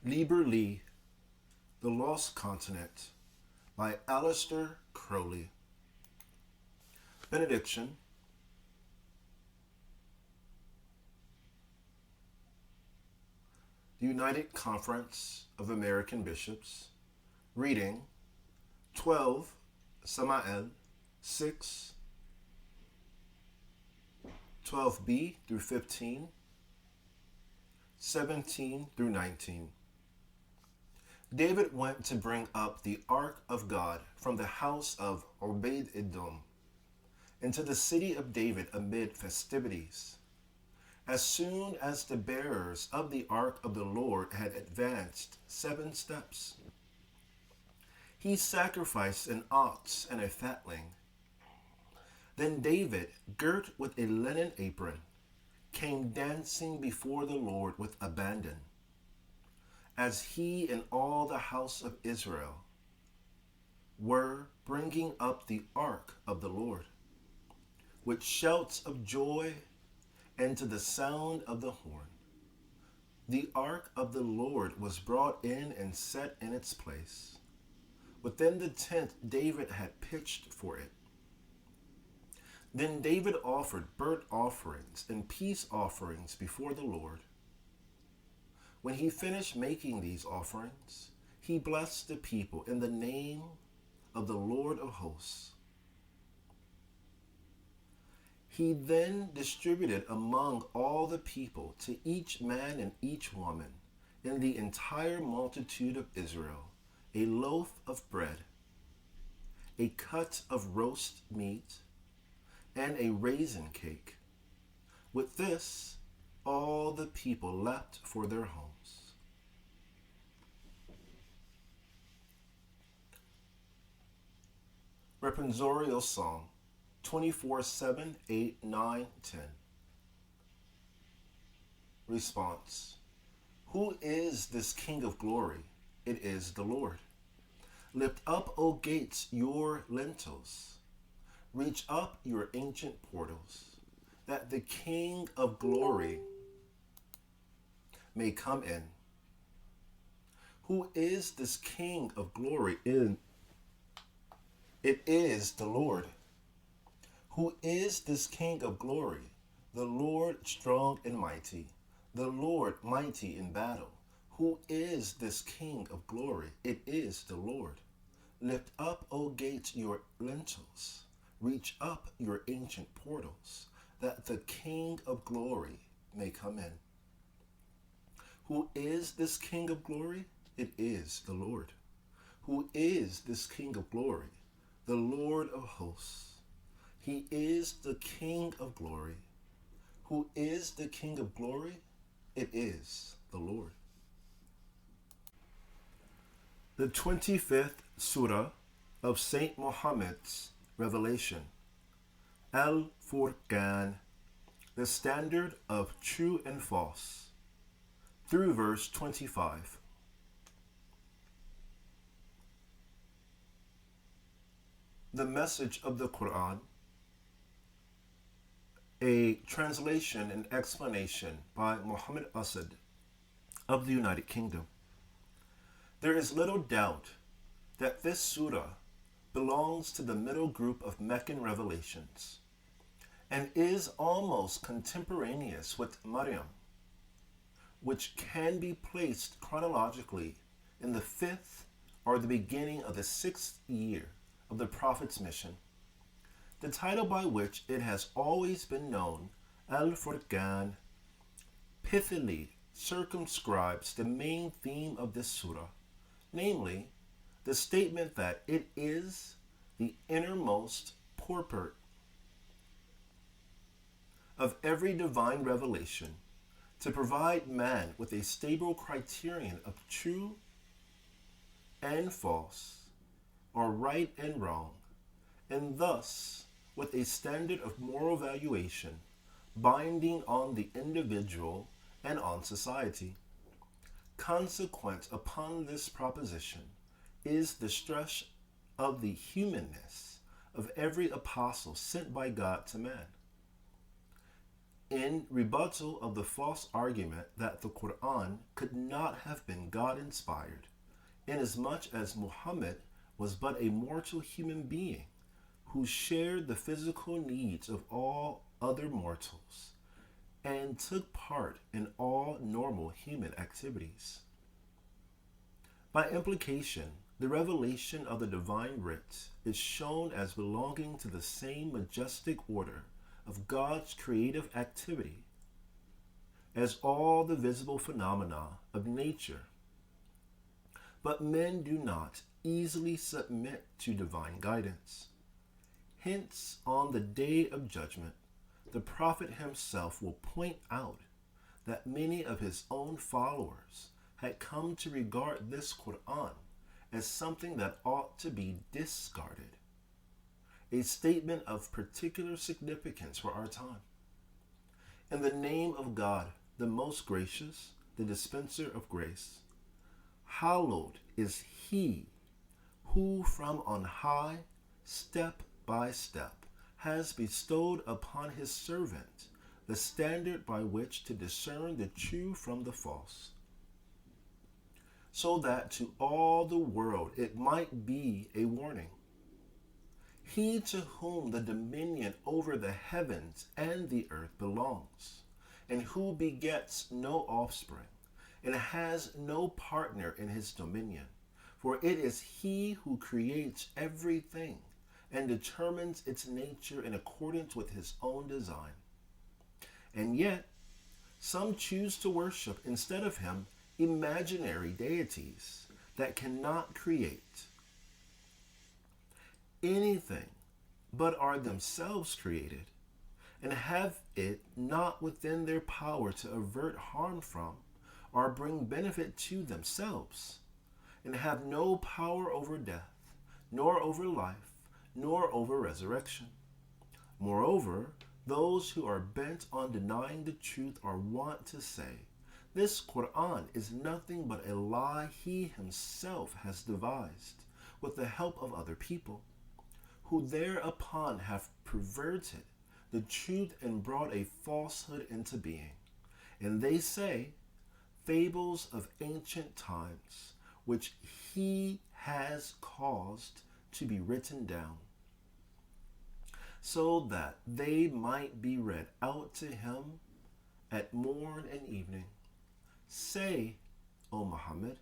LIBER, The Lost Continent by Aleister Crowley. Benediction. The United Conference of American Bishops. Reading 12 Samael 6, 12b through 15, 17 through 19. David went to bring up the ark of God from the house of Obed-Edom into the city of David amid festivities. As soon as the bearers of the ark of the Lord had advanced 7 steps, he sacrificed an ox and a fatling. Then David, girt with a linen apron, came dancing before the Lord with abandon, as he and all the house of Israel were bringing up the ark of the Lord, with shouts of joy and to the sound of the horn. The ark of the Lord was brought in and set in its place, within the tent David had pitched for it. Then David offered burnt offerings and peace offerings before the Lord. When he finished making these offerings, he blessed the people in the name of the Lord of hosts. He then distributed among all the people, to each man and each woman in the entire multitude of Israel, a loaf of bread, a cut of roast meat, and a raisin cake. With this, all the people left for their homes. Responsorial Song 24:7, 8, 9, 10. Response. Who is this King of glory? It is the Lord. Lift up, O gates, your lintels. Reach up your ancient portals, that the King of glory may come in. Who is this King of glory? It is the Lord. Who is this King of glory? The Lord strong and mighty, the Lord mighty in battle. Who is this King of glory? It is the Lord. Lift up, O gates, your lintels. Reach up your ancient portals, that the King of glory may come in. Who is this King of glory? It is the Lord. Who is this King of glory? The Lord of hosts. He is the King of glory. Who is the King of glory? It is the Lord. The 25th Surah of Saint Muhammad's Revelation. Al-Furqan, the standard of true and false, through verse 25. The message of the Quran, a translation and explanation by Muhammad Asad of the United Kingdom. There is little doubt that this surah belongs to the middle group of Meccan revelations and is almost contemporaneous with Maryam, which can be placed chronologically in the 5th or the beginning of the 6th year of the Prophet's mission. The title by which it has always been known, Al-Furqan, pithily circumscribes the main theme of this surah, namely, the statement that it is the innermost purport of every divine revelation to provide man with a stable criterion of true and false, or right and wrong, and thus with a standard of moral valuation binding on the individual and on society. Consequent upon this proposition is the stress of the humanness of every apostle sent by God to man. In rebuttal of the false argument that the Quran could not have been God-inspired, inasmuch as Muhammad was but a mortal human being who shared the physical needs of all other mortals and took part in all normal human activities. By implication, the revelation of the divine writ is shown as belonging to the same majestic order of God's creative activity as all the visible phenomena of nature. But men do not easily submit to divine guidance. Hence, on the day of judgment, the Prophet himself will point out that many of his own followers had come to regard this Quran as something that ought to be discarded, a statement of particular significance for our time. In the name of God, the most gracious, the dispenser of grace, hallowed is He who from on high, step by step, has bestowed upon his servant the standard by which to discern the true from the false, so that to all the world it might be a warning. He to whom the dominion over the heavens and the earth belongs, and who begets no offspring, and has no partner in his dominion, for it is he who creates everything and determines its nature in accordance with his own design. And yet, some choose to worship instead of him imaginary deities that cannot create anything but are themselves created, and have it not within their power to avert harm from or bring benefit to themselves, and have no power over death, nor over life, nor over resurrection. Moreover, those who are bent on denying the truth are wont to say, this Quran is nothing but a lie he himself has devised with the help of other people, who thereupon have perverted the truth and brought a falsehood into being. And they say, fables of ancient times, which he has caused to be written down, so that they might be read out to him at morn and evening. Say, O Muhammad,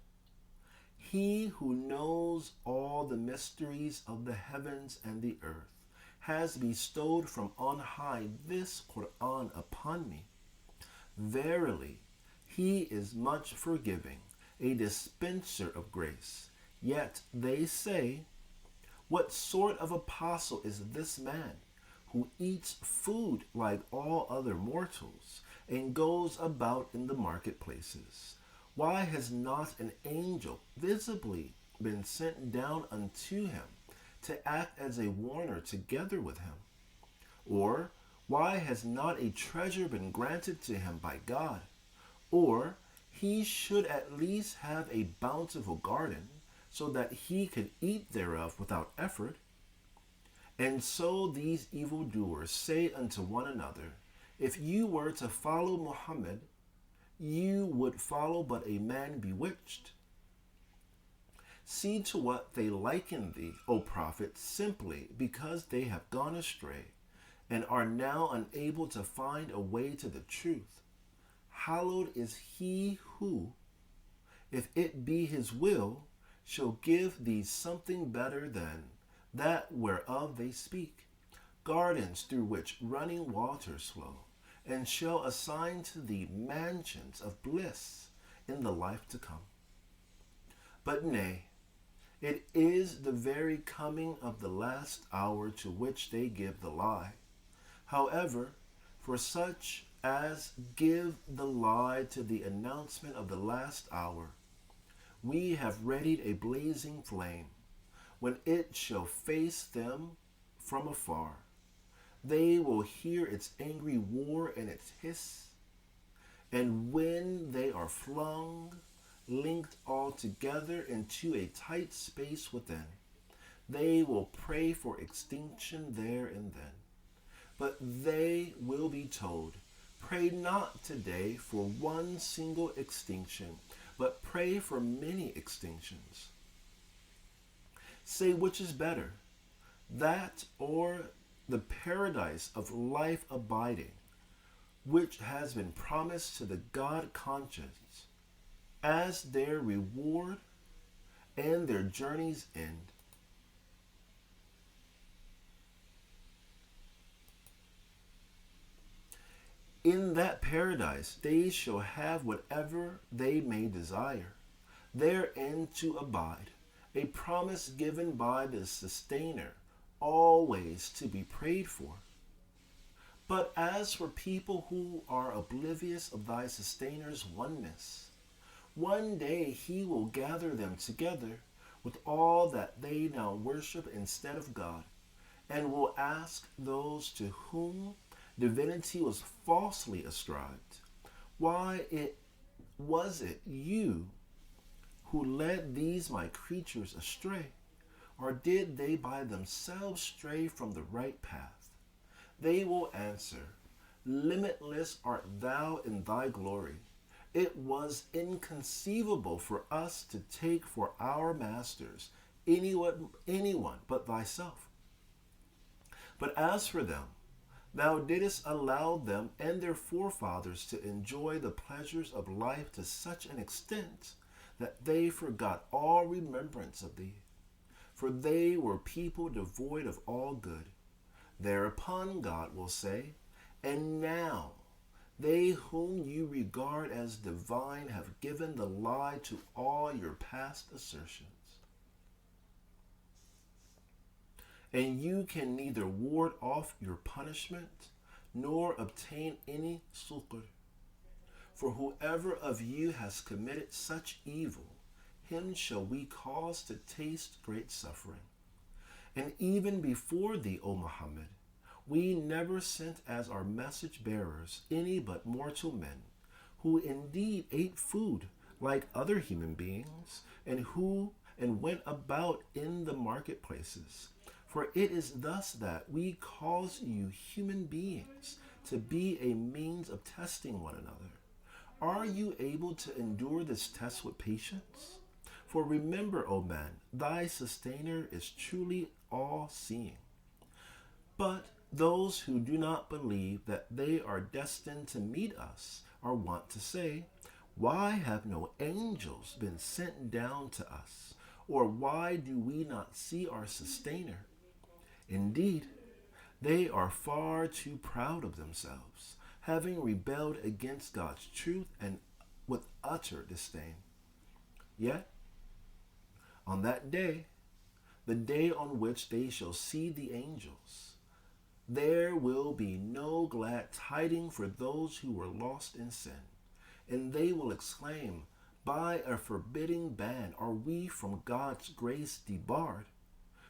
he who knows all the mysteries of the heavens and the earth has bestowed from on high this Quran upon me. Verily, he is much forgiving, a dispenser of grace. Yet they say, what sort of apostle is this man who eats food like all other mortals and goes about in the marketplaces? Why has not an angel visibly been sent down unto him to act as a warner together with him? Or why has not a treasure been granted to him by God? Or he should at least have a bountiful garden, so that he could eat thereof without effort. And so these evildoers say unto one another, if you were to follow Muhammad, you would follow but a man bewitched. See to what they liken thee, O Prophet, simply because they have gone astray, and are now unable to find a way to the truth. Hallowed is he who, if it be his will, shall give thee something better than that whereof they speak, gardens through which running waters flow, and shall assign to thee mansions of bliss in the life to come. But nay, it is the very coming of the last hour to which they give the lie. However, for such as give the lie to the announcement of the last hour, we have readied a blazing flame. When it shall face them from afar, they will hear its angry war and its hiss. And when they are flung, linked all together into a tight space within, they will pray for extinction there and then. But they will be told, Pray not today for one single extinction, but pray for many extinctions. Say which is better, that or the paradise of life abiding, which has been promised to the God conscious as their reward and their journey's end. In that paradise they shall have whatever they may desire, therein to abide, a promise given by the Sustainer, always to be prayed for. But as for people who are oblivious of thy Sustainer's oneness, one day he will gather them together with all that they now worship instead of God, and will ask those to whom divinity was falsely ascribed, why was it you who led these my creatures astray? Or did they by themselves stray from the right path? They will answer, limitless art thou in thy glory. It was inconceivable for us to take for our masters anyone but thyself. But as for them, thou didst allow them and their forefathers to enjoy the pleasures of life to such an extent that they forgot all remembrance of thee. For they were people devoid of all good. Thereupon God will say, and now they whom you regard as divine have given the lie to all your past assertions. And you can neither ward off your punishment nor obtain any succor. For whoever of you has committed such evil, him shall we cause to taste great suffering. And even before thee, O Muhammad, we never sent as our message bearers any but mortal men, who indeed ate food like other human beings, and went about in the marketplaces. For it is thus that we cause you human beings to be a means of testing one another. Are you able to endure this test with patience? For remember, O man, thy Sustainer is truly all-seeing. But those who do not believe that they are destined to meet us are wont to say, why have no angels been sent down to us? Or why do we not see our Sustainer? Indeed, they are far too proud of themselves, having rebelled against God's truth and with utter disdain. Yet, on that day, the day on which they shall see the angels, there will be no glad tidings for those who were lost in sin, and they will exclaim, by a forbidding ban are we from God's grace debarred.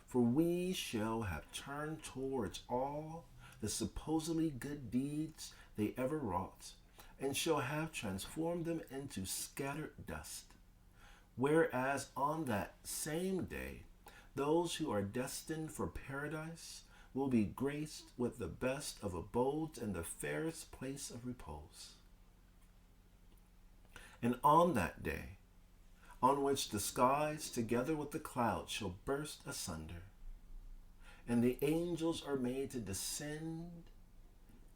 For we shall have turned towards all the supposedly good deeds they ever wrought, and shall have transformed them into scattered dust. Whereas on that same day, those who are destined for paradise will be graced with the best of abodes and the fairest place of repose. And on that day, on which the skies together with the clouds shall burst asunder, and the angels are made to descend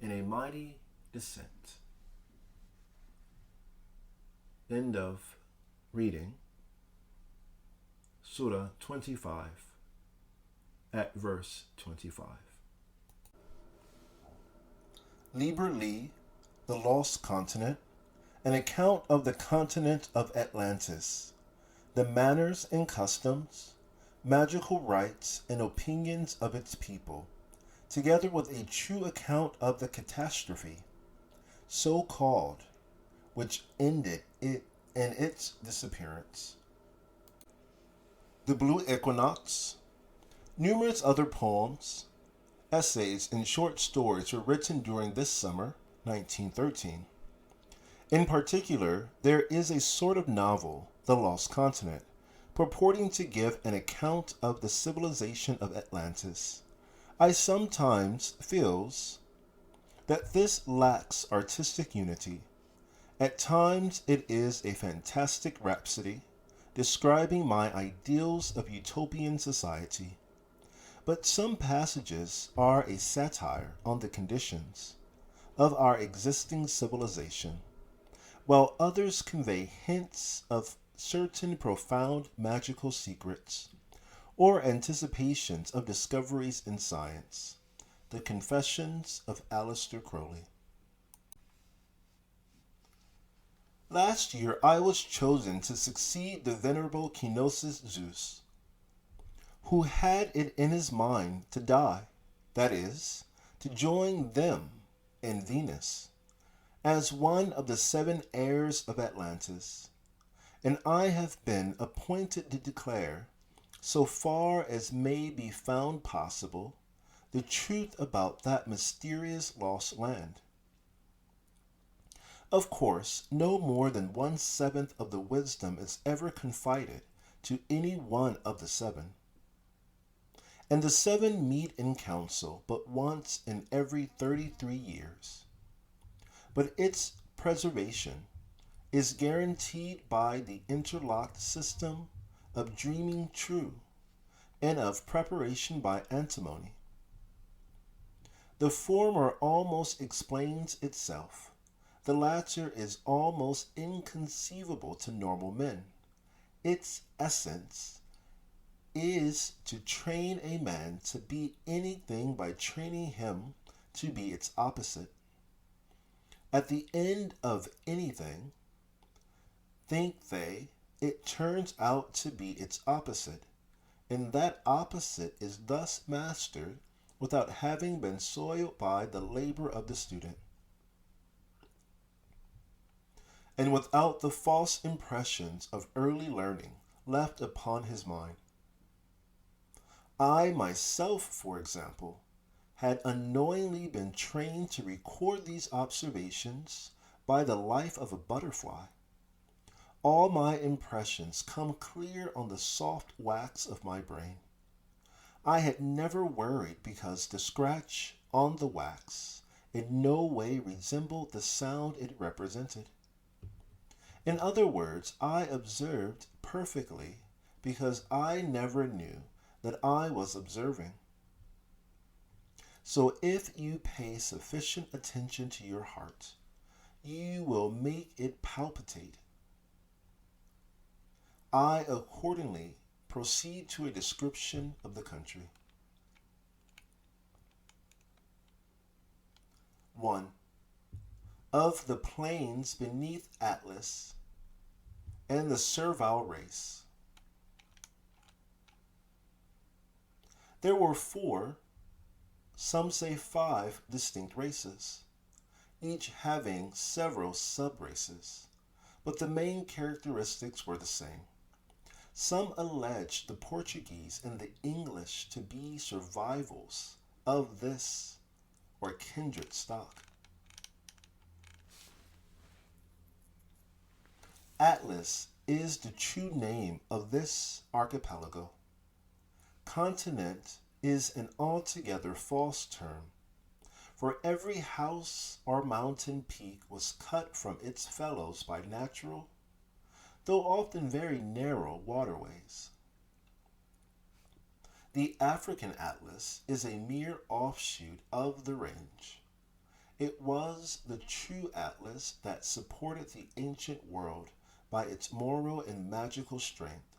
in a mighty descent. End of reading Surah 25 at verse 25. Liber Li, the Lost Continent, an account of the continent of Atlantis, the manners and customs, magical rites, and opinions of its people, together with a true account of the catastrophe, so called, which ended it in its disappearance. The Blue Equinox. Numerous other poems, essays, and short stories were written during this summer, 1913. In particular, there is a sort of novel, The Lost Continent, purporting to give an account of the civilization of Atlantis. I sometimes feels that this lacks artistic unity. At times it is a fantastic rhapsody describing my ideals of utopian society, but some passages are a satire on the conditions of our existing civilization, while others convey hints of certain profound magical secrets or anticipations of discoveries in science. The Confessions of Aleister Crowley. Last year I was chosen to succeed the venerable Kenosis Zeus, who had it in his mind to die, that is, to join them and Venus, as one of the 7 heirs of Atlantis, and I have been appointed to declare, so far as may be found possible, the truth about that mysterious lost land. Of course, no more than 1/7 of the wisdom is ever confided to any one of the 7. And the 7 meet in council but once in every 33 years. But its preservation is guaranteed by the interlocked system of dreaming true and of preparation by antimony. The former almost explains itself. The latter is almost inconceivable to normal men. Its essence is to train a man to be anything by training him to be its opposite. At the end of anything, think they, it turns out to be its opposite, and that opposite is thus mastered without having been soiled by the labor of the student, and without the false impressions of early learning left upon his mind. I myself, for example, had unknowingly been trained to record these observations by the life of a butterfly. All my impressions come clear on the soft wax of my brain. I had never worried because the scratch on the wax in no way resembled the sound it represented. In other words, I observed perfectly because I never knew that I was observing. So if you pay sufficient attention to your heart, you will make it palpitate. I accordingly proceed to a description of the country. 1. Of the plains beneath Atlas and the servile race. There were 4, some say 5 distinct races, each having several sub-races, but the main characteristics were the same. Some allege the Portuguese and the English to be survivals of this or kindred stock. Atlas is the true name of this archipelago. Continent is an altogether false term, for every house or mountain peak was cut from its fellows by natural, though often very narrow, waterways. The African Atlas is a mere offshoot of the range. It was the true Atlas that supported the ancient world by its moral and magical strength,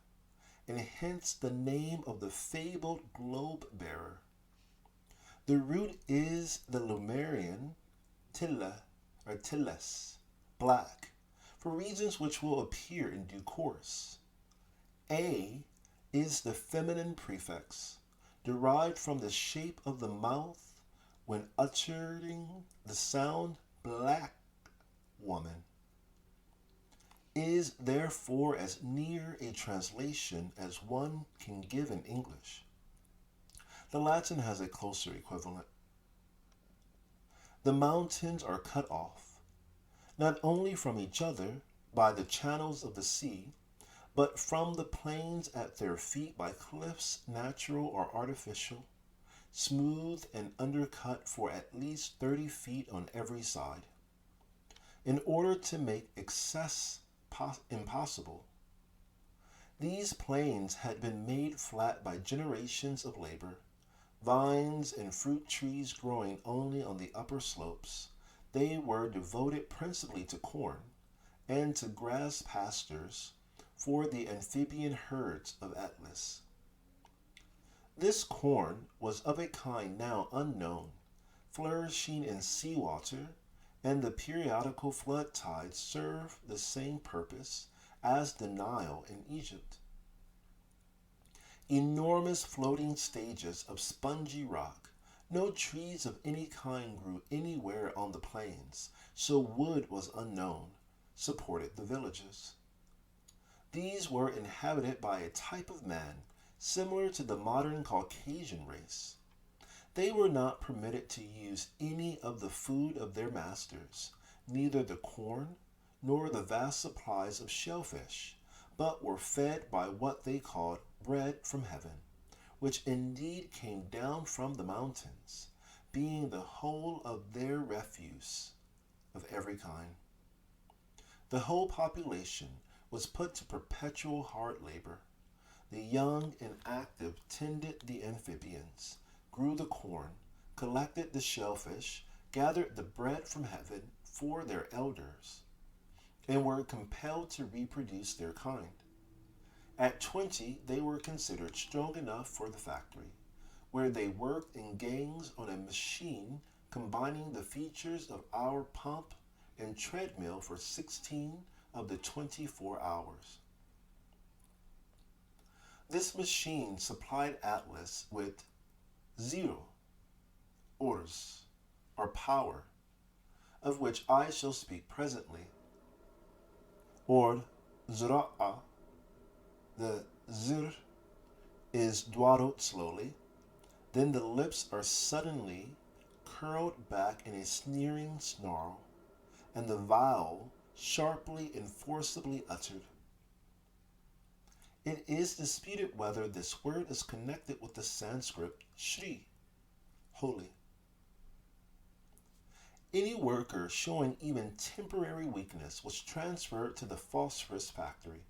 and hence the name of the fabled globe-bearer. The root is the Lemurian Tilla or Tilles, black, for reasons which will appear in due course. A is the feminine prefix, derived from the shape of the mouth when uttering the sound black woman. Is therefore as near a translation as one can give in English. The Latin has a closer equivalent. The mountains are cut off, not only from each other by the channels of the sea, but from the plains at their feet by cliffs natural or artificial, smooth and undercut for at least 30 feet on every side. In order to make access impossible, these plains had been made flat by generations of labor, vines and fruit trees growing only on the upper slopes. They were devoted principally to corn and to grass pastures for the amphibian herds of Atlas. This corn was of a kind now unknown, flourishing in seawater, and the periodical flood tides served the same purpose as the Nile in Egypt. Enormous floating stages of spongy rock, no trees of any kind grew anywhere on the plains, so wood was unknown, supported the villages. These were inhabited by a type of man similar to the modern Caucasian race. They were not permitted to use any of the food of their masters, neither the corn nor the vast supplies of shellfish, but were fed by what they called bread from heaven, which indeed came down from the mountains, being the whole of their refuse of every kind. The whole population was put to perpetual hard labor. The young and active tended the amphibians, grew the corn, collected the shellfish, gathered the bread from heaven for their elders, and were compelled to reproduce their kind. At 20, they were considered strong enough for the factory, where they worked in gangs on a machine combining the features of our pump and treadmill for 16 of the 24 hours. This machine supplied Atlas with 0 orders, or power, of which I shall speak presently. Ord, zra'a, the zir is dwaddled slowly, then the lips are suddenly curled back in a sneering snarl, and the vowel sharply and forcibly uttered. It is disputed whether this word is connected with the Sanskrit Shri, holy. Any worker showing even temporary weakness was transferred to the phosphorus factory,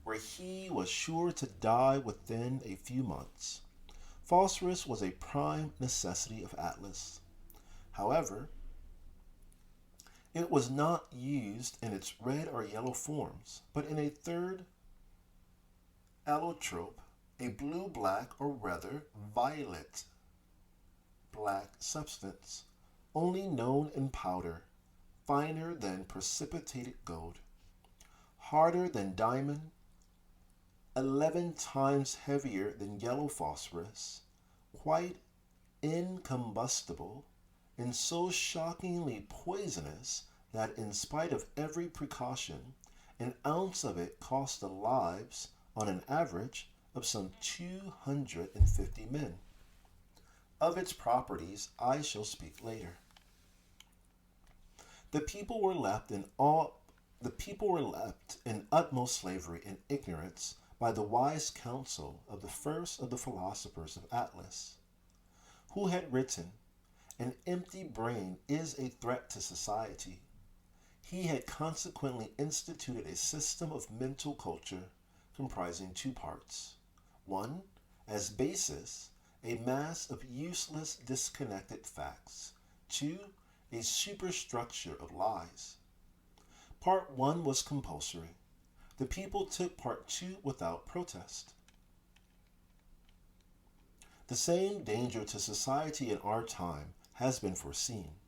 where he was sure to die within a few months. Phosphorus was a prime necessity of Atlas. However, it was not used in its red or yellow forms, but in a third allotrope, a blue-black or rather violet-black substance, only known in powder, finer than precipitated gold, harder than diamond, 11 times heavier than yellow phosphorus, quite incombustible, and so shockingly poisonous that in spite of every precaution, an ounce of it cost the lives, on an average, of some 250 men. Of its properties I shall speak later. The people were left in utmost slavery and ignorance by the wise counsel of the first of the philosophers of Atlas, who had written, "An empty brain is a threat to society." He had consequently instituted a system of mental culture comprising 2 parts. 1, as basis, a mass of useless, disconnected facts. 2, a superstructure of lies. Part 1 was compulsory. The people took Part 2 without protest. The same danger to society in our time has been foreseen,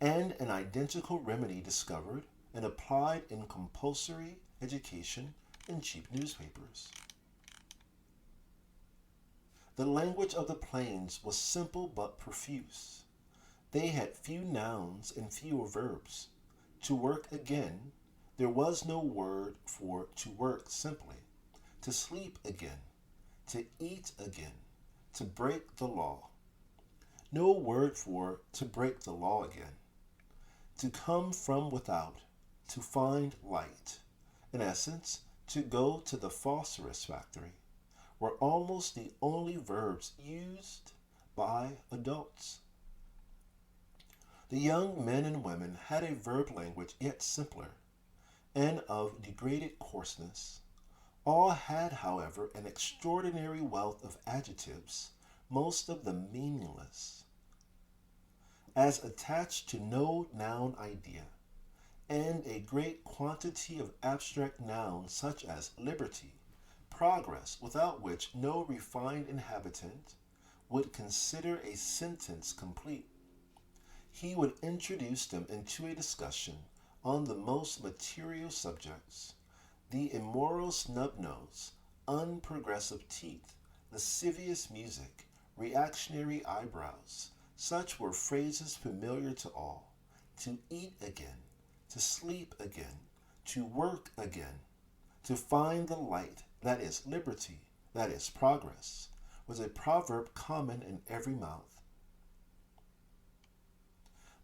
and an identical remedy discovered and applied in compulsory education and cheap newspapers. The language of the plains was simple but profuse. They had few nouns and fewer verbs. To work again, there was no word for to work simply. To sleep again, to eat again, to break the law. No word for to break the law again. To come from without, to find light. In essence, to go to the phosphorus factory, were almost the only verbs used by adults. The young men and women had a verb language yet simpler and of degraded coarseness. All had, however, an extraordinary wealth of adjectives, most of them meaningless, as attached to no noun idea, and a great quantity of abstract nouns such as liberty, progress, without which no refined inhabitant would consider a sentence complete. He would introduce them into a discussion on the most material subjects: the immoral snub nose, unprogressive teeth, lascivious music, reactionary eyebrows. Such were phrases familiar to all. To eat again, to sleep again, to work again, to find the light, that is liberty, that is progress, was a proverb common in every mouth.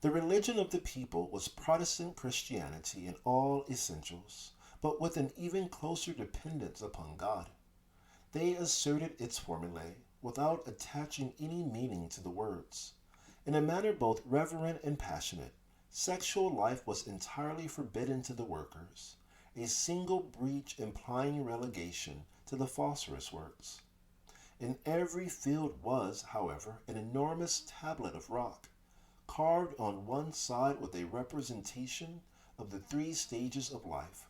The religion of the people was Protestant Christianity in all essentials, but with an even closer dependence upon God. They asserted its formulae without attaching any meaning to the words. In a manner both reverent and passionate, sexual life was entirely forbidden to the workers, a single breach implying relegation to the phosphorus works. In every field was, however, an enormous tablet of rock, carved on one side with a representation of the three stages of life: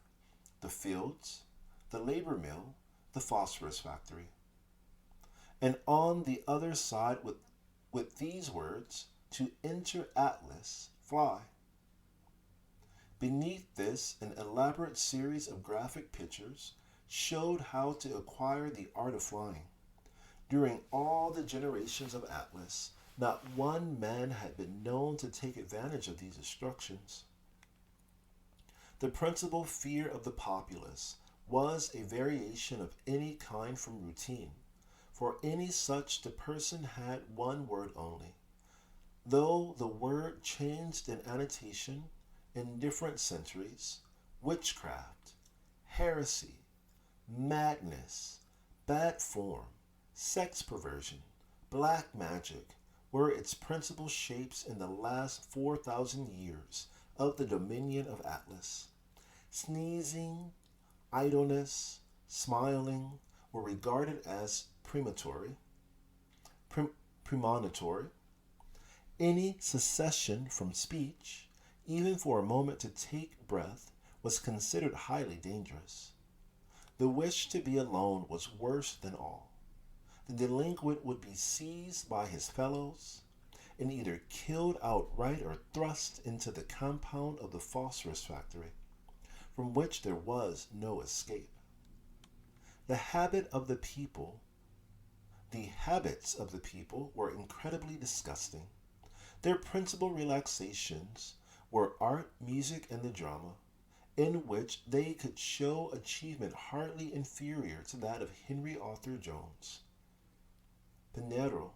the fields, the labor mill, the phosphorus factory. And on the other side with these words, to enter Atlas, fly. Beneath this, an elaborate series of graphic pictures showed how to acquire the art of flying. During all the generations of Atlas, not one man had been known to take advantage of these instructions. The principal fear of the populace was a variation of any kind from routine. For any such the person had one word only, though the word changed in annotation in different centuries: witchcraft, heresy, madness, bad form, sex perversion, black magic were its principal shapes in the last 4,000 years of the dominion of Atlas. Sneezing, idleness, smiling were regarded as premonitory. Any cessation from speech, even for a moment to take breath, was considered highly dangerous. The wish to be alone was worse than all. The delinquent would be seized by his fellows and either killed outright or thrust into the compound of the phosphorus factory, from which there was no escape. The habits of the people were incredibly disgusting. Their principal relaxations were art, music, and the drama, in which they could show achievement hardly inferior to that of Henry Arthur Jones, Pinero,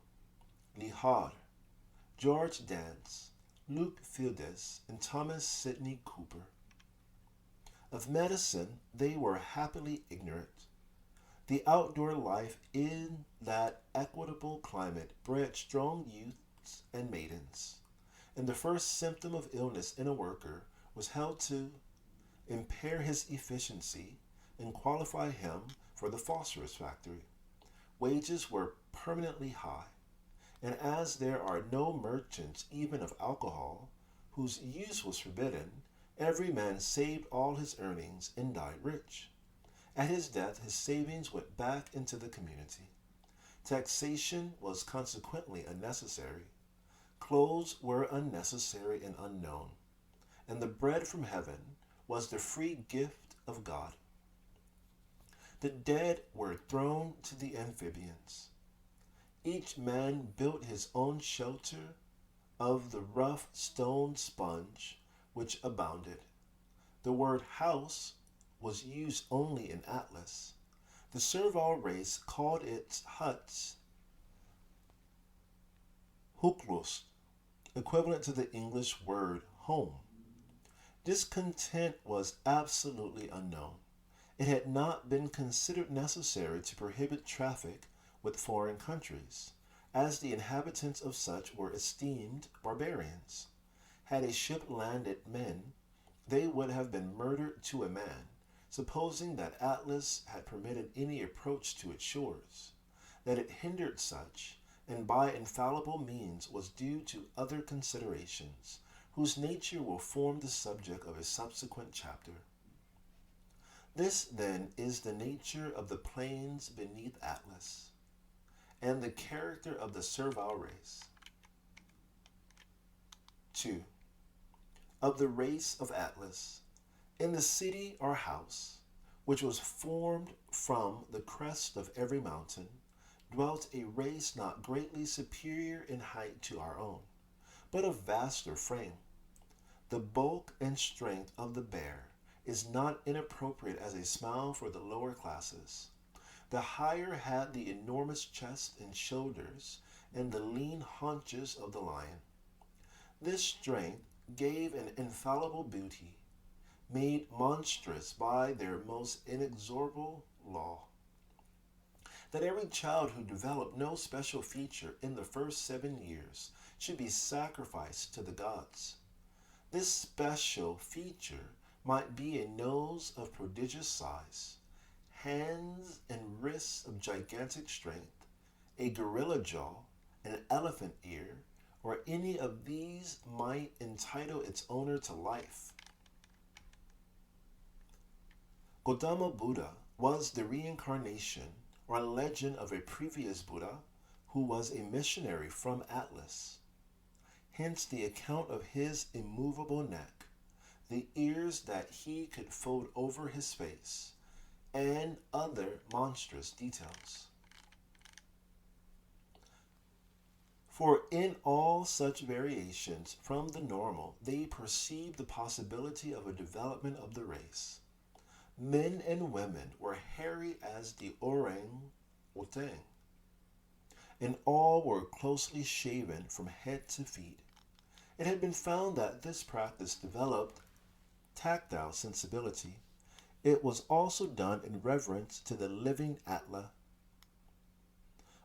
Lihar, George Dance, Luke Fildes, and Thomas Sidney Cooper. Of medicine they were happily ignorant. The outdoor life in that equitable climate bred strong youths and maidens, and the first symptom of illness in a worker was held to impair his efficiency and qualify him for the phosphorus factory. Wages were permanently high, and as there are no merchants even of alcohol, whose use was forbidden, every man saved all his earnings and died rich. At his death, his savings went back into the community. Taxation was consequently unnecessary. Clothes were unnecessary and unknown, and the bread from heaven was the free gift of God. The dead were thrown to the amphibians. Each man built his own shelter of the rough stone sponge which abounded. The word house was used only in Atlas. The servile race called its huts huklus, equivalent to the English word home. Discontent was absolutely unknown. It had not been considered necessary to prohibit traffic with foreign countries, as the inhabitants of such were esteemed barbarians. Had a ship landed men, they would have been murdered to a man, supposing that Atlas had permitted any approach to its shores. That it hindered such, and by infallible means, was due to other considerations, whose nature will form the subject of a subsequent chapter. This, then, is the nature of the plains beneath Atlas, and the character of the servile race. 2. Of the race of Atlas, in the city or house, which was formed from the crest of every mountain, dwelt a race not greatly superior in height to our own, but of vaster frame. The bulk and strength of the bear is not inappropriate as a smile for the lower classes. The higher had the enormous chest and shoulders and the lean haunches of the lion. This strength gave an infallible beauty, made monstrous by their most inexorable law, that every child who developed no special feature in the first 7 years should be sacrificed to the gods. This special feature might be a nose of prodigious size, hands and wrists of gigantic strength, a gorilla jaw, an elephant ear, or any of these might entitle its owner to life. Gautama Buddha was the reincarnation or legend of a previous Buddha who was a missionary from Atlas. Hence the account of his immovable neck, the ears that he could fold over his face, and other monstrous details. For in all such variations from the normal, they perceived the possibility of a development of the race. Men and women were hairy as the orang-outang, and all were closely shaven from head to feet. It had been found that this practice developed tactile sensibility. It was also done in reverence to the living Atla,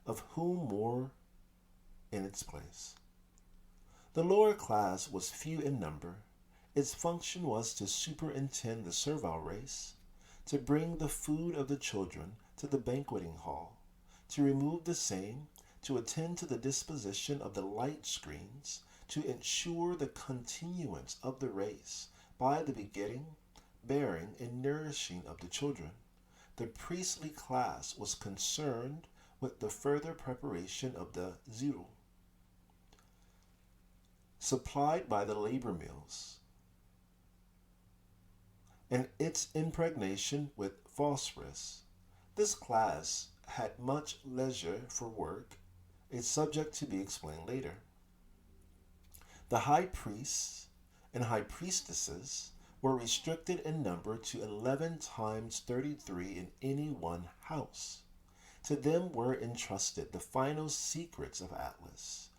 of whom more in its place. The lower class was few in number. Its function was to superintend the servile race, to bring the food of the children to the banqueting hall, to remove the same, to attend to the disposition of the light screens, to ensure the continuance of the race by the begetting, bearing, and nourishing of the children. The priestly class was concerned with the further preparation of the zero, supplied by the labor mills, and its impregnation with phosphorus. This class had much leisure for work, a subject to be explained later. The high priests and high priestesses were restricted in number to 11 times 33 in any one house. To them were entrusted the final secrets of Atlas,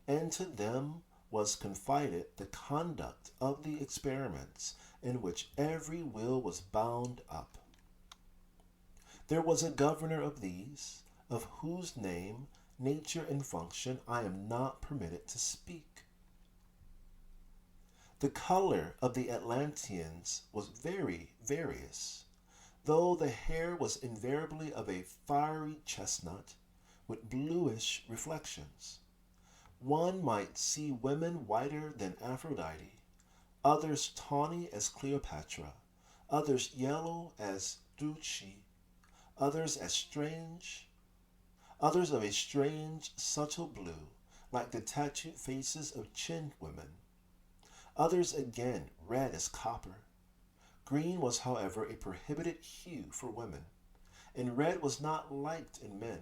and to them was confided the conduct of the experiments in which every will was bound up. There was a governor of these, of whose name, nature, and function I am not permitted to speak. The color of the Atlanteans was very various, though the hair was invariably of a fiery chestnut with bluish reflections. One might see women whiter than Aphrodite, others tawny as Cleopatra, others yellow as Dulce, others of a strange, subtle blue, like the tattooed faces of Chin women. Others again red as copper. Green was, however, a prohibited hue for women, and red was not liked in men.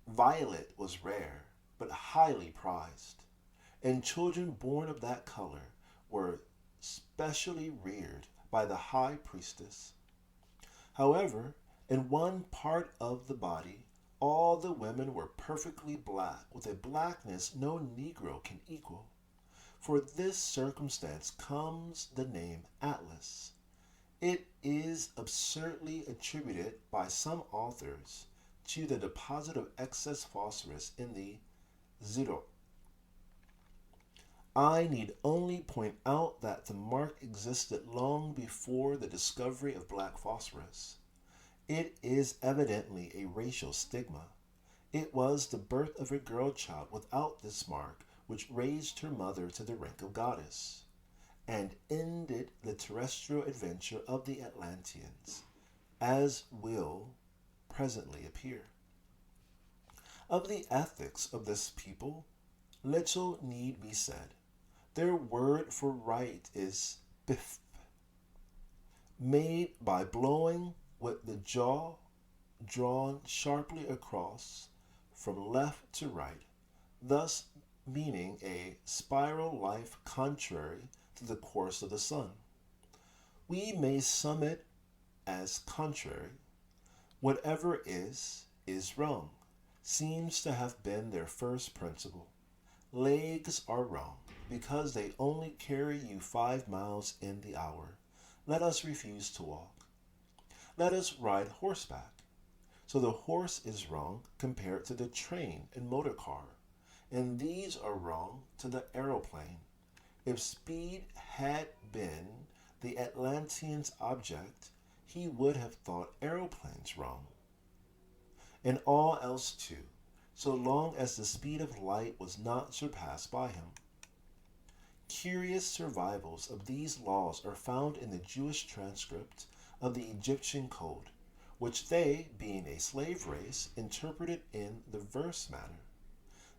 Violet was rare, but highly prized, and children born of that color were specially reared by the high priestess. However, in one part of the body, all the women were perfectly black, with a blackness no Negro can equal. For this circumstance comes the name Atlas. It is absurdly attributed by some authors to the deposit of excess phosphorus in the zero. I need only point out that the mark existed long before the discovery of black phosphorus. It is evidently a racial stigma. It was the birth of a girl child without this mark which raised her mother to the rank of goddess, and ended the terrestrial adventure of the Atlanteans, as will presently appear. Of the ethics of this people, little need be said. Their word for right is biff, made by blowing with the jaw drawn sharply across from left to right, thus meaning a spiral life contrary to the course of the sun. We may sum it as contrary. Whatever is wrong, seems to have been their first principle. Legs are wrong, because they only carry you 5 miles in the hour. Let us refuse to walk. Let us ride horseback. So the horse is wrong compared to the train and motor car, and these are wrong to the aeroplane. If speed had been the Atlantean's object, he would have thought aeroplanes wrong. And all else too, so long as the speed of light was not surpassed by him. Curious survivals of these laws are found in the Jewish transcript of the Egyptian code, which they, being a slave race, interpreted in the verse manner: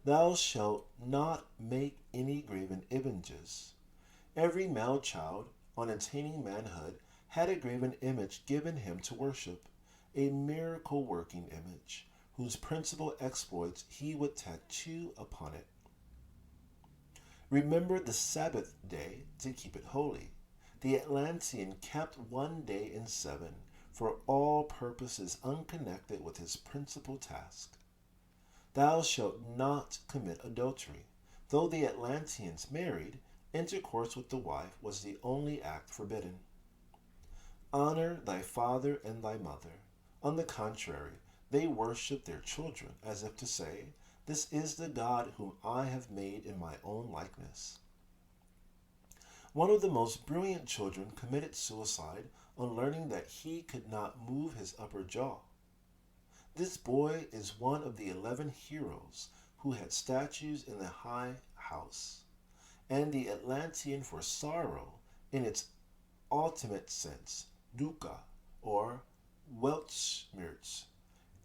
Thou shalt not make any graven images. Every male child, on attaining manhood, had a graven image given him to worship, a miracle-working image, whose principal exploits he would tattoo upon it. Remember the Sabbath day to keep it holy. The Atlantean kept 1 day in 7 for all purposes unconnected with his principal task. Thou shalt not commit adultery. Though the Atlanteans married, intercourse with the wife was the only act forbidden. Honor thy father and thy mother. On the contrary, they worship their children, as if to say, This is the God whom I have made in my own likeness. One of the most brilliant children committed suicide on learning that he could not move his upper jaw. This boy is one of the 11 heroes who had statues in the high house, and the Atlantean for sorrow in its ultimate sense, dukkha, or weltschmerz,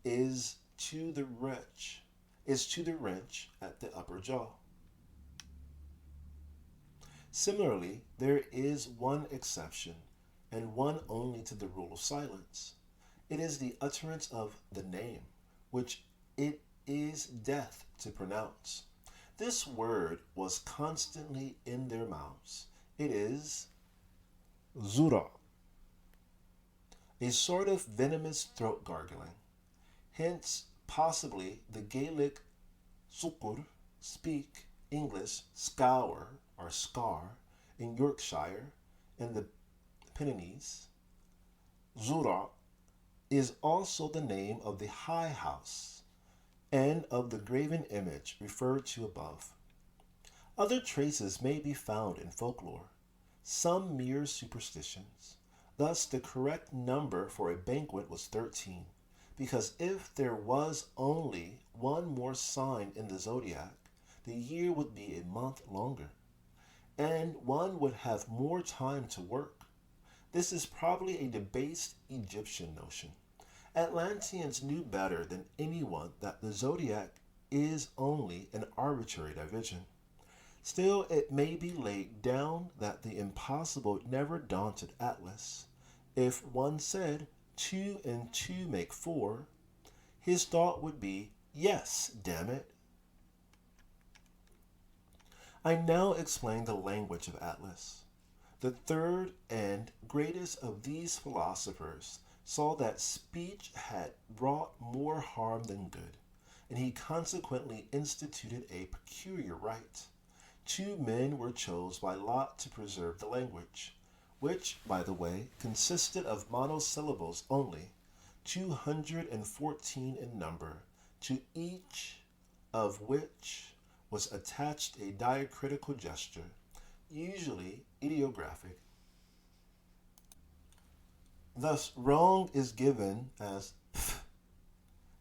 is to the wrench at the upper jaw. Similarly, there is one exception, and one only to the rule of silence. It is the utterance of the name, which it is death to pronounce. This word was constantly in their mouths. It is Zura, a sort of venomous throat gargling. Hence, possibly the Gaelic sukur, speak, English scour or scar in Yorkshire and the Pennines. Zura is also the name of the high house and of the graven image referred to above. Other traces may be found in folklore, some mere superstitions. Thus, the correct number for a banquet was 13, because if there was only one more sign in the zodiac, the year would be a month longer, and one would have more time to work. This is probably a debased Egyptian notion. Atlanteans knew better than anyone that the zodiac is only an arbitrary division. Still, it may be laid down that the impossible never daunted Atlas. If one said, 2 and 2 make 4, his thought would be, yes, damn it. I now explain the language of Atlas. The third and greatest of these philosophers saw that speech had wrought more harm than good, and he consequently instituted a peculiar right. 2 men were chose by lot to preserve the language, which, by the way, consisted of monosyllables only. 214 in number, to each of which was attached a diacritical gesture, usually ideographic. Thus, wrong is given as ph,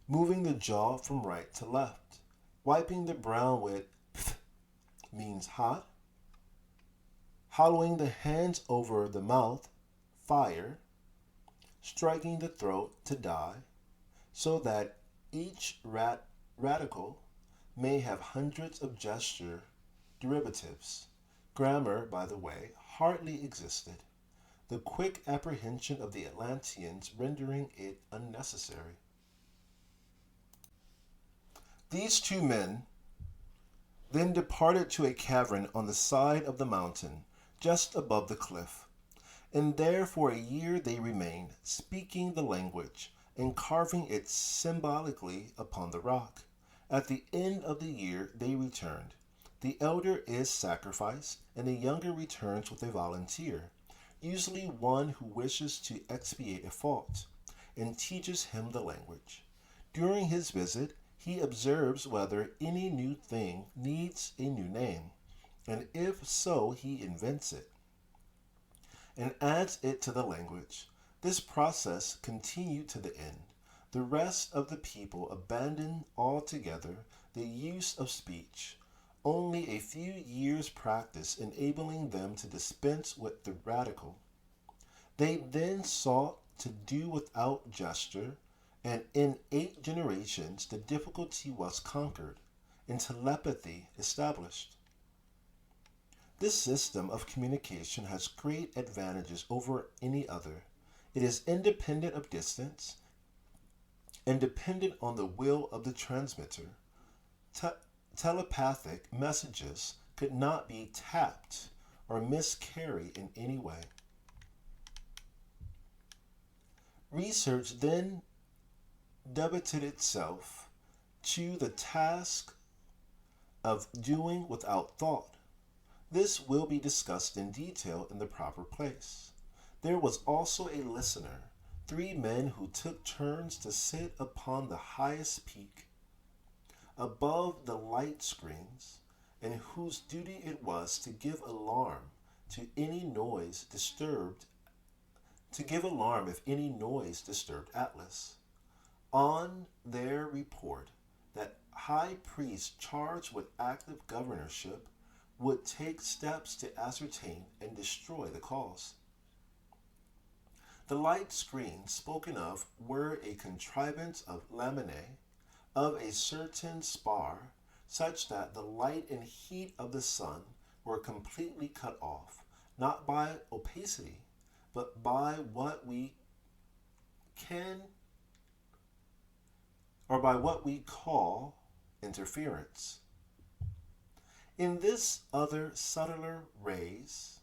moving the jaw from right to left. Wiping the brow with ph means hot. Hollowing the hands over the mouth, fire. Striking the throat to die, so that each radical may have hundreds of gesture derivatives. Grammar, by the way, hardly existed, the quick apprehension of the Atlanteans rendering it unnecessary. These two men then departed to a cavern on the side of the mountain, just above the cliff. And there for a year they remained, speaking the language, and carving it symbolically upon the rock. At the end of the year they returned. The elder is sacrificed, and the younger returns with a volunteer, usually one who wishes to expiate a fault, and teaches him the language. During his visit, he observes whether any new thing needs a new name, and if so, he invents it and adds it to the language. This process continued to the end. The rest of the people abandoned altogether the use of speech, only a few years' practice enabling them to dispense with the radical. They then sought to do without gesture, and in 8 generations the difficulty was conquered, and telepathy established. This system of communication has great advantages over any other. It is independent of distance and dependent on the will of the transmitter. Telepathic messages could not be tapped or miscarried in any way. Research then devoted itself to the task of doing without thought. This will be discussed in detail in the proper place. There was also a listener, 3 men who took turns to sit upon the highest peak, above the light screens, and whose duty it was to give alarm if any noise disturbed Atlas. On their report, that high priest charged with active governorship would take steps to ascertain and destroy the cause. The light screens spoken of were a contrivance of laminae of a certain spar, such that the light and heat of the sun were completely cut off, not by opacity, but by what we call interference. In this way, other subtler rays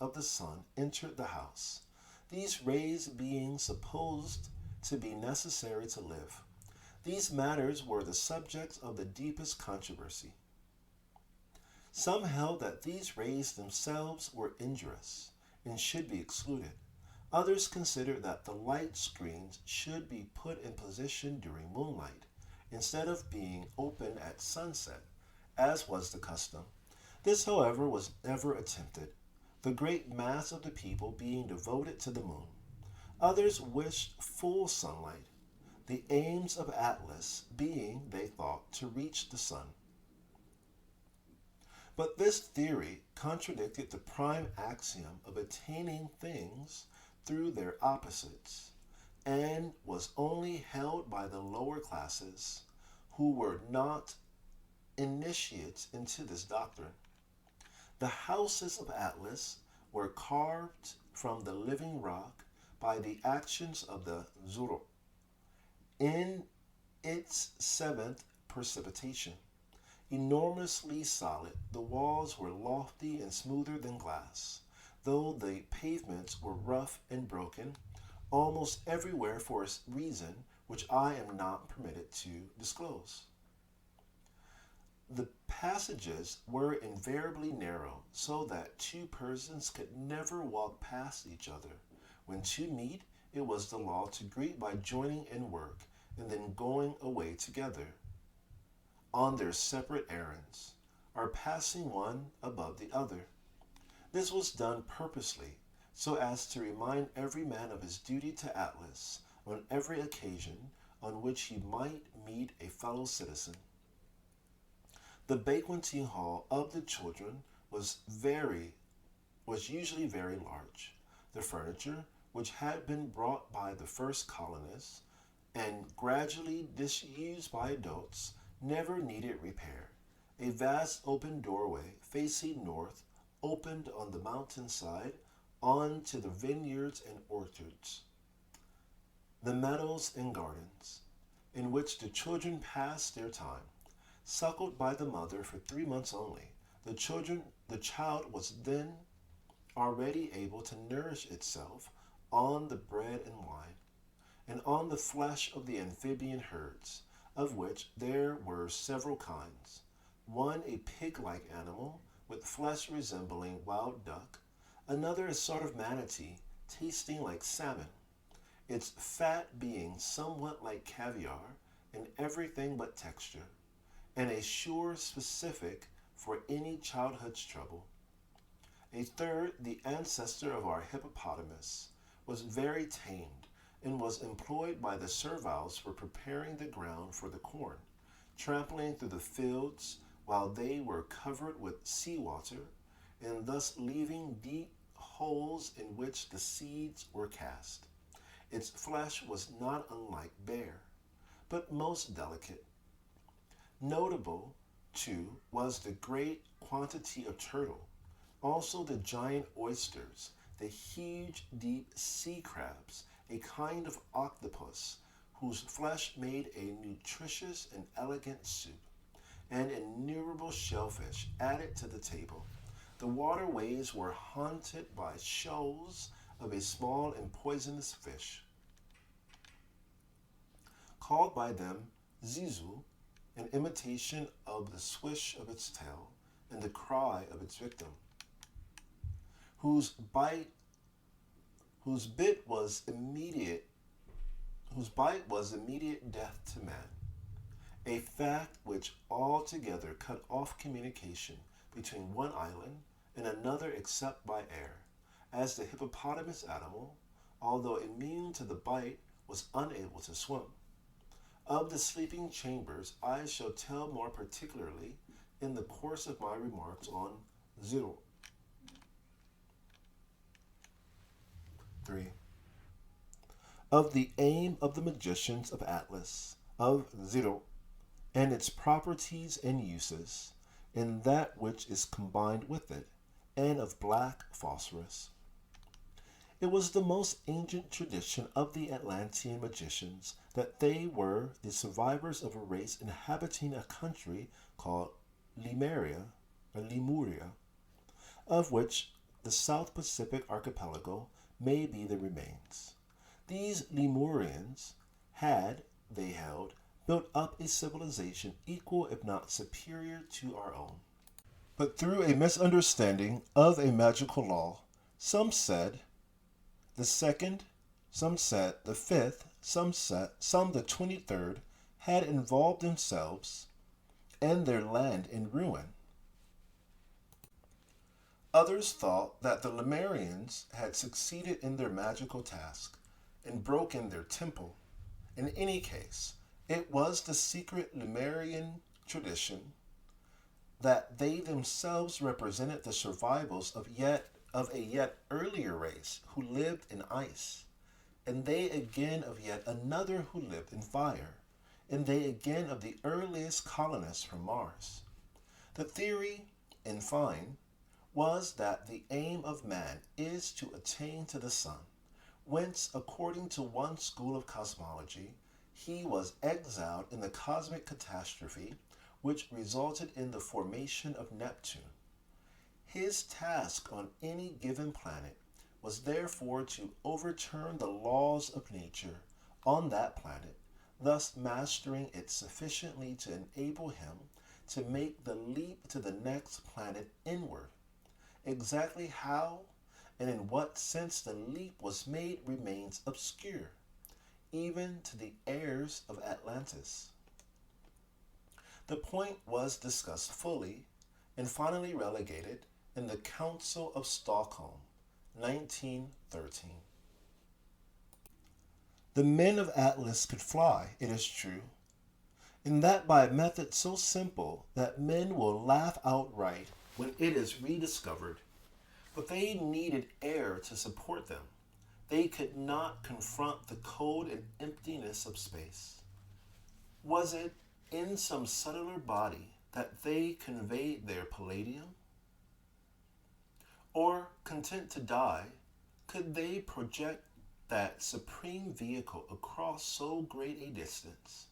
of the sun entered the house, these rays being supposed to be necessary to live. These matters were the subjects of the deepest controversy. Some held that these rays themselves were injurious and should be excluded. Others considered that the light screens should be put in position during moonlight, instead of being open at sunset, as was the custom. This, however, was never attempted, the great mass of the people being devoted to the moon. Others wished full sunlight, the aims of Atlas being, they thought, to reach the sun. But this theory contradicted the prime axiom of attaining things through their opposites, and was only held by the lower classes, who were not initiates into this doctrine. The houses of Atlas were carved from the living rock by the actions of the Zoro in its 7th precipitation. Enormously solid, the walls were lofty and smoother than glass, though the pavements were rough and broken, almost everywhere for a reason which I am not permitted to disclose. The passages were invariably narrow, so that two persons could never walk past each other. When two meet, it was the law to greet by joining in work and then going away together on their separate errands, or passing one above the other. This was done purposely, so as to remind every man of his duty to Atlas on every occasion on which he might meet a fellow citizen. The banqueting hall of the children was usually very large. The furniture, which had been brought by the first colonists and gradually disused by adults, never needed repair. A vast open doorway facing north opened on the mountainside on to the vineyards and orchards, the meadows and gardens, in which the children passed their time. Suckled by the mother for 3 months only, the child was then already able to nourish itself on the bread and wine, and on the flesh of the amphibian herds, of which there were several kinds, one a pig-like animal, with flesh resembling wild duck, another a sort of manatee, tasting like salmon, its fat being somewhat like caviar in everything but texture, and a sure specific for any childhood's trouble. A third, the ancestor of our hippopotamus, was very tamed, and was employed by the serviles for preparing the ground for the corn, trampling through the fields while they were covered with sea water, and thus leaving deep holes in which the seeds were cast. Its flesh was not unlike bear, but most delicate. Notable, too, was the great quantity of turtle, also the giant oysters, the huge deep sea crabs, a kind of octopus, whose flesh made a nutritious and elegant soup, and innumerable shellfish added to the table. The waterways were haunted by shoals of a small and poisonous fish, called by them zizu, in imitation of the swish of its tail and the cry of its victim, whose bite was immediate death to man, a fact which altogether cut off communication between one island and another except by air, as the hippopotamus animal, although immune to the bite, was unable to swim. Of the sleeping chambers I shall tell more particularly in the course of my remarks on zero. 3. Of the aim of the magicians of Atlas, of zero, and its properties and uses, in that which is combined with it, and of black phosphorus. It was the most ancient tradition of the Atlantean magicians that they were the survivors of a race inhabiting a country called Lemuria, of which the South Pacific archipelago may be the remains. These Lemurians had, they held, built up a civilization equal if not superior to our own. But through a misunderstanding of a magical law, some said the second, some said the fifth, some the 23rd, had involved themselves and their land in ruin. Others thought that the Lemurians had succeeded in their magical task and broken their temple. In any case, it was the secret Lemurian tradition that they themselves represented the survivals of a yet earlier race who lived in ice, and they again of yet another who lived in fire, and they again of the earliest colonists from Mars. The theory, in fine, was that the aim of man is to attain to the sun, whence, according to one school of cosmology, he was exiled in the cosmic catastrophe which resulted in the formation of Neptune. His task on any given planet was therefore to overturn the laws of nature on that planet, thus mastering it sufficiently to enable him to make the leap to the next planet inward. Exactly how and in what sense the leap was made remains obscure, even to the heirs of Atlantis. The point was discussed fully and finally relegated in the Council of Stockholm, 1913. The men of Atlas could fly, it is true, and that by a method so simple that men will laugh outright when it is rediscovered. But they needed air to support them. They could not confront the cold and emptiness of space. Was it in some subtler body that they conveyed their palladium? Or, content to die, could they project that supreme vehicle across so great a distance?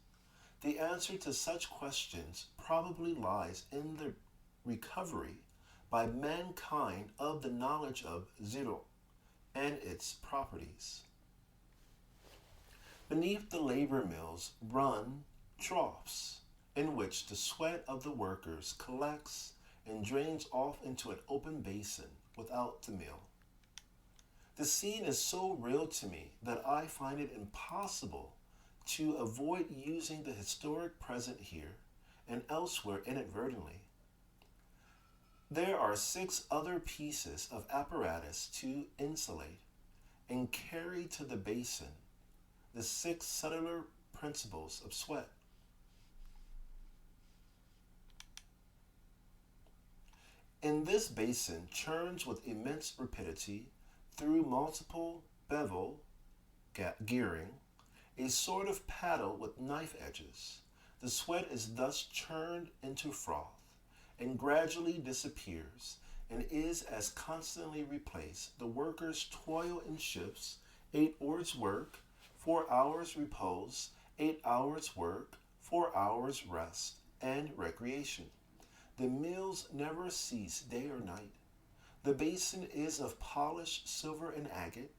The answer to such questions probably lies in the recovery by mankind of the knowledge of zero and its properties. Beneath the labor mills run troughs in which the sweat of the workers collects and drains off into an open basin without the mill. The scene is so real to me that I find it impossible to avoid using the historic present here and elsewhere inadvertently. There are 6 other pieces of apparatus to insulate and carry to the basin the 6 subtler principles of sweat. In this basin churns with immense rapidity through multiple bevel gearing, a sort of paddle with knife edges. The sweat is thus churned into froth and gradually disappears and is as constantly replaced. The workers toil in shifts, 8 hours work, 4 hours repose, 8 hours work, 4 hours rest and recreation. The mills never cease day or night. The basin is of polished silver and agate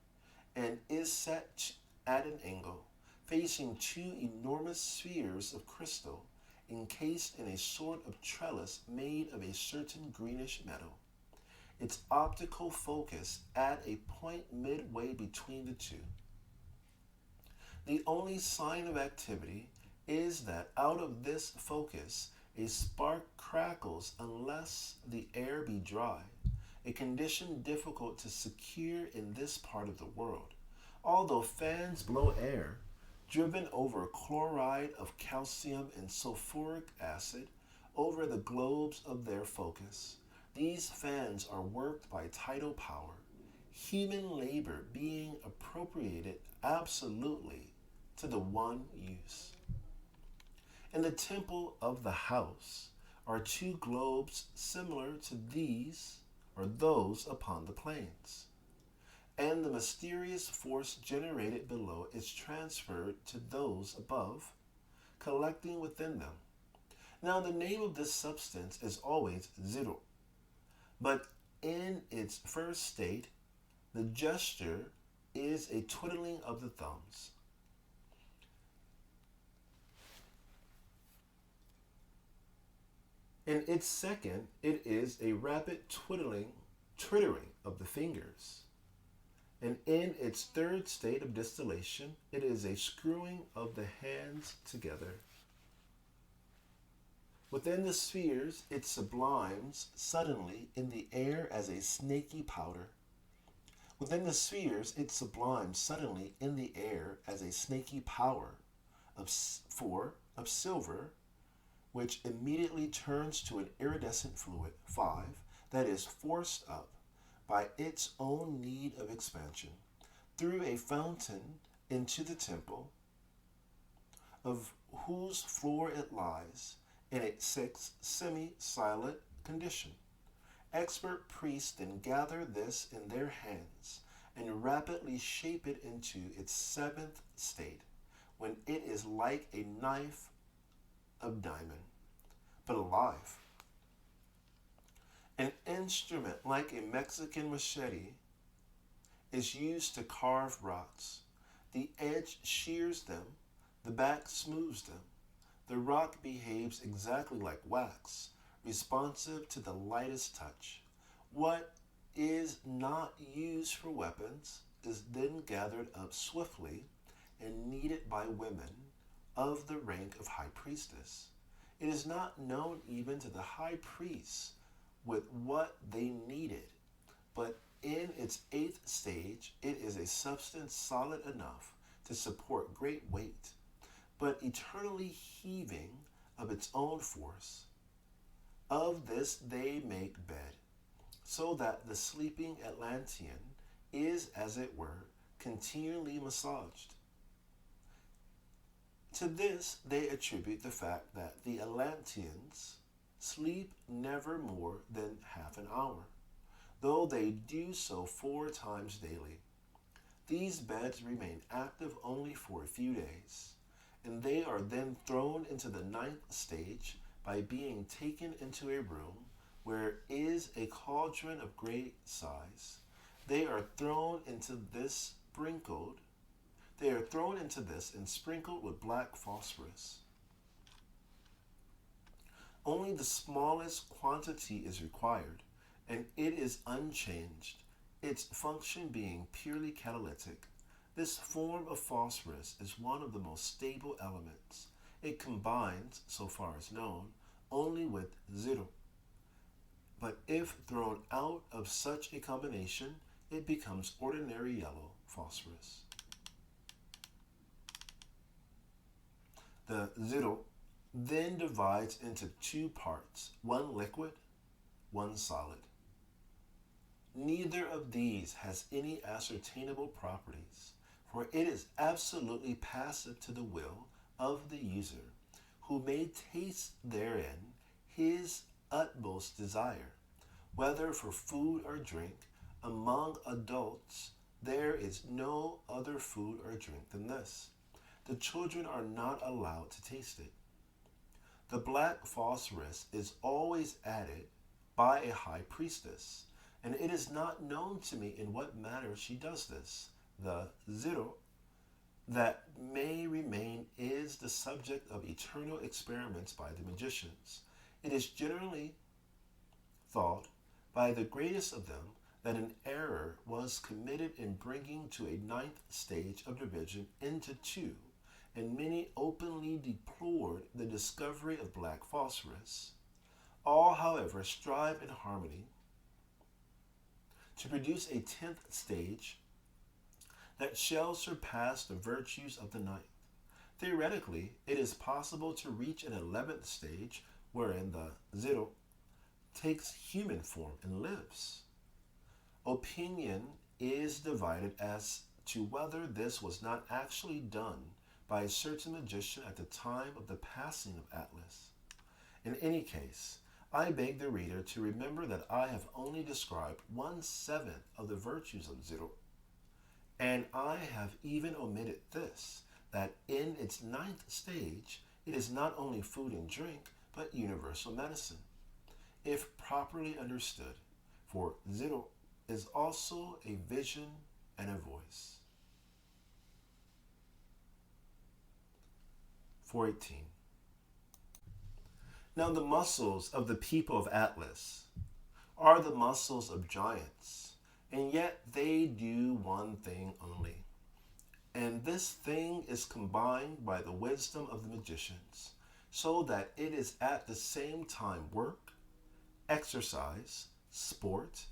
and is set at an angle, facing 2 enormous spheres of crystal encased in a sort of trellis made of a certain greenish metal, its optical focus at a point midway between the 2. The only sign of activity is that out of this focus a spark crackles unless the air be dry, a condition difficult to secure in this part of the world, although fans blow air driven over chloride of calcium and sulfuric acid over the globes of their focus. These fans are worked by tidal power, human labor being appropriated absolutely to the one use. In the temple of the house are 2 globes similar to these or those upon the plains, and the mysterious force generated below is transferred to those above, collecting within them. Now the name of this substance is always zero, but in its first state, the gesture is a twiddling of the thumbs. In its second, it is a rapid twiddling of the fingers. And in its third state of distillation, it is a screwing of the hands together. Within the spheres, it sublimes suddenly in the air as a snaky powder. Within the spheres, it sublimes suddenly in the air as a snaky powder of silver, which immediately turns to an iridescent fluid, 5, that is forced up by its own need of expansion through a fountain into the temple, of whose floor it lies in a 6 semi-silent condition. Expert priests then gather this in their hands and rapidly shape it into its 7th state, when it is like a knife of diamond, but alive. An instrument like a Mexican machete is used to carve rocks. The edge shears them, the back smooths them, The rock behaves exactly like wax, responsive to the lightest touch. What is not used for weapons is then gathered up swiftly and kneaded by women of the rank of high priestess. It is not known even to the high priests with what they kneaded, but in its eighth stage, it is a substance solid enough to support great weight, but eternally heaving of its own force. Of this they make bed, so that the sleeping Atlantean is, as it were, continually massaged. To this they attribute the fact that the Atlanteans sleep never more than half an hour, though they do so 4 times daily. These beds remain active only for a few days, and they are then thrown into the ninth stage by being taken into a room where is a cauldron of great size. They are thrown into this and sprinkled with black phosphorus. Only the smallest quantity is required, and it is unchanged, its function being purely catalytic. This form of phosphorus is one of the most stable elements. It combines, so far as known, only with zero. But if thrown out of such a combination, it becomes ordinary yellow phosphorus. The zero then divides into 2 parts, one liquid, one solid. Neither of these has any ascertainable properties, for it is absolutely passive to the will of the user, who may taste therein his utmost desire. Whether for food or drink, among adults there is no other food or drink than this. The children are not allowed to taste it. The black phosphorus is always added by a high priestess, and it is not known to me in what manner she does this. The zero that may remain is the subject of eternal experiments by the magicians. It is generally thought by the greatest of them that an error was committed in bringing to a ninth stage of division into 2, and many openly deplored the discovery of black phosphorus. All, however, strive in harmony to produce a 10th stage that shall surpass the virtues of the ninth. Theoretically, it is possible to reach an 11th stage wherein the zero takes human form and lives. Opinion is divided as to whether this was not actually done by a certain magician at the time of the passing of Atlas. In any case, I beg the reader to remember that I have only described 1/7 of the virtues of zero, and I have even omitted this, that in its 9th stage, it is not only food and drink, but universal medicine, if properly understood, for zero is also a vision and a voice. 418. Now the muscles of the people of Atlas are the muscles of giants, and yet they do one thing only. And this thing is combined by the wisdom of the magicians, so that it is at the same time work, exercise, sport,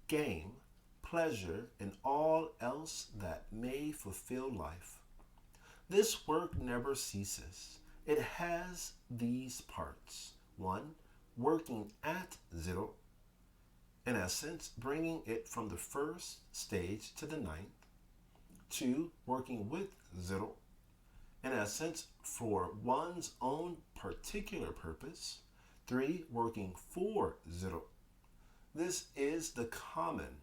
game, pleasure, and all else that may fulfill life. This work never ceases. It has these parts. 1. Working at zero, in essence, bringing it from the 1st stage to the 9th. 2. Working with zero, in essence, for one's own particular purpose. 3. Working for zero. This is the common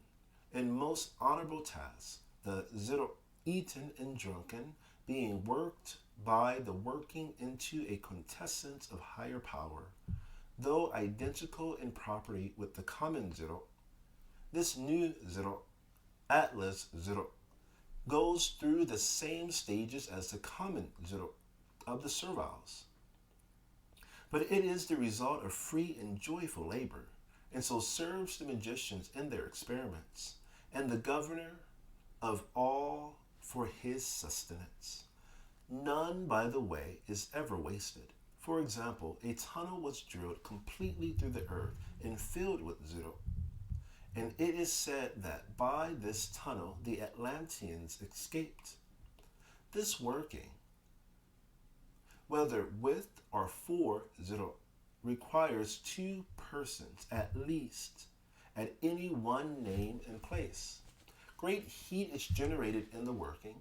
and most honorable task, the zero eaten and drunken, being worked by the working into a quintessence of higher power, though identical in property with the common zero. This new zero, Atlas zero, goes through the same stages as the common zero of the serviles. but it is the result of free and joyful labor, and so serves the magicians in their experiments, and the governor of all for his sustenance. None, by the way, is ever wasted. For example, a tunnel was drilled completely through the earth and filled with zero, and it is said that by this tunnel the Atlanteans escaped. This working, whether with or for zero, requires two persons at least at any one name and place. Great heat is generated in the working,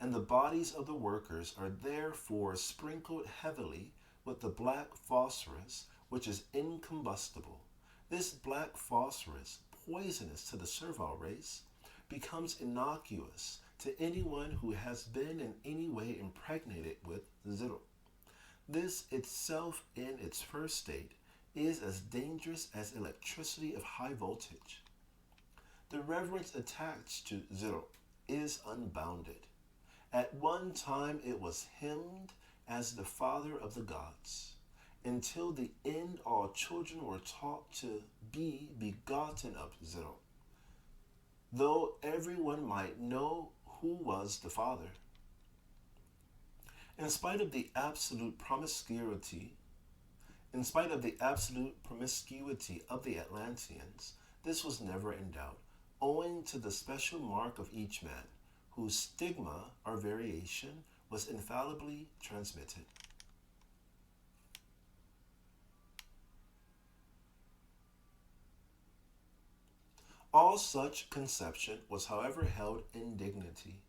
and the bodies of the workers are therefore sprinkled heavily with the black phosphorus, which is incombustible. This black phosphorus, poisonous to the servile race, becomes innocuous to anyone who has been in any way impregnated with zero. This itself, in its first state, is as dangerous as electricity of high voltage. The reverence attached to zero is unbounded. At one time it was hymned as the father of the gods. Until the end all children were taught to be begotten of zero, though everyone might know who was the father. In spite of the absolute promiscuity of the Atlanteans, this was never in doubt, owing to the special mark of each man, whose stigma or variation was infallibly transmitted. All such conception was, however, held in dignity.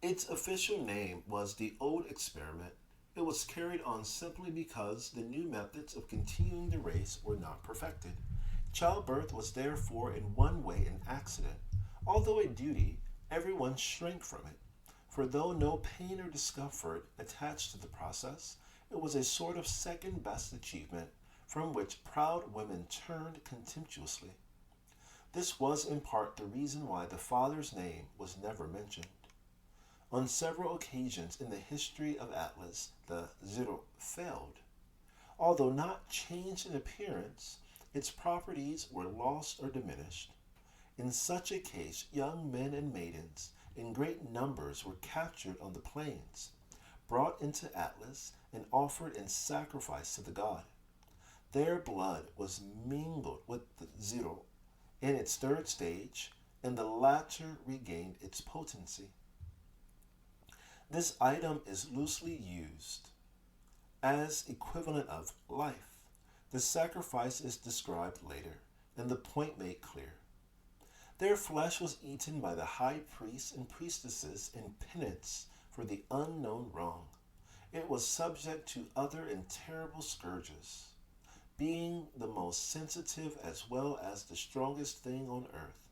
Its official name was the old experiment. It was carried on simply because the new methods of continuing the race were not perfected. Childbirth was therefore in one way an accident. Although a duty, everyone shrank from it, for though no pain or discomfort attached to the process, it was a sort of second-best achievement from which proud women turned contemptuously. This was in part the reason why the father's name was never mentioned. On several occasions in the history of Atlas, the zero failed. Although not changed in appearance, its properties were lost or diminished. In such a case, young men and maidens in great numbers were captured on the plains, brought into Atlas, and offered in sacrifice to the god. Their blood was mingled with the zero in its third stage, and the latter regained its potency. This item is loosely used as equivalent of life. The sacrifice is described later, and the point made clear. Their flesh was eaten by the high priests and priestesses in penance for the unknown wrong. It was subject to other and terrible scourges, being the most sensitive as well as the strongest thing on earth.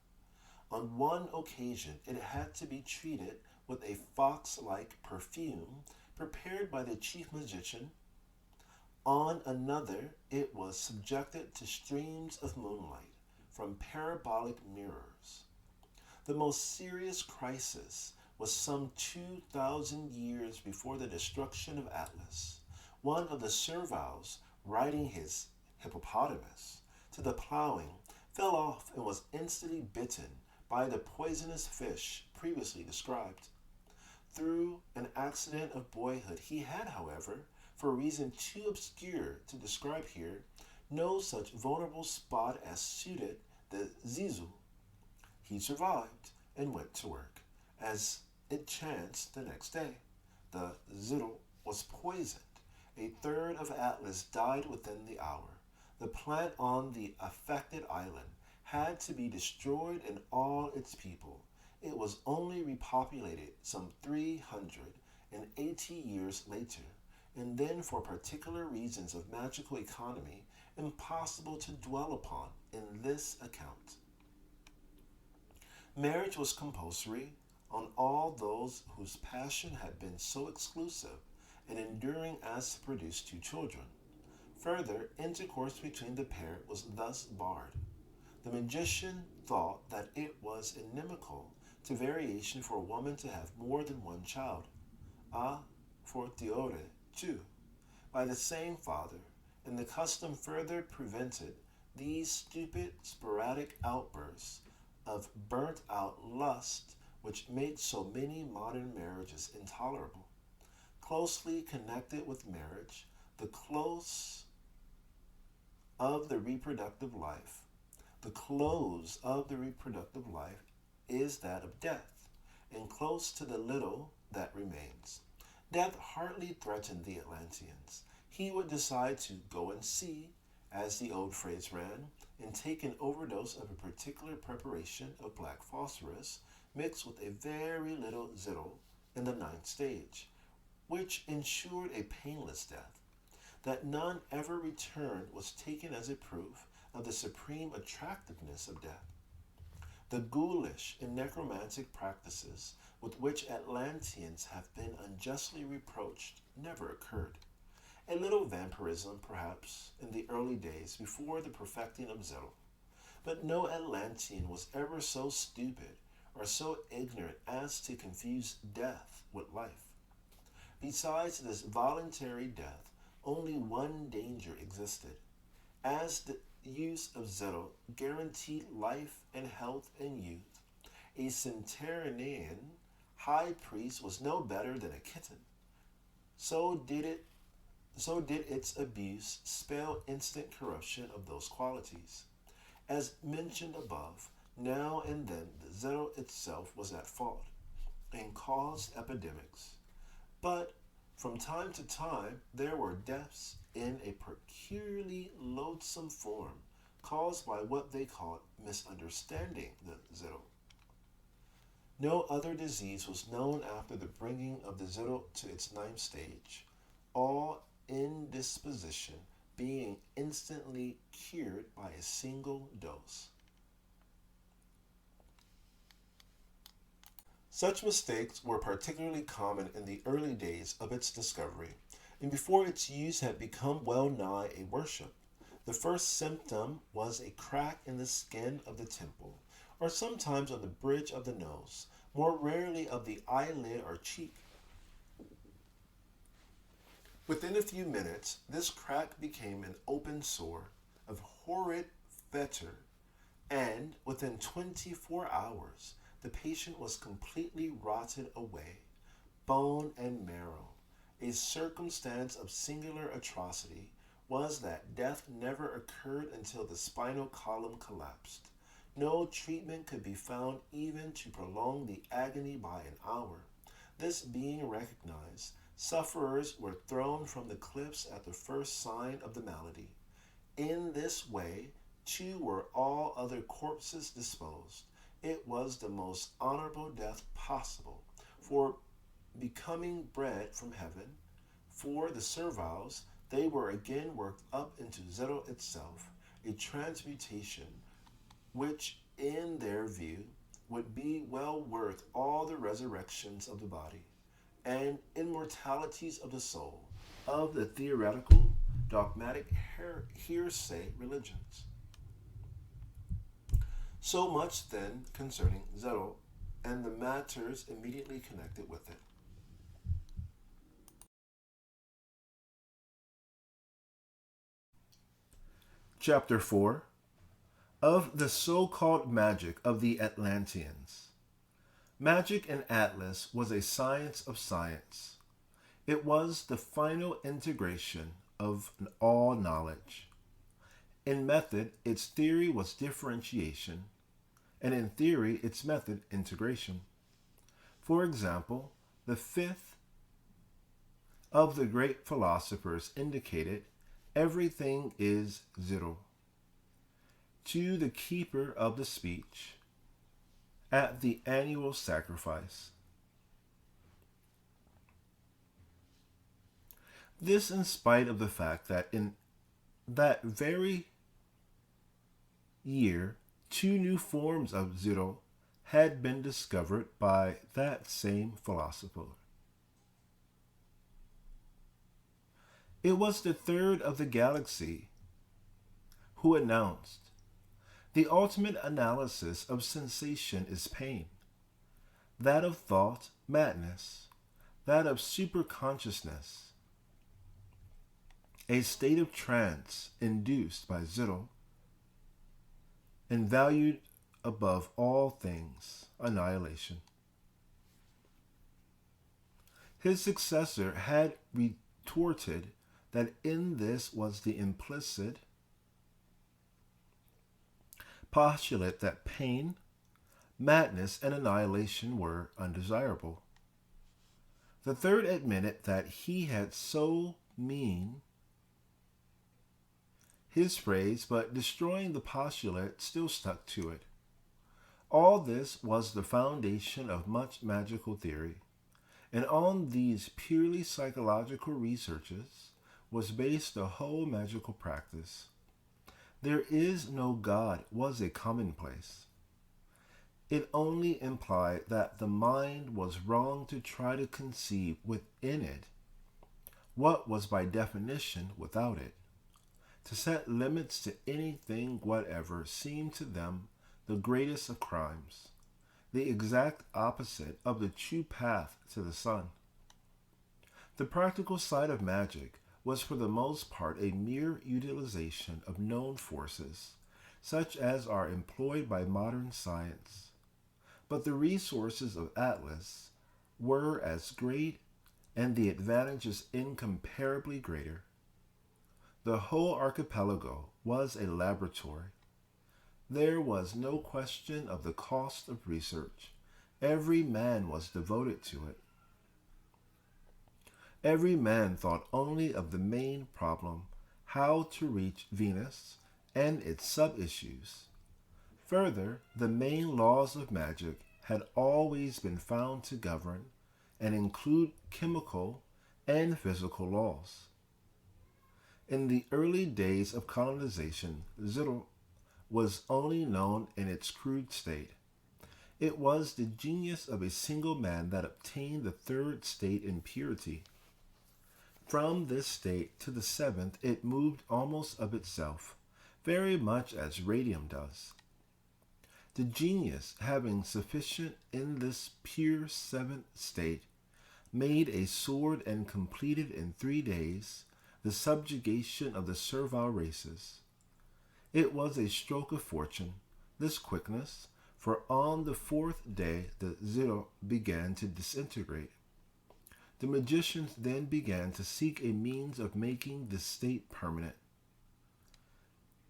On one occasion, it had to be treated with a fox-like perfume prepared by the chief magician. On another, it was subjected to streams of moonlight from parabolic mirrors. The most serious crisis was some 2,000 years before the destruction of Atlas. One of the serviles, riding his hippopotamus to the plowing, fell off and was instantly bitten by the poisonous fish previously described. Through an accident of boyhood, he had, however, for a reason too obscure to describe here, no such vulnerable spot as suited the Zizu. He survived and went to work. As it chanced the next day, the Ziru was poisoned. A third of Atlas died within the hour. The plant on the affected island had to be destroyed and all its people. It was only repopulated some 380 years later, and then for particular reasons of magical economy, impossible to dwell upon in this account. Marriage was compulsory on all those whose passion had been so exclusive and enduring as to produce 2 children. Further, intercourse between the pair was thus barred. The magician thought that it was inimical to variation for a woman to have more than 1 child. a fortiori too, by the same father, and the custom further prevented these stupid sporadic outbursts of burnt out lust which make so many modern marriages intolerable. Closely connected with marriage, the close of the reproductive life, the close of the reproductive life is that of death, and close to the little that remains. Death hardly threatened the Atlanteans. He would decide to go and see, as the old phrase ran, and take an overdose of a particular preparation of black phosphorus mixed with a very little zittle in the ninth stage, which ensured a painless death. That none ever returned was taken as a proof of the supreme attractiveness of death. The ghoulish and necromantic practices with which Atlanteans have been unjustly reproached never occurred. A little vampirism, perhaps, in the early days before the perfecting of Zittle, but no Atlantean was ever so stupid or so ignorant as to confuse death with life. Besides this voluntary death, only one danger existed. As the use of Zittle guaranteed life and health and youth, a centenarian high priest was no better than a kitten. So did its abuse spell instant corruption of those qualities. As mentioned above, now and then the Zittle itself was at fault and caused epidemics. But from time to time there were deaths in a peculiarly loathsome form caused by what they called misunderstanding the Zittle. No other disease was known after the bringing of the Zittle to its ninth stage, all indisposition being instantly cured by a single dose. Such mistakes were particularly common in the early days of its discovery, and before its use had become well nigh a worship. The first symptom was a crack in the skin of the temple, or sometimes on the bridge of the nose, more rarely of the eyelid or cheek. Within a few minutes, this crack became an open sore of horrid fetor, and within 24 hours, the patient was completely rotted away, bone and marrow. A circumstance of singular atrocity was that death never occurred until the spinal column collapsed. No treatment could be found even to prolong the agony by an hour. This being recognized, sufferers were thrown from the cliffs at the first sign of the malady. In this way, too, were all other corpses disposed. It was the most honorable death possible, for becoming bread from heaven. For the serviles, they were again worked up into Zittle itself, a transmutation which, in their view, would be well worth all the resurrections of the body and immortalities of the soul of the theoretical, dogmatic, hearsay religions. So much then concerning Zittle and the matters immediately connected with it. Chapter 4 of the so-called magic of the Atlanteans. Magic in Atlas was a science of science. It was the final integration of all knowledge. In method, its theory was differentiation, and in theory, its method, integration. For example, the fifth of the great philosophers indicated, everything is zero. To the keeper of the speech, at the annual sacrifice. This in spite of the fact that in that very year, 2 new forms of zero had been discovered by that same philosopher. It was the third of the galaxy who announced, the ultimate analysis of sensation is pain, that of thought, madness, that of superconsciousness, a state of trance induced by Zittel, and valued above all things, annihilation. His successor had retorted that in this was the implicit postulate that pain, madness, and annihilation were undesirable. The third admitted that he had so mean his phrase, but destroying the postulate still stuck to it. All this was the foundation of much magical theory, and on these purely psychological researches was based the whole magical practice. There is no God was a commonplace. It only implied that the mind was wrong to try to conceive within it what was by definition without it. To set limits to anything whatever seemed to them the greatest of crimes, the exact opposite of the true path to the sun. The practical side of magic was for the most part a mere utilization of known forces, such as are employed by modern science. But the resources of Atlas were as great, and the advantages incomparably greater. The whole archipelago was a laboratory. There was no question of the cost of research. Every man was devoted to it. Every man thought only of the main problem, how to reach Venus and its sub-issues. Further, the main laws of magic had always been found to govern and include chemical and physical laws. In the early days of colonization, Zittel was only known in its crude state. It was the genius of a single man that obtained the third state in purity. From this state to the seventh it moved almost of itself, very much as radium does. The genius, having sufficient in this pure seventh state, made a sword and completed in 3 days the subjugation of the servile races. It was a stroke of fortune, this quickness, for on the 4th day the Zittel began to disintegrate. The magicians then began to seek a means of making this state permanent.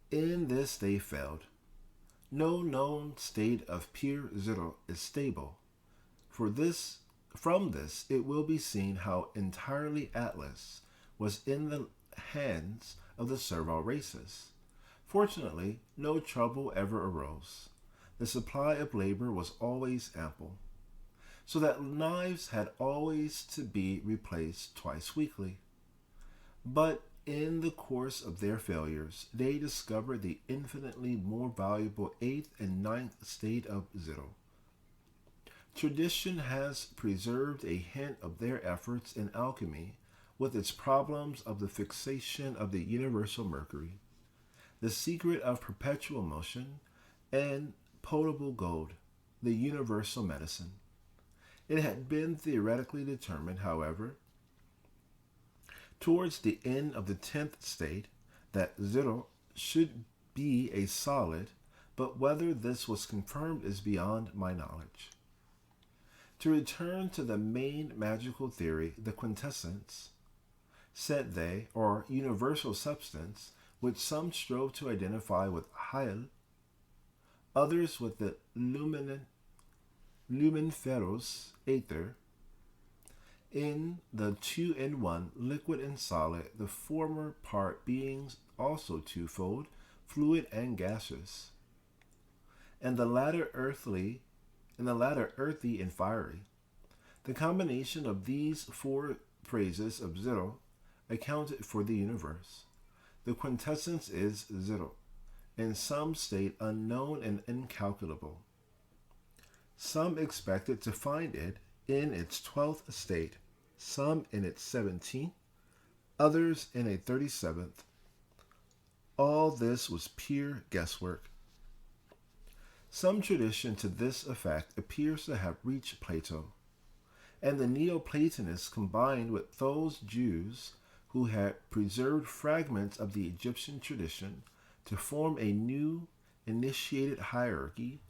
In this they failed. No known state of pure Zittel is stable. From this it will be seen how entirely Atlas was in the hands of the servile races. Fortunately, no trouble ever arose. The supply of labor was always ample, so that knives had always to be replaced twice weekly. But in the course of their failures, they discovered the infinitely more valuable 8th and 9th state of Zittel. Tradition has preserved a hint of their efforts in alchemy with its problems of the fixation of the universal mercury, the secret of perpetual motion, and potable gold, the universal medicine. It had been theoretically determined, however, towards the end of the 10th state, that Zittel should be a solid, but whether this was confirmed is beyond my knowledge. To return to the main magical theory, the quintessence, said they, or universal substance, which some strove to identify with Heil, others with the luminiferous aether, in the 2-in-1, liquid and solid, the former part being also twofold, fluid and gaseous, and the latter earthy and fiery. The combination of these 4 phrases of Zittel accounted for the universe. The quintessence is Zittel, in some state unknown and incalculable. Some expected to find it in its 12th state, some in its 17th, others in a 37th. All this was pure guesswork. Some tradition to this effect appears to have reached Plato, and the Neoplatonists combined with those Jews who had preserved fragments of the Egyptian tradition to form a new initiated hierarchy,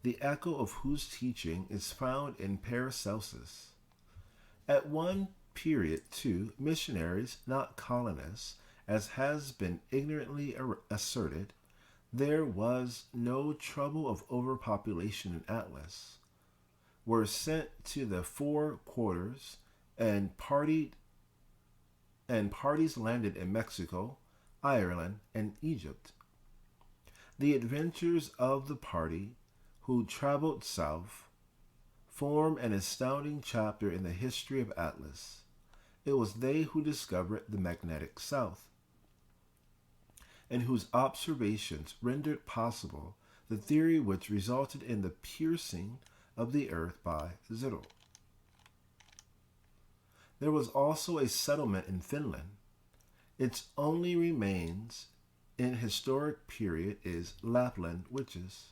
the echo of whose teaching is found in Paracelsus. At one period, too, missionaries, not colonists, as has been ignorantly asserted, there was no trouble of overpopulation in Atlas, were sent to the four quarters and parties landed in Mexico, Ireland, and Egypt. The adventures of the party who traveled south form an astounding chapter in the history of Atlas. It was they who discovered the magnetic south, and whose observations rendered possible the theory which resulted in the piercing of the earth by Zero. There was also a settlement in Finland. Its only remains in historic period is Lapland witches.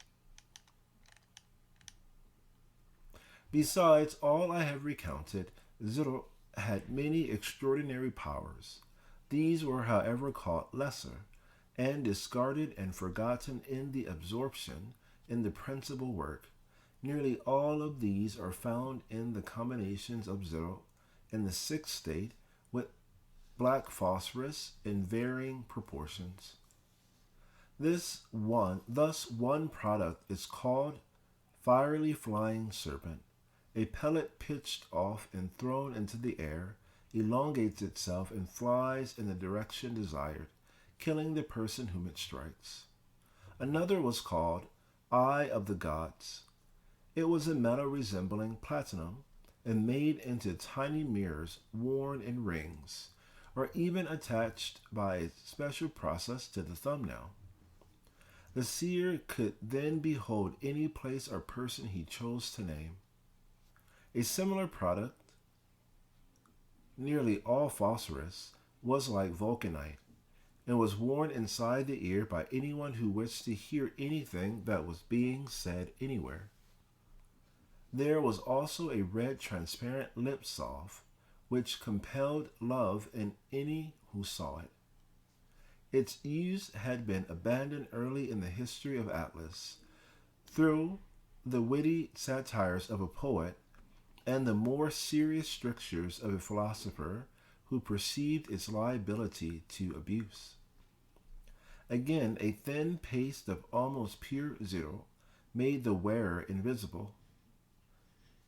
Besides all I have recounted, Zero had many extraordinary powers. These were, however, called lesser, and discarded and forgotten in the absorption in the principal work. Nearly all of these are found in the combinations of Zero in the sixth state with black phosphorus in varying proportions. Thus one product is called fiery flying serpent. A pellet pitched off and thrown into the air elongates itself and flies in the direction desired, killing the person whom it strikes. Another was called Eye of the Gods. It was a metal resembling platinum and made into tiny mirrors worn in rings, or even attached by a special process to the thumbnail. The seer could then behold any place or person he chose to name. A similar product, nearly all phosphorus, was like vulcanite, and was worn inside the ear by anyone who wished to hear anything that was being said anywhere. There was also a red transparent lip salve, which compelled love in any who saw it. Its use had been abandoned early in the history of Atlas, through the witty satires of a poet and the more serious strictures of a philosopher who perceived its liability to abuse. Again, a thin paste of almost pure Zero made the wearer invisible.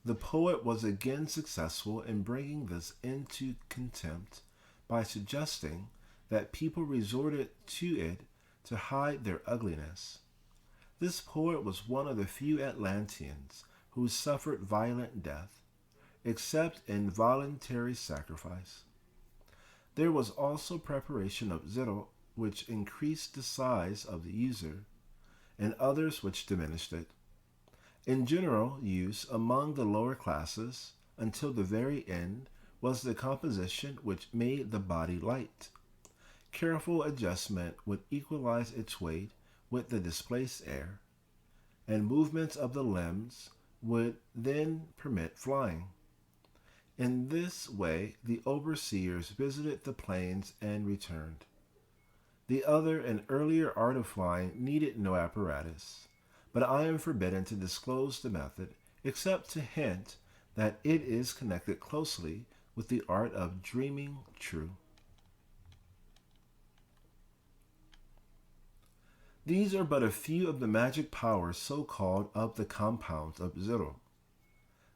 The poet was again successful in bringing this into contempt by suggesting that people resorted to it to hide their ugliness. This poet was one of the few Atlanteans who suffered violent death, except in voluntary sacrifice. There was also preparation of Zero, which increased the size of the user, and others which diminished it. In general use among the lower classes, until the very end, was the composition which made the body light. Careful adjustment would equalize its weight with the displaced air, and movements of the limbs would then permit flying. In this way, the overseers visited the plains and returned. The other and earlier art of flying needed no apparatus, but I am forbidden to disclose the method, except to hint that it is connected closely with the art of dreaming true. These are but a few of the magic powers so-called of the compounds of Zero,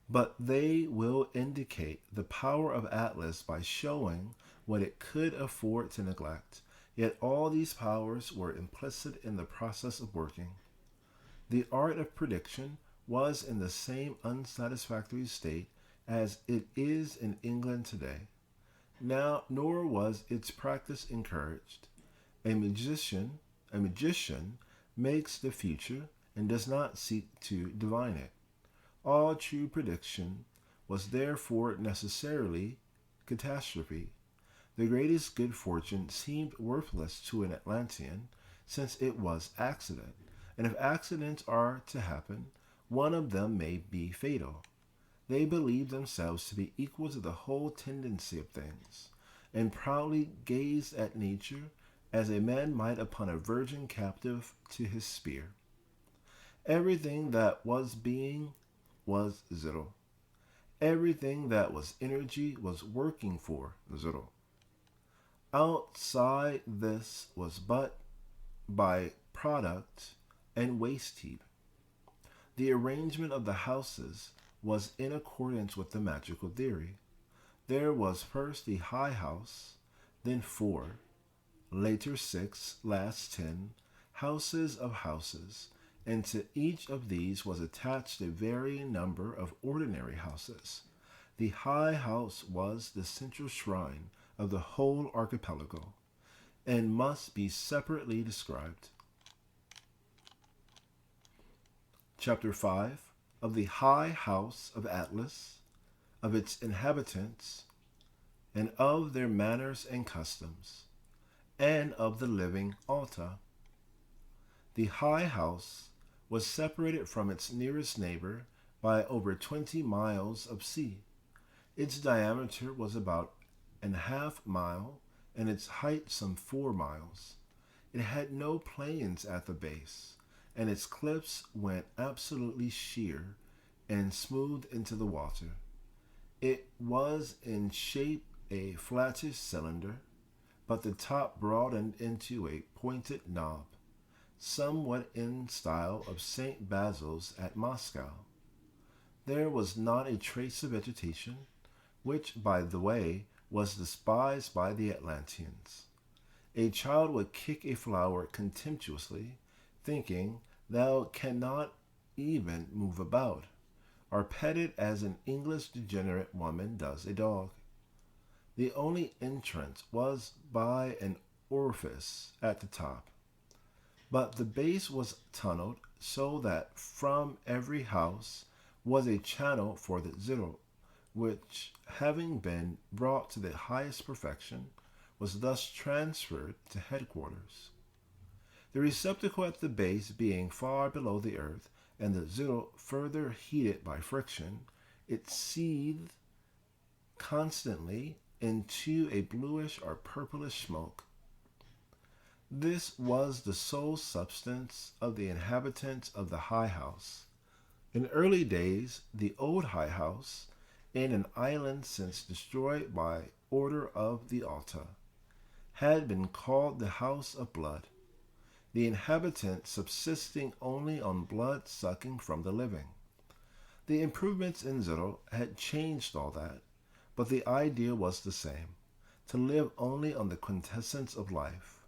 but they will indicate the power of Atlas by showing what it could afford to neglect. Yet all these powers were implicit in the process of working. The art of prediction was in the same unsatisfactory state as it is in England today. Now, nor was its practice encouraged. A magician makes the future and does not seek to divine it. All true prediction was therefore necessarily catastrophe. The greatest good fortune seemed worthless to an Atlantean, since it was accident, and if accidents are to happen, one of them may be fatal. They believed themselves to be equal to the whole tendency of things, and proudly gazed at nature as a man might upon a virgin captive to his spear. Everything that was being was zero. Everything that was energy was working for zero. Outside this was but by product and waste heap. The arrangement of the houses was in accordance with the magical theory. There was first the high house, then 4, later 6, last 10, houses of houses, and to each of these was attached a varying number of ordinary houses. The high house was the central shrine of the whole archipelago, and must be separately described. Chapter 5 of the high house of Atlas, of its inhabitants, and of their manners and customs, and of the living altar. The high house was separated from its nearest neighbor by over 20 miles of sea. Its diameter was about a half mile, and its height some 4 miles. It had no plains at the base, and its cliffs went absolutely sheer and smooth into the water. It was in shape a flattish cylinder, but the top broadened into a pointed knob, somewhat in style of St. Basil's at Moscow. There was not a trace of vegetation, which, by the way, was despised by the Atlanteans. A child would kick a flower contemptuously, thinking, "Thou cannot even move about," or pet it as an English degenerate woman does a dog. The only entrance was by an orifice at the top, but the base was tunneled so that from every house was a channel for the zero, which, having been brought to the highest perfection, was thus transferred to headquarters. The receptacle at the base being far below the earth, and the zero further heated by friction, it seethed constantly into a bluish or purplish smoke. This was the sole substance of the inhabitants of the high house. In early days, the old high house, in an island since destroyed by order of the Alta, had been called the House of Blood, the inhabitants subsisting only on blood sucking from the living. The improvements in Zero had changed all that, but the idea was the same, to live only on the quintessence of life.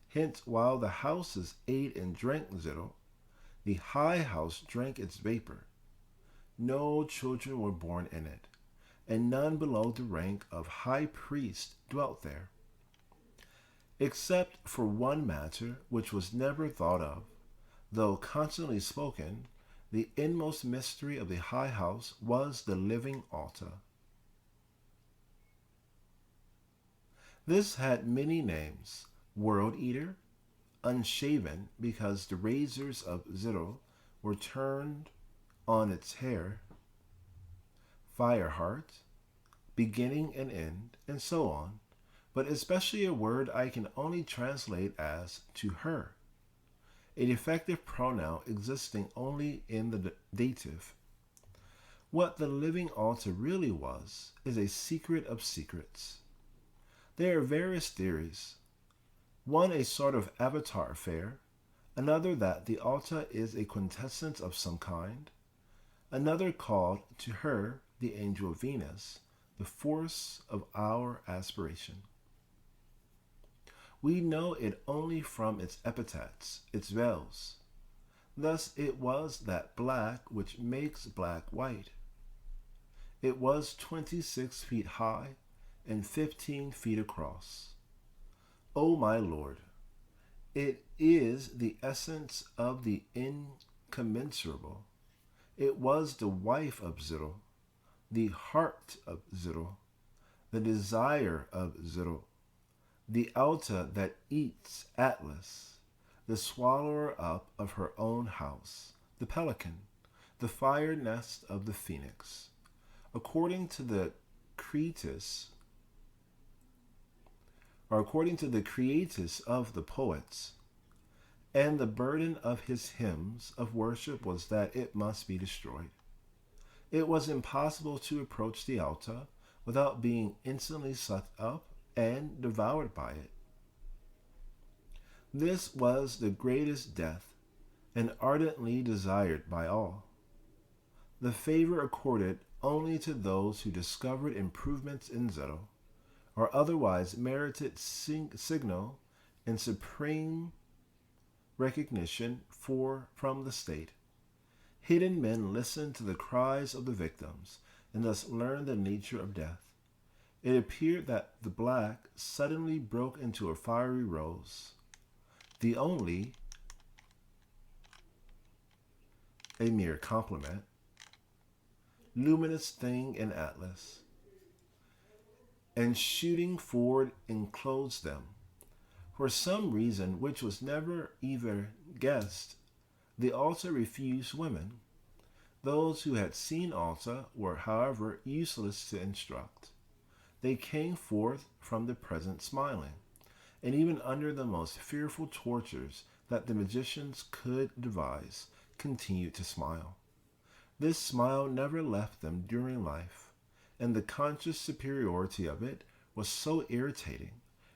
Hence, while the houses ate and drank Zero, the high house drank its vapor. No children were born in it, and none below the rank of high priest dwelt there. Except for one matter which was never thought of, though constantly spoken, the inmost mystery of the high house was the living altar. This had many names: World Eater, Unshaven, because the razors of Zero were turned on its hair, Fireheart, Beginning and End, and so on, but especially a word I can only translate as to her, a defective pronoun existing only in the dative. What the living altar really was is a secret of secrets. There are various theories. One a sort of avatar affair, another that the altar is a quintessence of some kind, another called to her the angel Venus, the force of our aspiration. We know it only from its epithets, its veils. Thus it was that black which makes black white. It was 26 feet high and 15 feet across. O my Lord, it is the essence of the incommensurable. It was the wife of Zero, the heart of Zero, the desire of Zero, the alta that eats Atlas, the swallower up of her own house, the pelican, the fire nest of the phoenix. According to the Cretus, or according to the Creatus of the poets, and the burden of his hymns of worship was that it must be destroyed. It was impossible to approach the altar without being instantly sucked up and devoured by it. This was the greatest death, and ardently desired by all. The favor accorded only to those who discovered improvements in Zero, or otherwise merited signal and supreme recognition from the state. Hidden men listened to the cries of the victims, and thus learned the nature of death. It appeared that the black suddenly broke into a fiery rose, the only, a mere compliment, luminous thing in Atlas, and shooting forward enclosed them. For some reason which was never either guessed, the altar refused women. Those who had seen altar were, however, useless to instruct. They came forth from the present smiling, and even under the most fearful tortures that the magicians could devise, continued to smile. This smile never left them during life, and the conscious superiority of it was so irritating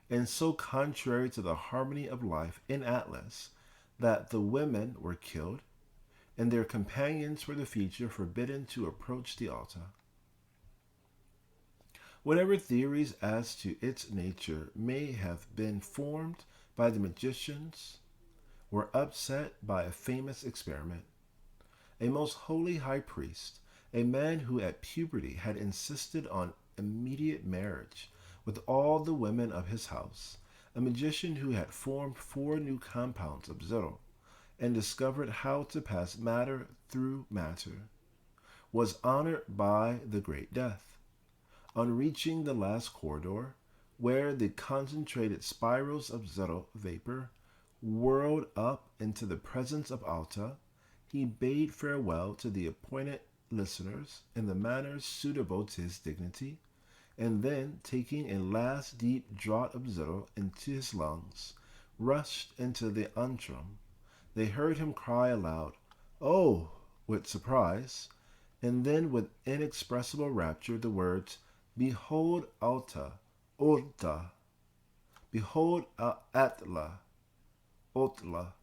and so contrary to the harmony of life in Atlas that the women were killed, and their companions for the future forbidden to approach the altar. Whatever theories as to its nature may have been formed by the magicians were upset by a famous experiment. A most holy high priest, a man who at puberty had insisted on immediate marriage with all the women of his house, a magician who had formed 4 new compounds of Zero and discovered how to pass matter through matter, was honored by the great death. On reaching the last corridor, where the concentrated spirals of Zero vapor whirled up into the presence of Alta, he bade farewell to the appointed listeners in the manner suitable to his dignity, and then, taking a last deep draught of Zero into his lungs, rushed into the antrum. They heard him cry aloud, "Oh!" with surprise, and then with inexpressible rapture the words, "Behold Alta, Olta, behold Atla, Otla,"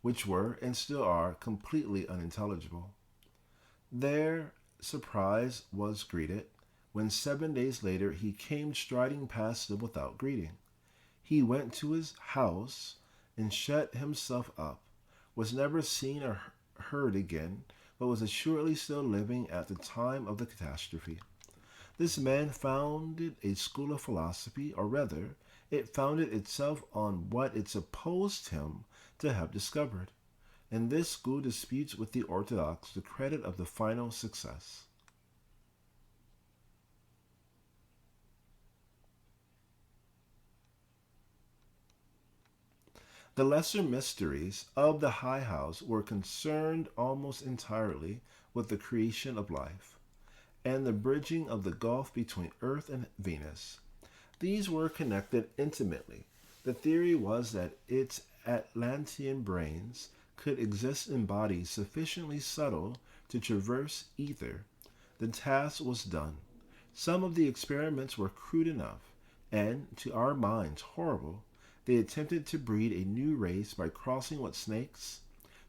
which were, and still are, completely unintelligible. Their surprise was greeted when 7 days later he came striding past them without greeting. He went to his house and shut himself up, was never seen or heard again, but was assuredly still living at the time of the catastrophe. This man founded a school of philosophy, or rather, it founded itself on what it supposed him to have discovered, and this school disputes with the orthodox the credit of the final success. The lesser mysteries of the High House were concerned almost entirely with the creation of life, and the bridging of the gulf between Earth and Venus. These were connected intimately. The theory was that its Atlantean brains could exist in bodies sufficiently subtle to traverse ether. The task was done. Some of the experiments were crude enough, and, to our minds, horrible. They attempted to breed a new race by crossing with snakes,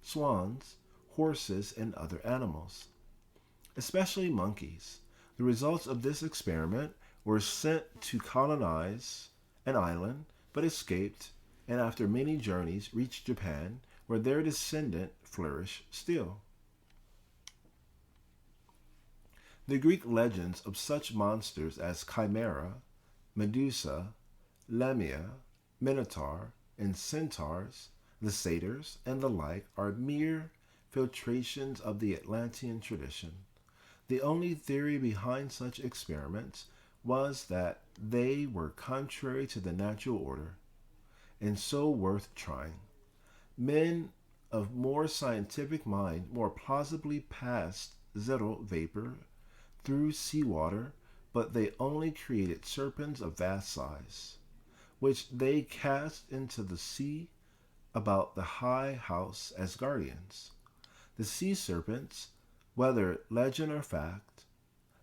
swans, horses, and other animals, especially monkeys. The results of this experiment were sent to colonize an island, but escaped, and after many journeys reached Japan, where their descendant flourish still. The Greek legends of such monsters as Chimera, Medusa, Lamia, Minotaur, and centaurs, the satyrs, and the like are mere filtrations of the Atlantean tradition. The only theory behind such experiments was that they were contrary to the natural order, and so worth trying. Men of more scientific mind more plausibly passed Zero vapor through seawater, but they only created serpents of vast size, which they cast into the sea about the high house as guardians. The sea serpents, whether legend or fact,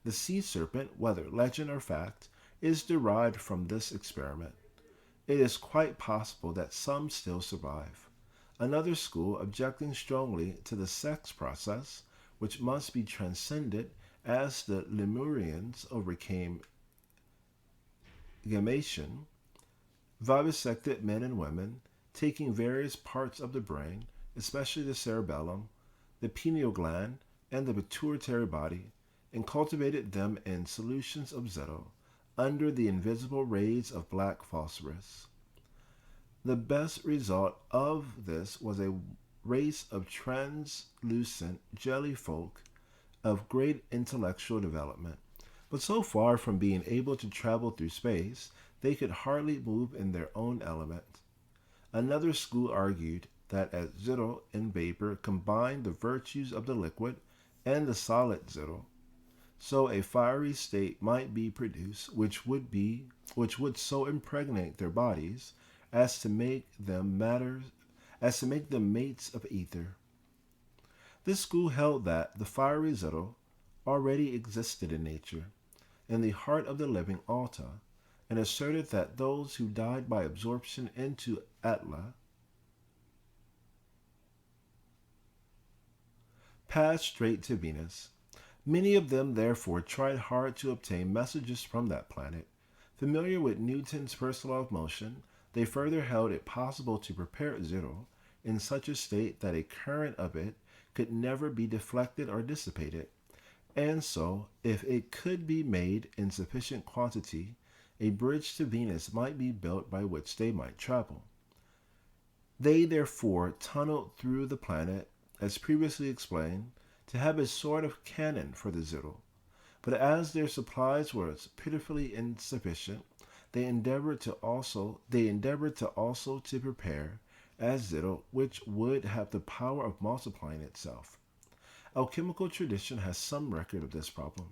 the sea serpent, whether legend or fact, is derived from this experiment. It is quite possible that some still survive. Another school, objecting strongly to the sex process, which must be transcended as the Lemurians overcame gamation, vivisected men and women, taking various parts of the brain, especially the cerebellum, the pineal gland, and the pituitary body, and cultivated them in solutions of Zito under the invisible rays of black phosphorus. The best result of this was a race of translucent jelly folk of great intellectual development, but so far from being able to travel through space, they could hardly move in their own element. Another school argued that as Zito and vapor combined the virtues of the liquid and the solid Zito, so a fiery state might be produced which would so impregnate their bodies as to make them mates of ether. This school held that the fiery Zito already existed in nature, in the heart of the living Alta, and asserted that those who died by absorption into Atla passed straight to Venus. Many of them therefore tried hard to obtain messages from that planet. Familiar with Newton's first law of motion, they further held it possible to prepare Zito in such a state that a current of it could never be deflected or dissipated, and so, if it could be made in sufficient quantity, a bridge to Venus might be built by which they might travel. They therefore tunneled through the planet, as previously explained, to have a sort of cannon for the Zito, but as their supplies were pitifully insufficient, they endeavored to also to prepare as Zito, which would have the power of multiplying itself. Alchemical tradition has some record of this problem.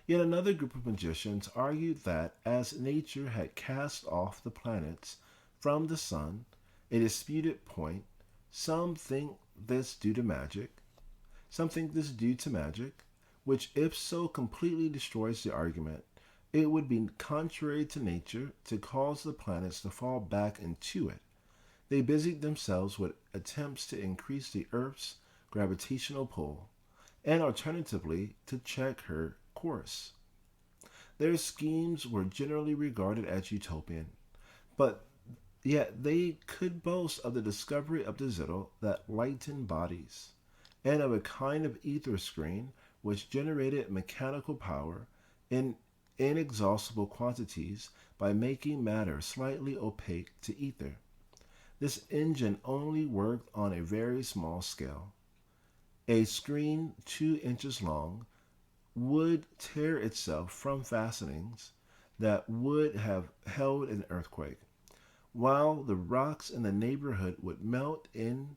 Yet another group of magicians argued that as nature had cast off the planets from the sun, a disputed point, some think this due to magic, which if so completely destroys the argument, it would be contrary to nature to cause the planets to fall back into it. They busied themselves with attempts to increase the Earth's gravitational pull, and alternatively to check her course. Their schemes were generally regarded as utopian, but yet they could boast of the discovery of the Zito that lightened bodies, and of a kind of ether screen which generated mechanical power in inexhaustible quantities by making matter slightly opaque to ether. This engine only worked on a very small scale. A screen 2 inches long would tear itself from fastenings that would have held an earthquake, while the rocks in the neighborhood would melt in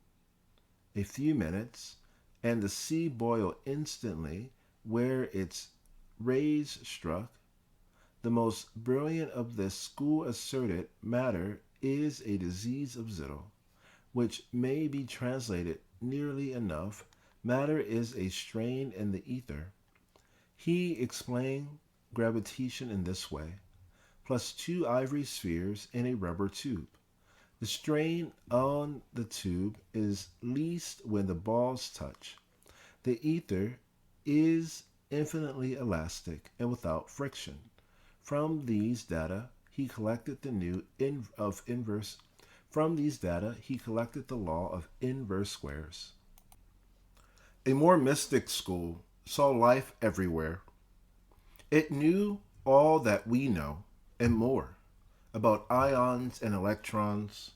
a few minutes, and the sea boil instantly where its rays struck. The most brilliant of this school asserted matter is a disease of Zito, which may be translated nearly enough. Matter is a strain in the ether. He explained gravitation in this way, plus 2 ivory spheres in a rubber tube. The strain on the tube is least when the balls touch. The ether is infinitely elastic and without friction. From these data, he collected the law of inverse squares. A more mystic school saw life everywhere. It knew all that we know and more about ions and electrons.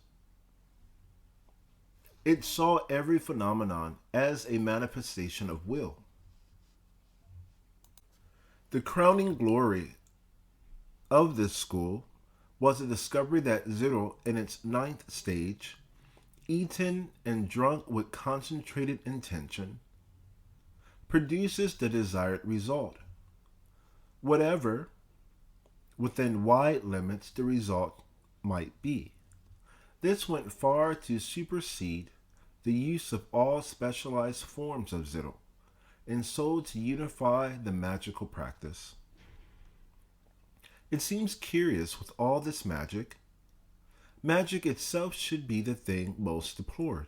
It saw every phenomenon as a manifestation of will. The crowning glory of this school was the discovery that Zito, in its 9th stage, eaten and drunk with concentrated intention, produces the desired result, whatever within wide limits the result might be. This went far to supersede the use of all specialized forms of Zittel, and so to unify the magical practice. It seems curious with all this magic. Magic itself should be the thing most deplored,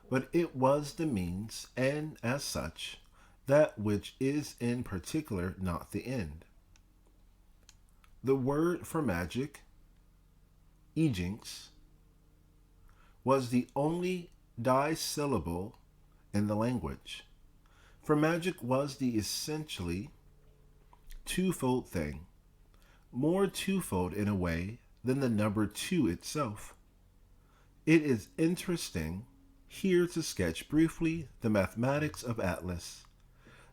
but it was the means, and as such, that which is in particular not the end. The word for magic, ejinx, was the only dissyllable in the language, for magic was the essentially twofold thing, more twofold in a way than the number two itself. It is interesting here to sketch briefly the mathematics of Atlas.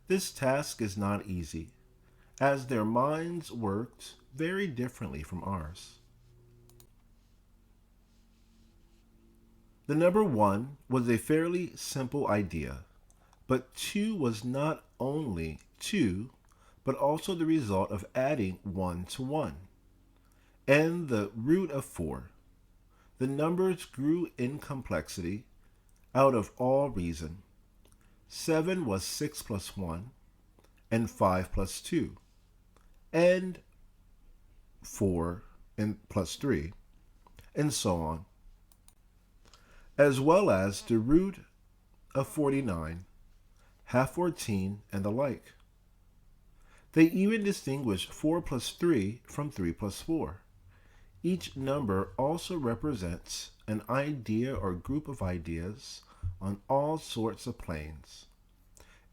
This task is not easy, as their minds worked very differently from ours. The number 1 was a fairly simple idea, but 2 was not only 2, but also the result of adding 1 to 1, and the root of 4. The numbers grew in complexity out of all reason. 7 was 6 plus 1, and 5 plus 2, and 4 and plus 3, and so on, as well as the root of 49, half 14, and the like. They even distinguished 4 plus 3 from 3 plus 4. Each number also represents an idea or group of ideas on all sorts of planes.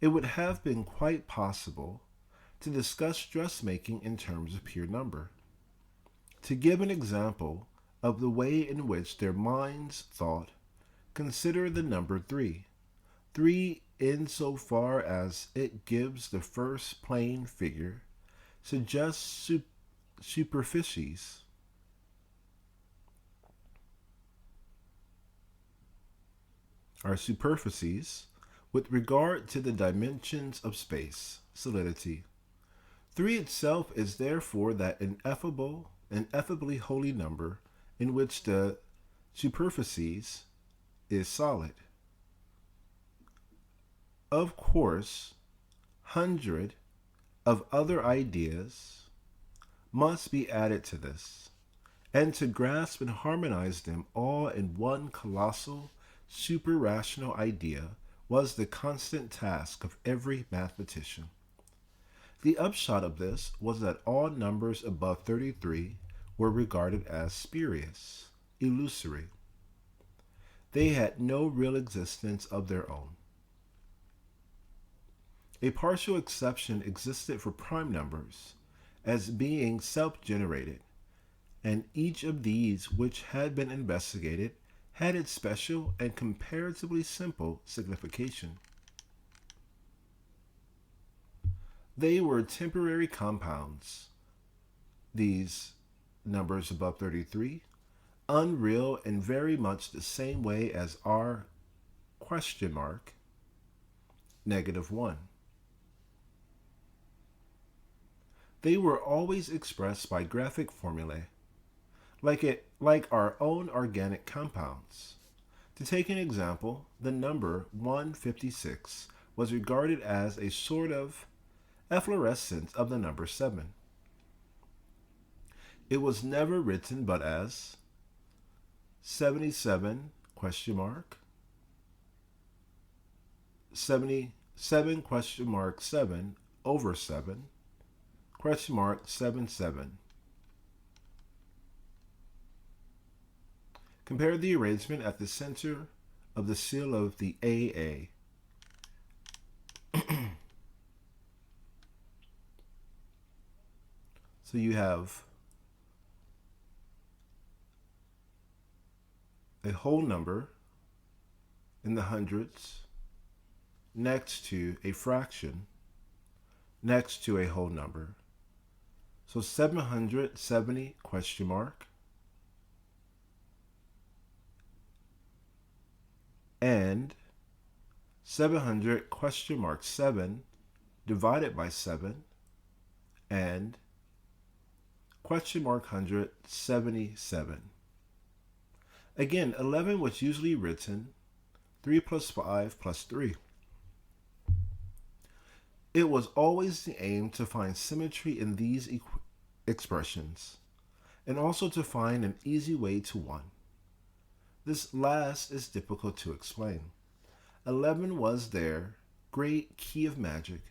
It would have been quite possible to discuss dressmaking in terms of pure number. To give an example of the way in which their minds thought, consider the number 3. 3, insofar as it gives the first plane figure, suggests superficies. Our superficies with regard to the dimensions of space, solidity. 3 itself is therefore that ineffably holy number in which the superficies is solid. Of course, 100 of other ideas must be added to this, and to grasp and harmonize them all in one colossal, super-rational idea was the constant task of every mathematician. The upshot of this was that all numbers above 33 were regarded as spurious, illusory. They had no real existence of their own. A partial exception existed for prime numbers, as being self-generated, and each of these which had been investigated had its special and comparatively simple signification. They were temporary compounds, these numbers above 33, unreal in very much the same way as our question mark, -1. They were always expressed by graphic formulae, like our own organic compounds. To take an example, the number 156 was regarded as a sort of efflorescence of the number 7. It was never written but as 77 question mark 77 question mark 7 over 7 question mark 77. Compare the arrangement at the center of the seal of the AA. So you have a whole number in the hundreds next to a fraction next to a whole number. So 770 question mark and 700 question mark 7 divided by 7, and question mark 177. Again, 11 was usually written 3 plus 5 plus 3. It was always the aim to find symmetry in these expressions, and also to find an easy way to 1. This last is difficult to explain. 11 was their great key of magic.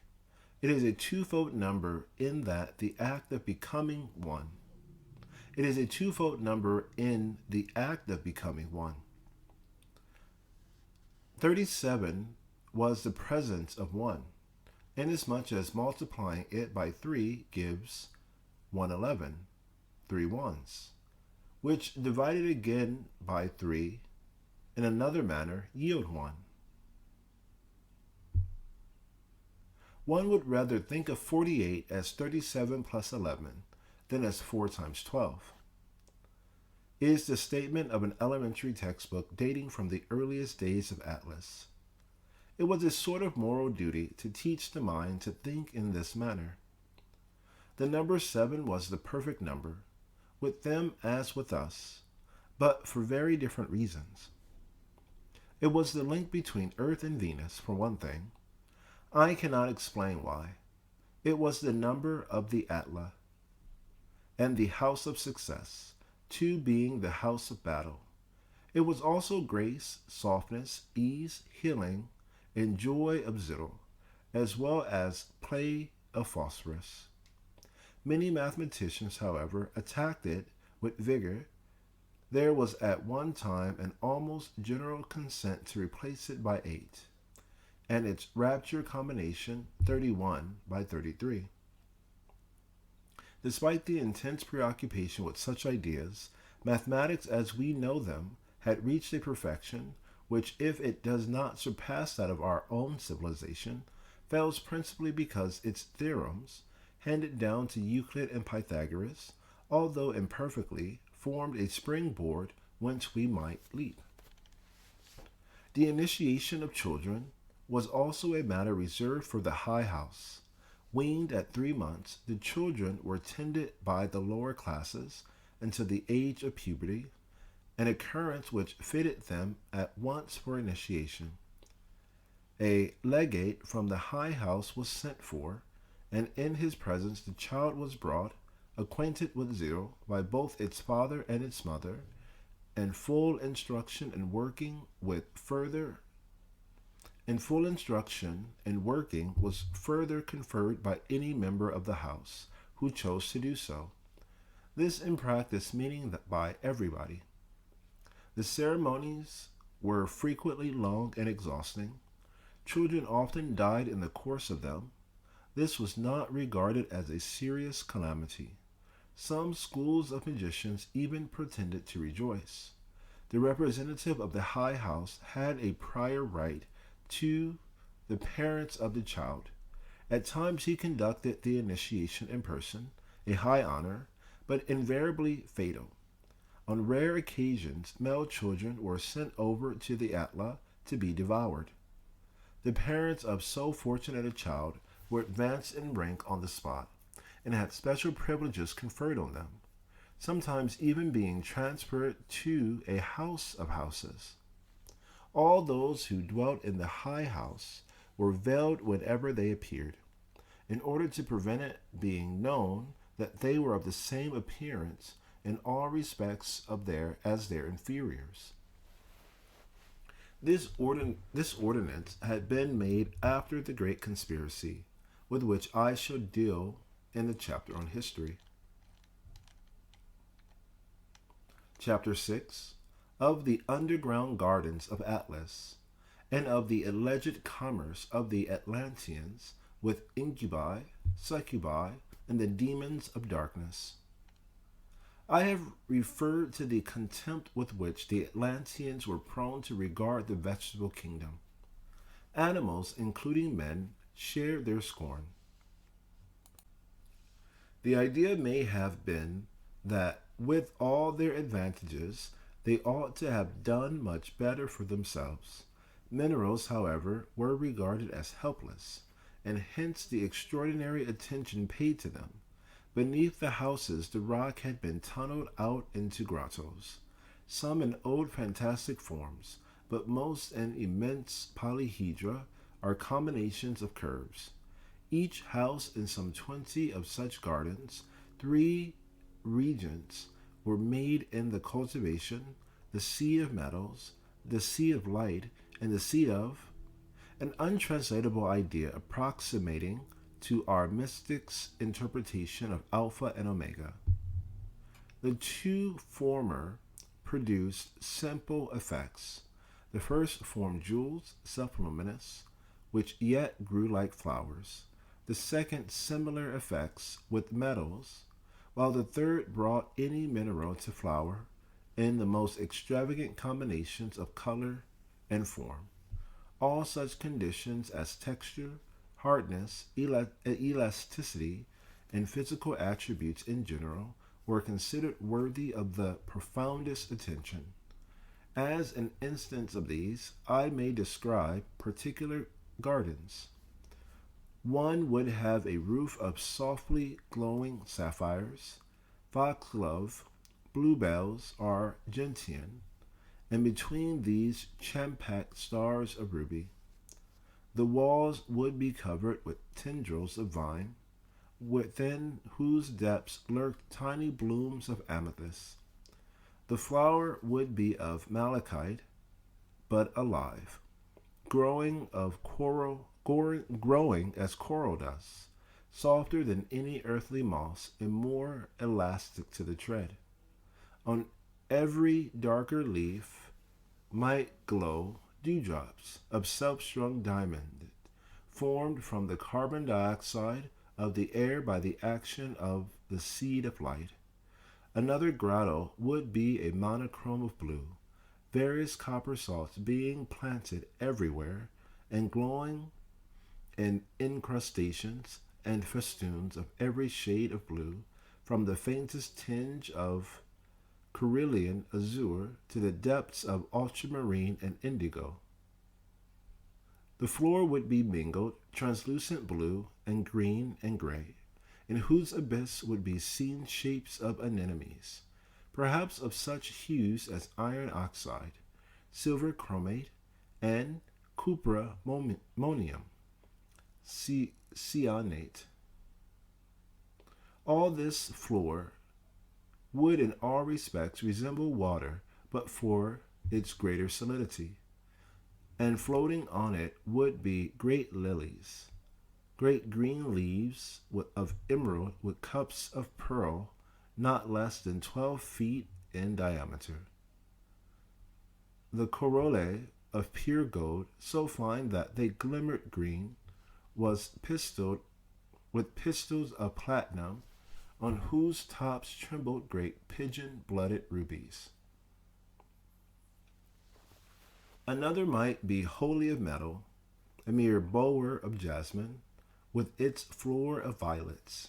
It is a twofold number in that the act of becoming 1. It is a twofold number in the act of becoming 1. 37 was the presence of 1, inasmuch as multiplying it by 3 gives 111, 3 ones, which divided again by 3 in another manner yield 1. One would rather think of 48 as 37 plus 11 than as 4 times 12. It is the statement of an elementary textbook dating from the earliest days of Atlas. It was a sort of moral duty to teach the mind to think in this manner. The number 7 was the perfect number, with them as with us, but for very different reasons. It was the link between Earth and Venus, for one thing. I cannot explain why. It was the number of the Atla, and the house of success, 2 being the house of battle. It was also grace, softness, ease, healing, and joy of Zittel, as well as play of phosphorus. Many mathematicians, however, attacked it with vigor. There was at one time an almost general consent to replace it by 8, and its rapture combination 31 by 33. Despite the intense preoccupation with such ideas, mathematics as we know them had reached a perfection which, if it does not surpass that of our own civilization, fails principally because its theorems, handed down to Euclid and Pythagoras, although imperfectly, formed a springboard whence we might leap. The initiation of children was also a matter reserved for the high house. Weaned at 3 months, the children were tended by the lower classes until the age of puberty, an occurrence which fitted them at once for initiation. A legate from the high house was sent for, and in his presence the child was brought, acquainted with Zittel by both its father and its mother, and full instruction in working was further conferred by any member of the house who chose to do so. This in practice meaning that by everybody. The ceremonies were frequently long and exhausting. Children often died in the course of them. This was not regarded as a serious calamity. Some schools of magicians even pretended to rejoice. The representative of the high house had a prior right to the parents of the child. At times he conducted the initiation in person, a high honor, but invariably fatal. On rare occasions, male children were sent over to the Atla to be devoured. The parents of so fortunate a child were advanced in rank on the spot, and had special privileges conferred on them, sometimes even being transferred to a house of houses. All those who dwelt in the high house were veiled whenever they appeared, in order to prevent it being known that they were of the same appearance in all respects as their inferiors. This ordinance had been made after the great conspiracy, with which I shall deal in the chapter on history. Chapter 6, of the underground gardens of Atlas, and of the alleged commerce of the Atlanteans with incubi, succubi, and the demons of darkness. I have referred to the contempt with which the Atlanteans were prone to regard the vegetable kingdom. Animals, including men, shared their scorn. The idea may have been that, with all their advantages, they ought to have done much better for themselves. Minerals, however, were regarded as helpless, and hence the extraordinary attention paid to them. Beneath the houses, the rock had been tunneled out into grottos, some in old fantastic forms, but most in immense polyhedra or combinations of curves. Each house in some 20 of such gardens, 3 regions were made in the cultivation, the sea of metals, the sea of light, and the sea of an untranslatable idea approximating to our mystics' interpretation of Alpha and Omega. The two former produced simple effects. The first formed jewels, self-luminous, which yet grew like flowers. The second, similar effects with metals, while the third brought any mineral to flower in the most extravagant combinations of color and form. All such conditions as texture, hardness, elasticity, and physical attributes in general were considered worthy of the profoundest attention. As an instance of these, I may describe particular gardens. One would have a roof of softly glowing sapphires, foxglove, bluebells, or gentian, and between these jam-packed stars of ruby. The walls would be covered with tendrils of vine, within whose depths lurked tiny blooms of amethyst. The flower would be of malachite, but alive, growing as coral dust, softer than any earthly moss, and more elastic to the tread. On every darker leaf might glow dewdrops of self-strung diamond, formed from the carbon dioxide of the air by the action of the seed of light. Another grotto would be a monochrome of blue, various copper salts being planted everywhere and glowing in incrustations and festoons of every shade of blue, from the faintest tinge of cerulean azure to the depths of ultramarine and indigo. The floor would be mingled translucent blue and green and gray, in whose abyss would be seen shapes of anemones, perhaps of such hues as iron oxide, silver chromate, and cupramonium cyanate. All this floor would in all respects resemble water but for its greater solidity, and floating on it would be great lilies, great green leaves of emerald with cups of pearl not less than 12 feet in diameter. The corollae of pure gold, so fine that they glimmered green, was pistoled with pistils of platinum, on whose tops trembled great pigeon-blooded rubies. Another might be wholly of metal, a mere bower of jasmine, with its floor of violets.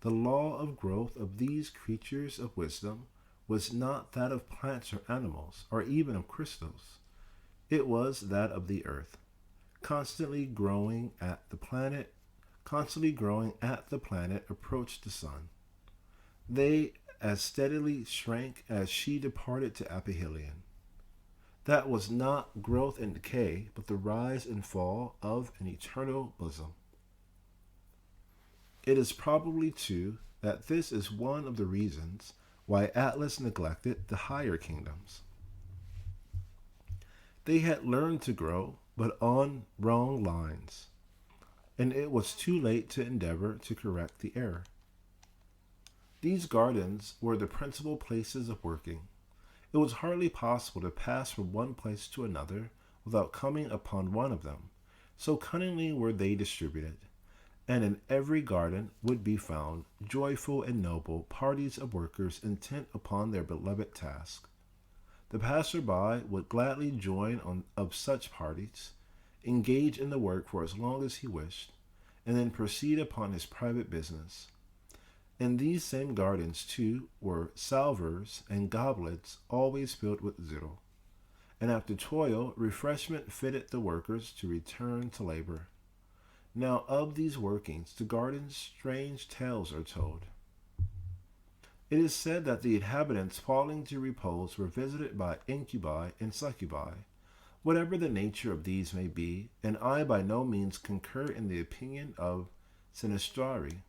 The law of growth of these creatures of wisdom was not that of plants or animals, or even of crystals. It was that of the earth, constantly growing at the planet approached the sun. They as steadily shrank as she departed to aphelion. That was not growth and decay, but the rise and fall of an eternal bosom. It is probably, too, that this is one of the reasons why Atlas neglected the higher kingdoms. They had learned to grow, but on wrong lines, and it was too late to endeavor to correct the error. These gardens were the principal places of working. It was hardly possible to pass from one place to another without coming upon one of them, so cunningly were they distributed, and in every garden would be found, joyful and noble, parties of workers intent upon their beloved task. The passer-by would gladly join of such parties, engage in the work for as long as he wished, and then proceed upon his private business. In these same gardens, too, were salvers and goblets always filled with zeal, and after toil, refreshment fitted the workers to return to labor. Now of these workings, the garden's strange tales are told. It is said that the inhabitants falling to repose were visited by incubi and succubi, whatever the nature of these may be, and I by no means concur in the opinion of Sinistrari.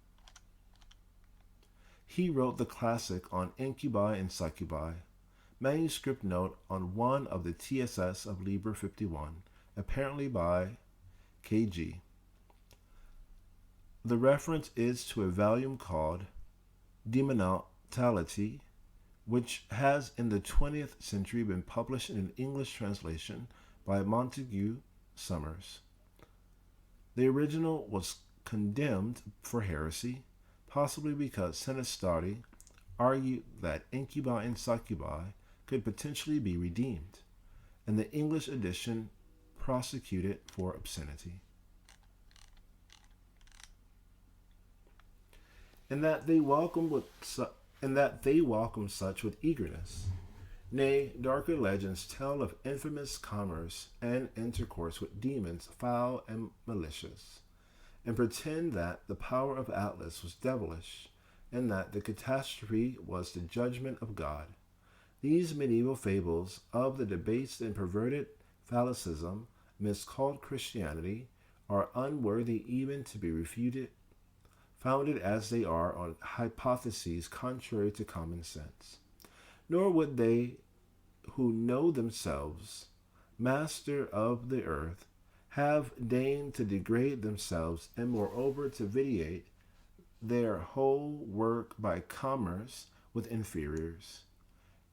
He wrote the classic on incubi and succubi, manuscript note on one of the TSS of LIBER 51, apparently by K.G. The reference is to a volume called Demonality, which has in the 20th century been published in an English translation by Montague Summers. The original was condemned for heresy, possibly because Senestari argued that incubi and succubi could potentially be redeemed, and the English edition prosecuted for obscenity. And that they welcome such with eagerness. Nay, darker legends tell of infamous commerce and intercourse with demons foul and malicious, and pretend that the power of Atlas was devilish, and that the catastrophe was the judgment of God. These medieval fables of the debased and perverted phallicism miscalled Christianity are unworthy even to be refuted, founded as they are on hypotheses contrary to common sense. Nor would they who know themselves master of the earth have deigned to degrade themselves and moreover to vitiate their whole work by commerce with inferiors.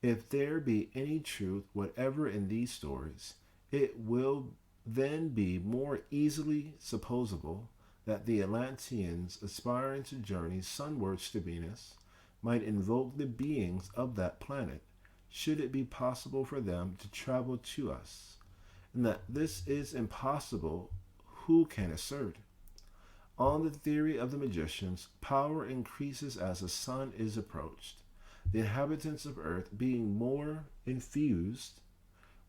If there be any truth whatever in these stories, it will then be more easily supposable that the Atlanteans aspiring to journey sunwards to Venus might invoke the beings of that planet, should it be possible for them to travel to us, and that this is impossible, who can assert? On the theory of the magicians, power increases as the sun is approached, the inhabitants of earth being more infused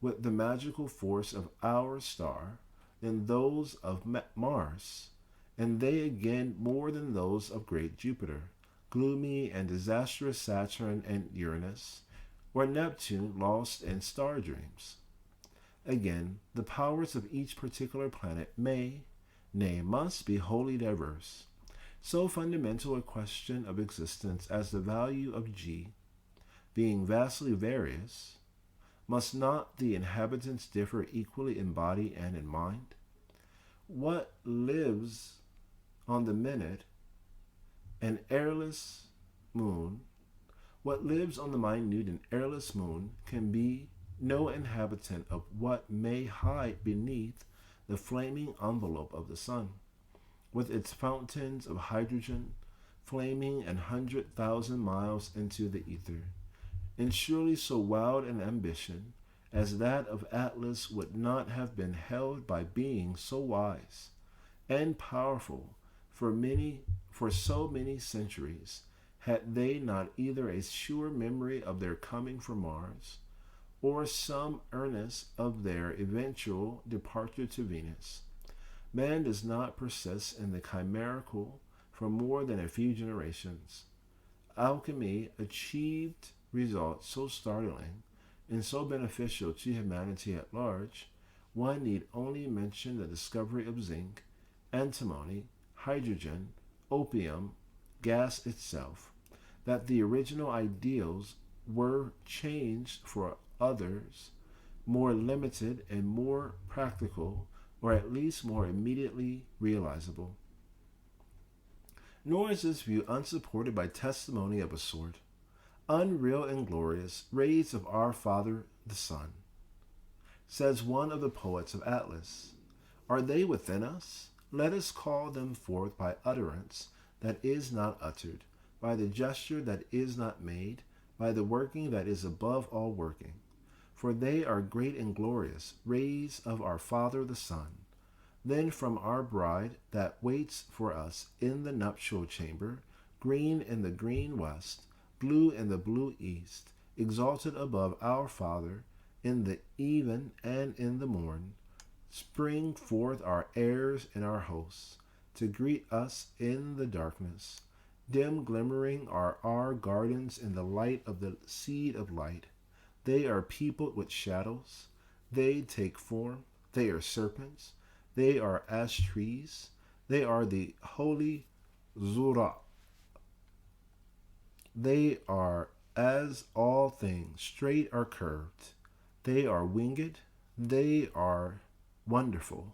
with the magical force of our star than those of Mars, and they again more than those of great Jupiter, gloomy and disastrous Saturn and Uranus, or Neptune lost in star dreams. Again, the powers of each particular planet may, nay, must be wholly diverse. So fundamental a question of existence as the value of G, being vastly various, must not the inhabitants differ equally in body and in mind? What lives on the minute and airless moon, what lives on the minute and airless moon can be no inhabitant of what may hide beneath the flaming envelope of the sun, with its fountains of hydrogen flaming 100,000 miles into the ether. And surely so wild an ambition as that of Atlas would not have been held by beings so wise and powerful for so many centuries, had they not either a sure memory of their coming from Mars, or some earnest of their eventual departure to Venus. Man does not persist in the chimerical for more than a few generations. Alchemy achieved results so startling and so beneficial to humanity at large, one need only mention the discovery of zinc, antimony, hydrogen, opium, gas itself, that the original ideals were changed for others, more limited and more practical, or at least more immediately realizable. Nor is this view unsupported by testimony of a sort. Unreal and glorious rays of our Father the Sun. Says one of the poets of Atlas, are they within us? Let us call them forth by utterance that is not uttered, by the gesture that is not made, by the working that is above all working. For they are great and glorious, rays of our Father the Sun. Then from our bride that waits for us in the nuptial chamber, green in the green west, blue in the blue east, exalted above our Father, In the even and in the morn spring forth our heirs and our hosts, to greet us in the darkness. Dim glimmering are our gardens in the light of the seed of light. They are peopled with shadows. They take form. They are serpents. They are ash trees. They are the holy Zura. They are as all things, straight or curved. They are winged. They are wonderful.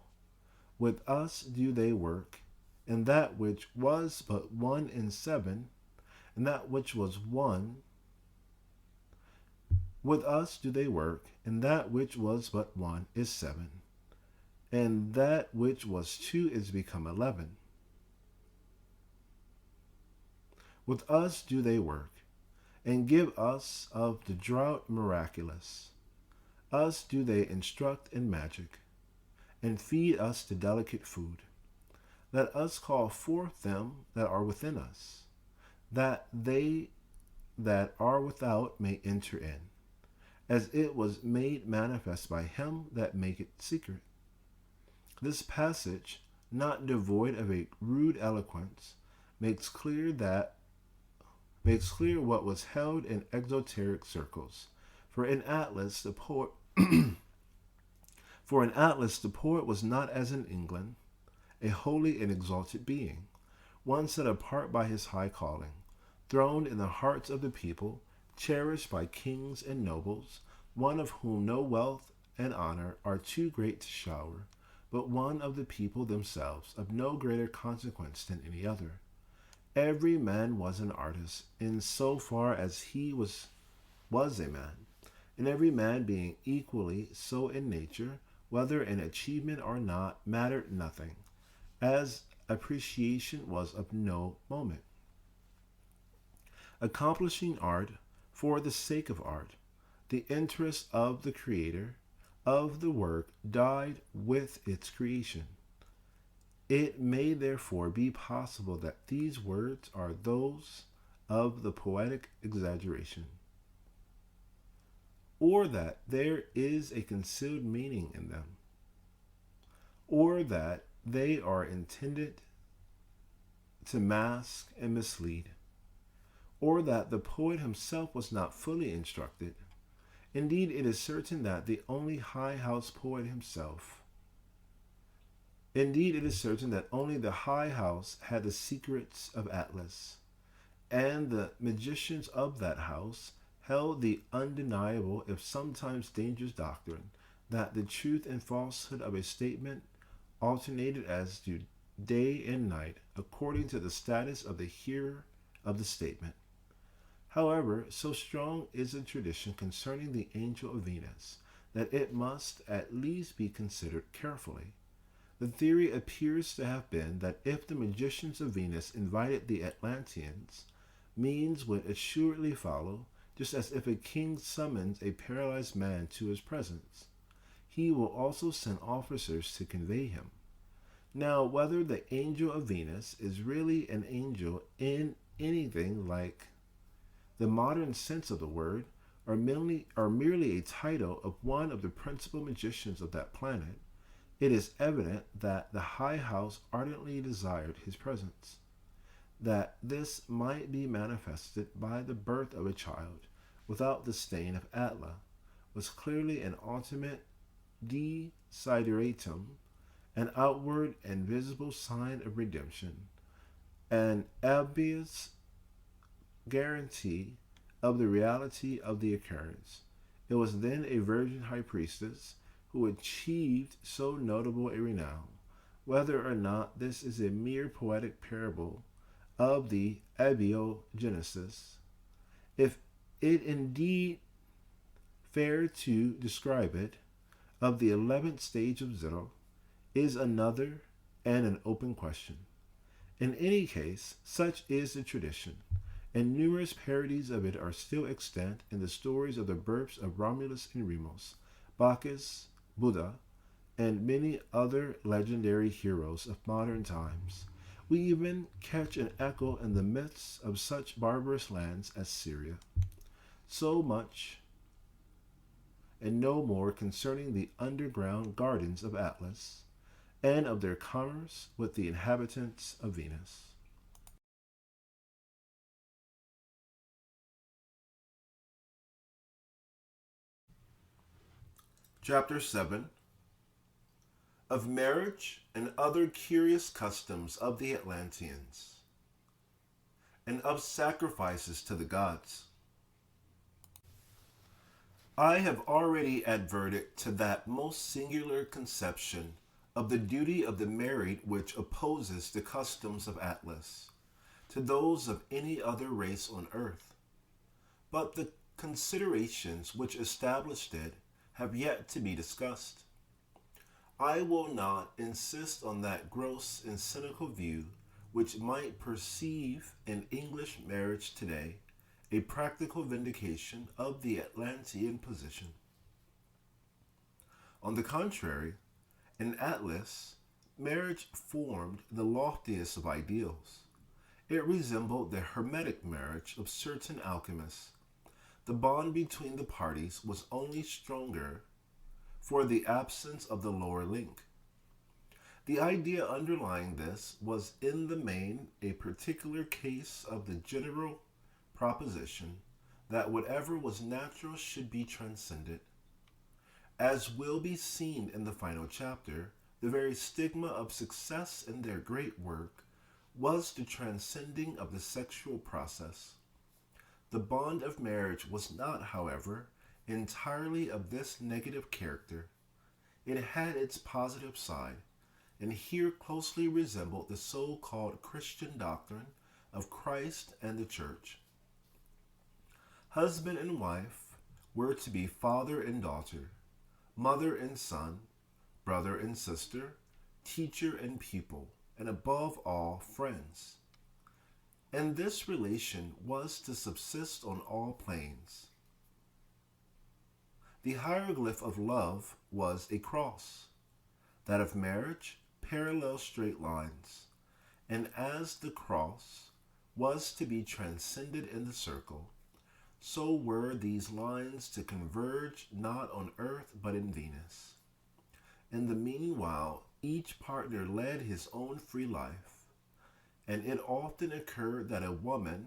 With us do they work, and that which was but one in seven, and that which was one. With us do they work, and that which was but one is seven, and that which was two is become 11. With us do they work, and give us of the drought miraculous. Us do they instruct in magic, and feed us to delicate food. Let us call forth them that are within us, that they that are without may enter in, as it was made manifest by him that maketh secret. This passage, not devoid of a rude eloquence, makes clear what was held in exoteric circles. For in Atlas the poet was not as in England, a holy and exalted being, one set apart by his high calling, throned in the hearts of the people, cherished by kings and nobles, one of whom no wealth and honor are too great to shower, but one of the people themselves, of no greater consequence than any other. Every man was an artist, in so far as he was a man, and every man being equally so in nature, whether in achievement or not, mattered nothing, as appreciation was of no moment. Accomplishing art for the sake of art, the interest of the creator of the work died with its creation. It may therefore be possible that these words are those of the poetic exaggeration, or that there is a concealed meaning in them, or that they are intended to mask and mislead, or that the poet himself was not fully instructed. Indeed, it is certain that the only high house poet himself Indeed, it is certain that only the high house had the secrets of Atlas, and the magicians of that house held the undeniable, if sometimes dangerous doctrine, that the truth and falsehood of a statement alternated as do day and night, according to the status of the hearer of the statement. However, so strong is the tradition concerning the angel of Venus, that it must at least be considered carefully. The theory appears to have been that if the magicians of Venus invited the Atlanteans, means would assuredly follow, just as if a king summons a paralyzed man to his presence. He will also send officers to convey him. Now, whether the angel of Venus is really an angel in anything like the modern sense of the word, or merely a title of one of the principal magicians of that planet, it is evident that the high house ardently desired his presence. That this might be manifested by the birth of a child without the stain of Atla was clearly an ultimate desideratum, an outward and visible sign of redemption, an obvious guarantee of the reality of the occurrence. It was then a virgin high priestess who achieved so notable a renown. Whether or not this is a mere poetic parable of the abiogenesis, if it indeed fair to describe it, of the 11th stage of Zero, is another and an open question. In any case, such is the tradition, and numerous parodies of it are still extant in the stories of the births of Romulus and Remus, Bacchus, Buddha, and many other legendary heroes of modern times. We even catch an echo in the myths of such barbarous lands as Syria. So much and no more concerning the underground gardens of Atlas, and of their commerce with the inhabitants of Venus. Chapter 7 of Marriage and Other Curious Customs of the Atlanteans, and of Sacrifices to the Gods. I have already adverted to that most singular conception of the duty of the married which opposes the customs of Atlas to those of any other race on earth. But the considerations which established it have yet to be discussed. I will not insist on that gross and cynical view which might perceive in English marriage today a practical vindication of the Atlantean position. On the contrary, in Atlas, marriage formed the loftiest of ideals. It resembled the hermetic marriage of certain alchemists. The bond between the parties was only stronger for the absence of the lower link. The idea underlying this was in the main a particular case of the general proposition that whatever was natural should be transcended. As will be seen in the final chapter, the very stigma of success in their great work was the transcending of the sexual process. The bond of marriage was not, however, entirely of this negative character. It had its positive side, and here closely resembled the so-called Christian doctrine of Christ and the Church. Husband and wife were to be father and daughter, mother and son, brother and sister, teacher and pupil, and above all, friends. And this relation was to subsist on all planes. The hieroglyph of love was a cross, that of marriage, parallel straight lines, and as the cross was to be transcended in the circle, so were these lines to converge not on earth but in Venus. In the meanwhile, each partner led his own free life, and it often occurred that a woman,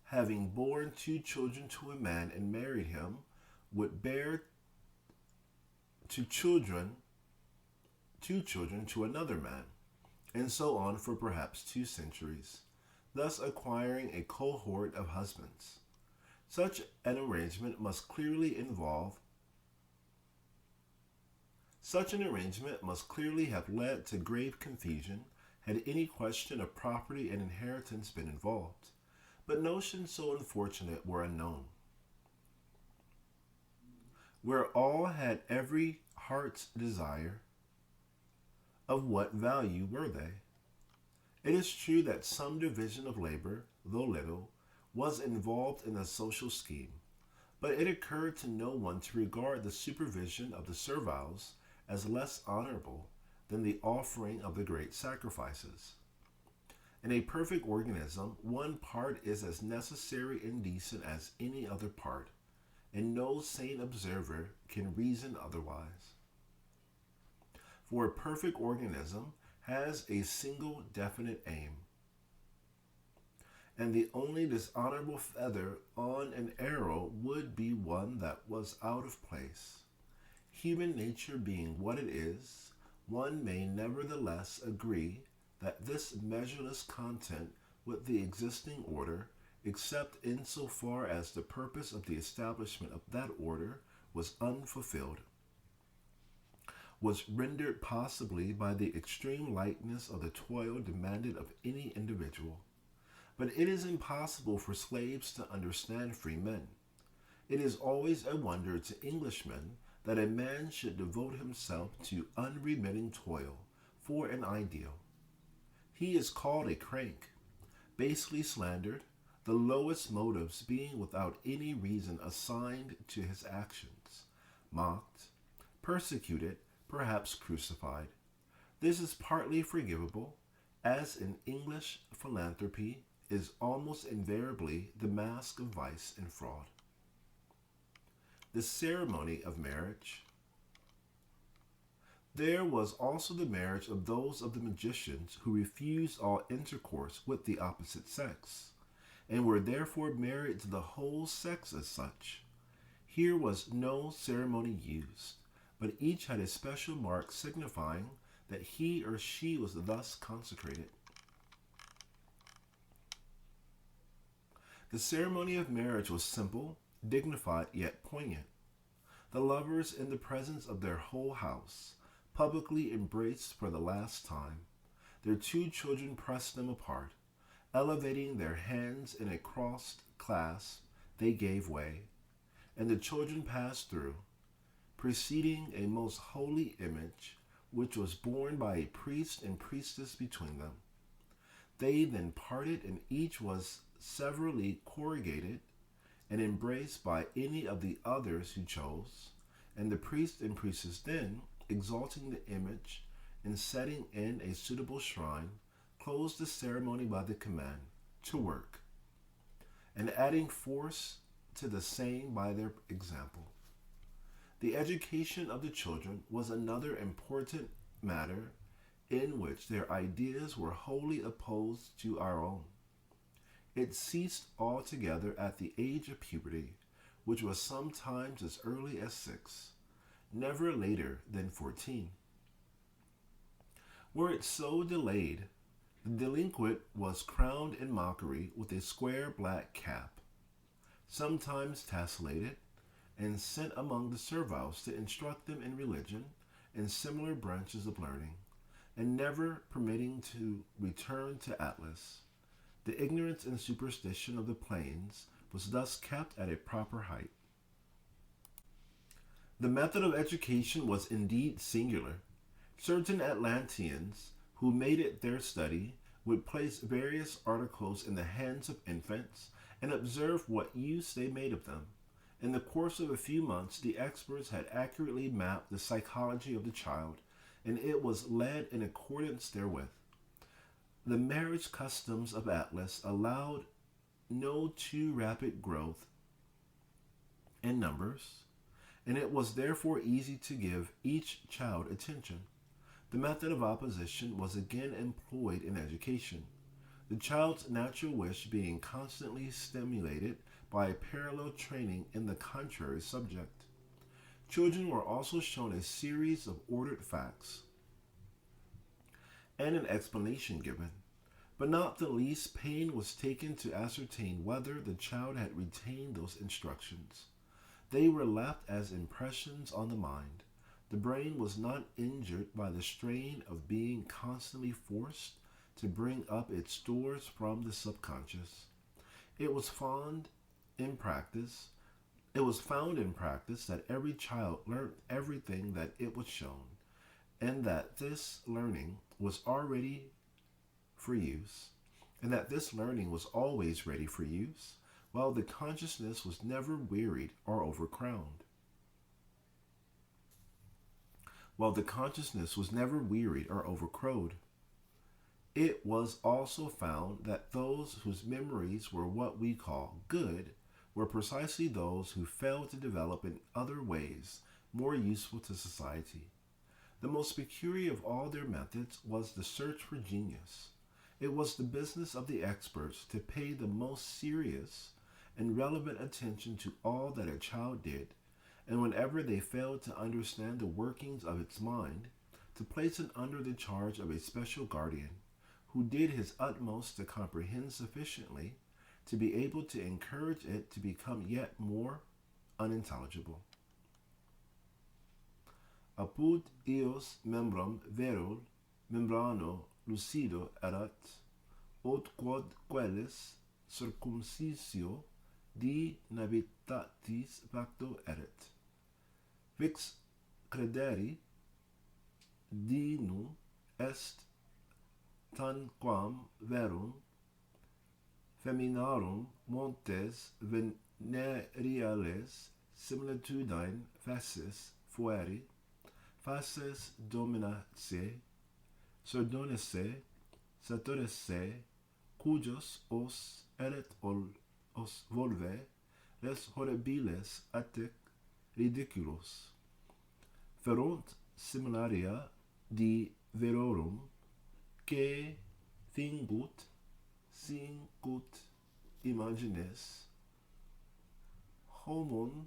having borne 2 children to a man and married him, would bear 2 children to another man, and so on for perhaps 2 centuries, thus acquiring a cohort of husbands. Such an arrangement must clearly have led to grave confusion had any question of property and inheritance been involved, but notions so unfortunate were unknown. Where all had every heart's desire, of what value were they? It is true that some division of labor, though little, was involved in the social scheme, but it occurred to no one to regard the supervision of the serviles as less honorable than the offering of the great sacrifices. In a perfect organism, one part is as necessary and decent as any other part, and no sane observer can reason otherwise. For a perfect organism has a single definite aim, and the only dishonorable feather on an arrow would be one that was out of place. Human nature being what it is, one may nevertheless agree that this measureless content with the existing order, except insofar as the purpose of the establishment of that order was unfulfilled, was rendered possibly by the extreme lightness of the toil demanded of any individual. But it is impossible for slaves to understand free men. It is always a wonder to Englishmen that a man should devote himself to unremitting toil for an ideal. He is called a crank, basely slandered, the lowest motives being without any reason assigned to his actions, mocked, persecuted, perhaps crucified. This is partly forgivable, as in English philanthropy is almost invariably the mask of vice and fraud. the ceremony of marriage. There was also the marriage of those of the magicians who refused all intercourse with the opposite sex, and were therefore married to the whole sex as such. Here was no ceremony used, but each had a special mark signifying that he or she was thus consecrated. The ceremony of marriage was simple, dignified, yet poignant. The lovers, in the presence of their whole house, publicly embraced for the last time. Their two children pressed them apart. Elevating their hands in a crossed clasp, they gave way, and the children passed through, preceding a most holy image, which was borne by a priest and priestess between them. They then parted, and each was severally corrugated and embraced by any of the others who chose, and the priest and priestess then, exalting the image and setting in a suitable shrine, closed the ceremony by the command to work, and adding force to the same by their example. The education of the children was another important matter in which their ideas were wholly opposed to our own. It ceased altogether at the age of puberty, which was sometimes as early as 6, never later than 14. Were it so delayed, the delinquent was crowned in mockery with a square black cap, sometimes tessellated, and sent among the serviles to instruct them in religion and similar branches of learning, and never permitting to return to Atlas. The ignorance and superstition of the plains was thus kept at a proper height. The method of education was indeed singular. Certain Atlanteans, who made it their study, would place various articles in the hands of infants and observe what use they made of them. In the course of a few months, the experts had accurately mapped the psychology of the child, and it was led in accordance therewith. The marriage customs of Atlas allowed no too rapid growth in numbers, and it was therefore easy to give each child attention. The method of opposition was again employed in education, the child's natural wish being constantly stimulated by a parallel training in the contrary subject. Children were also shown a series of ordered facts and an explanation given, but not the least pain was taken to ascertain whether the child had retained those instructions. They were left as impressions on the mind. The brain was not injured by the strain of being constantly forced to bring up its stores from the subconscious. It was found in practice that every child learned everything that it was shown, and that this learning was already for use, and that this learning was always ready for use, while the consciousness was never wearied or overcrowded. It was also found that those whose memories were what we call good were precisely those who failed to develop in other ways more useful to society. The most peculiar of all their methods was the search for genius. It was the business of the experts to pay the most serious and relevant attention to all that a child did, and whenever they failed to understand the workings of its mind, to place it under the charge of a special guardian, who did his utmost to comprehend sufficiently to be able to encourage it to become yet more unintelligible. Apud eos membrum verul membrano lucido erat, ut quod quellis circumcisio di navitatis facto erit. Vix crederi dinu est tanquam verum feminarum montes venereales similitudine faces fueri, faces dominace, sordonice, satorice, cujos os eret os volve, res horribiles attic ridiculus. Ferunt similaria di verorum, que singut imagines, homon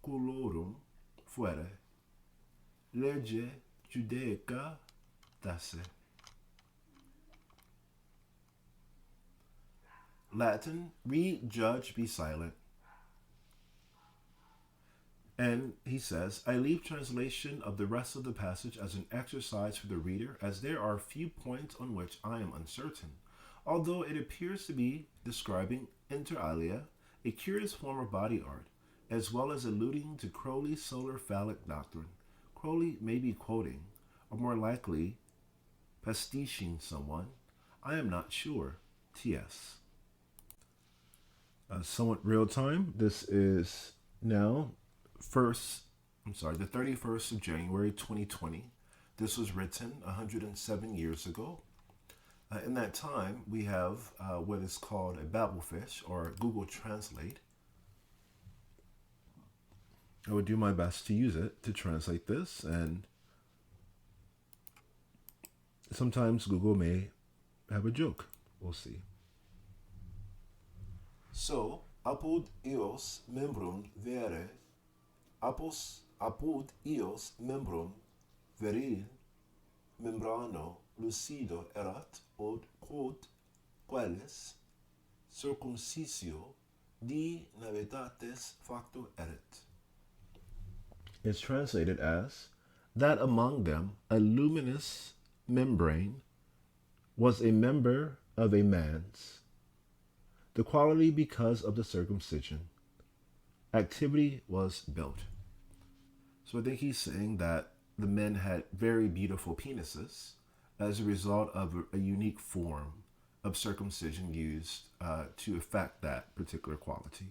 culorum fuere, lege judaica dasse. Latin, read, judge, be silent. And he says, I leave translation of the rest of the passage as an exercise for the reader, as there are few points on which I am uncertain, although it appears to be describing inter alia a curious form of body art, as well as alluding to Crowley's solar phallic doctrine. Crowley may be quoting, or more likely, pastiching someone. I am not sure. T.S. Somewhat real time. This is now the 31st of January 2020. This was written 107 years ago. In that time, we have what is called a Babelfish or Google Translate. I would do my best to use it to translate this, and sometimes Google may have a joke. We'll see. So, apud ios membrum vere, apud ios membrum veril membrano lucido erat quod qualis circumcisio di navitates facto erit. It's translated as, that among them a luminous membrane was a member of a man's, the quality because of the circumcision. Activity was built. So I think he's saying that the men had very beautiful penises as a result of a unique form of circumcision used to affect that particular quality.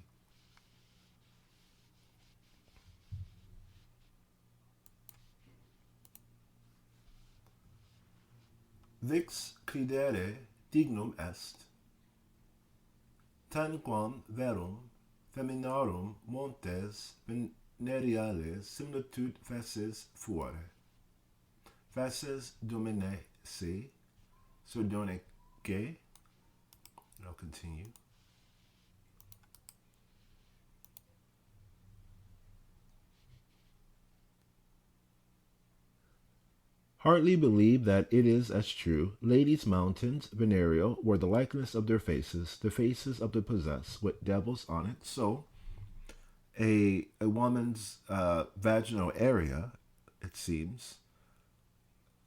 Vix credere dignum est, tanquam verum feminarum montes venereales similitude faces fuere. Faces domine se, sordone que, and I'll continue. Hardly believe that it is as true. Ladies' mountains, venereal, were the likeness of their faces, the faces of the possessed, with devils on it. So, a woman's vaginal area, it seems,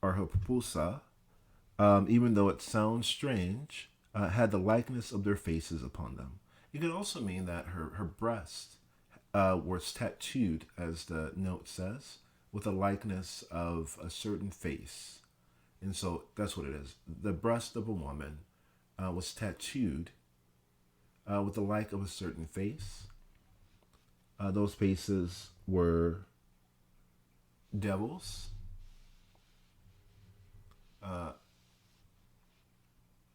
or her pupusa, even though it sounds strange, had the likeness of their faces upon them. It could also mean that her breast was tattooed, as the note says, with a likeness of a certain face. And so that's what it is. The breast of a woman was tattooed with the like of a certain face. Those faces were devils,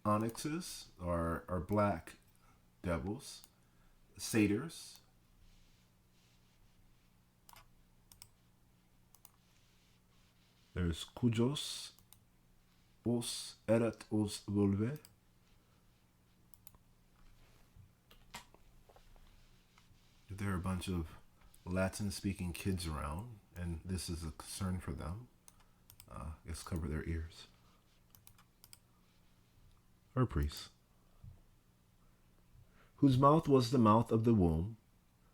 onyxes, or black devils, satyrs, there's cujos, os erat os vulve. There are a bunch of Latin-speaking kids around, and this is a concern for them. Let's cover their ears. Or priests. Whose mouth was the mouth of the womb,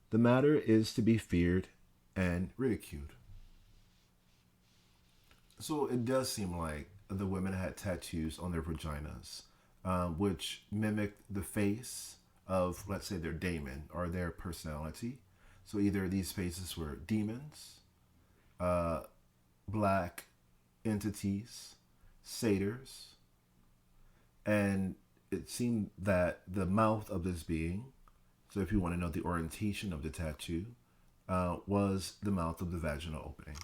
the matter is to be feared and ridiculed. So it does seem like the women had tattoos on their vaginas, which mimicked the face of, let's say, their daemon or their personality. So either these faces were demons, black entities, satyrs, and it seemed that the mouth of this being, so if you want to know the orientation of the tattoo, was the mouth of the vaginal opening.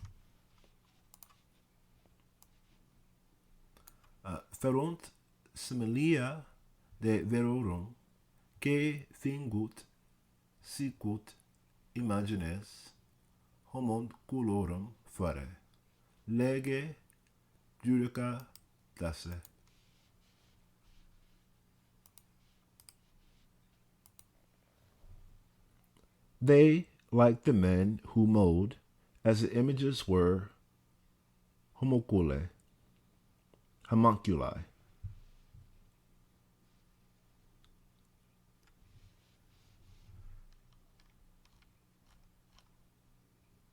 Ferunt similia de verorum, que fingut sicut imagines, homunculorum fere, lege judica desse. They, like the men who mowed, as the images were homunculi.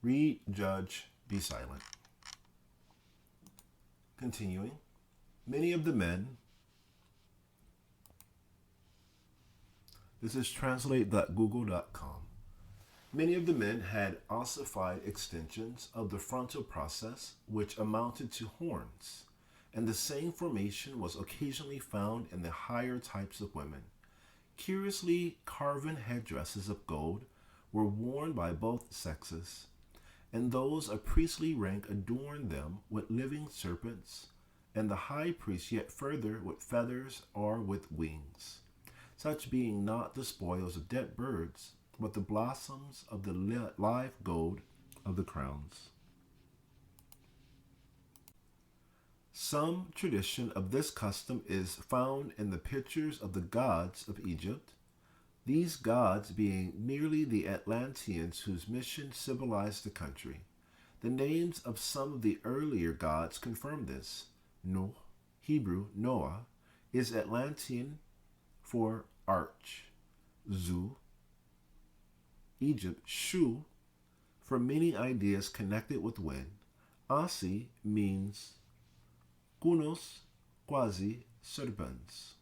Read, judge, be silent. Continuing, many of the men, this is translate.google.com. Many of the men had ossified extensions of the frontal process, which amounted to horns, and the same formation was occasionally found in the higher types of women. Curiously carven headdresses of gold were worn by both sexes, and those of priestly rank adorned them with living serpents, and the high priest yet further with feathers or with wings, such being not the spoils of dead birds, but the blossoms of the live gold of the crowns. Some tradition of this custom is found in the pictures of the gods of Egypt, these gods being merely the Atlanteans whose mission civilized the country. The names of some of the earlier gods confirm this. Nuh, Hebrew Noah, is Atlantean for arch. Zu, Egypt, Shu, for many ideas connected with wind. Asi means kunos, quasi, serpents.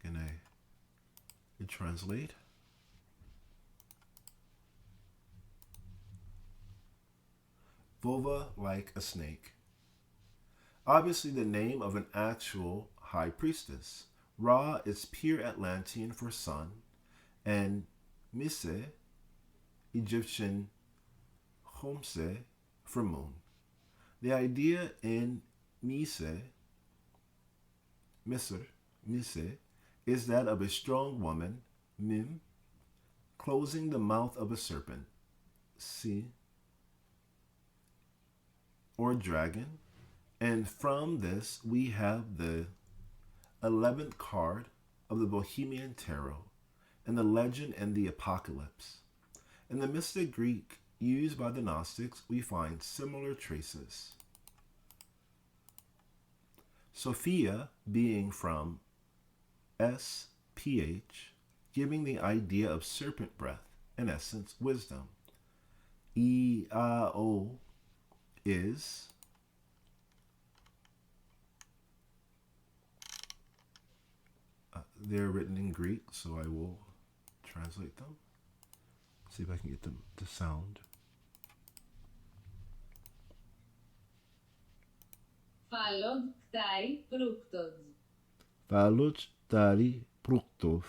Can I translate? Vulva like a snake. Obviously the name of an actual high priestess. Ra is pure Atlantean for sun, and Mise, Egyptian Homse, for moon. The idea in Mise, is that of a strong woman, Mim, closing the mouth of a serpent, Si, or dragon, and from this we have the 11th card of the Bohemian Tarot, and the legend and the apocalypse. In the mystic Greek used by the Gnostics, we find similar traces. Sophia being from SPH, giving the idea of serpent breath, in essence, wisdom. EAO is they're written in Greek, so I will translate them. See if I can get them to sound. Phallos ktari pruktos. Phallos ktari pruktos.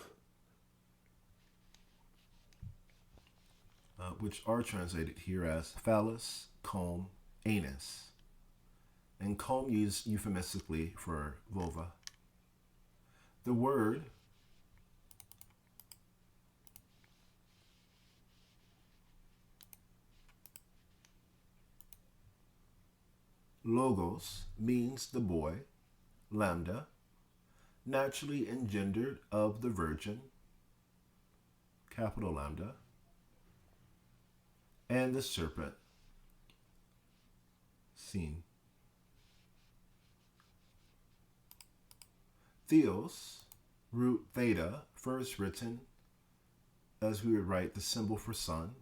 Which are translated here as phallus, comb, anus. And comb used euphemistically for vulva. The word logos means the boy, lambda, naturally engendered of the virgin, capital lambda, and the serpent, seen. Theos, root theta, first written as we would write the symbol for sun,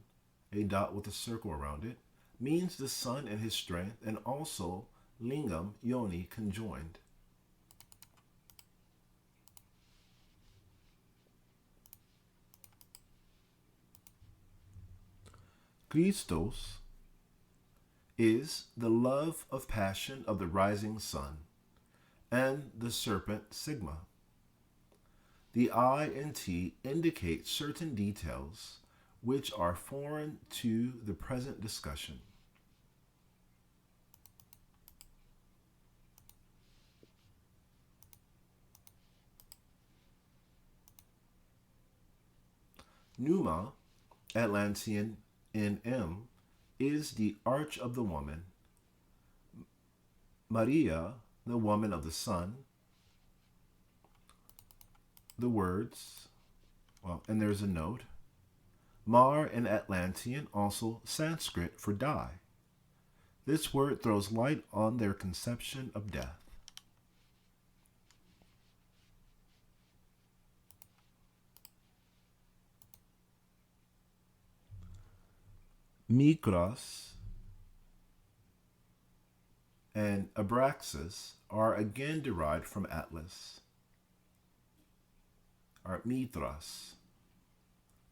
a dot with a circle around it, means the sun and his strength, and also lingam, yoni, conjoined. Christos is the love of passion of the rising sun, and the serpent sigma. The I and T indicate certain details which are foreign to the present discussion. Numa, Atlantean in M, is the arch of the woman. Maria, the woman of the sun. The words, well, and there's a note. Mar in Atlantean, also Sanskrit for die. This word throws light on their conception of death. Mikros and Abraxas are again derived from Atlas. Mithras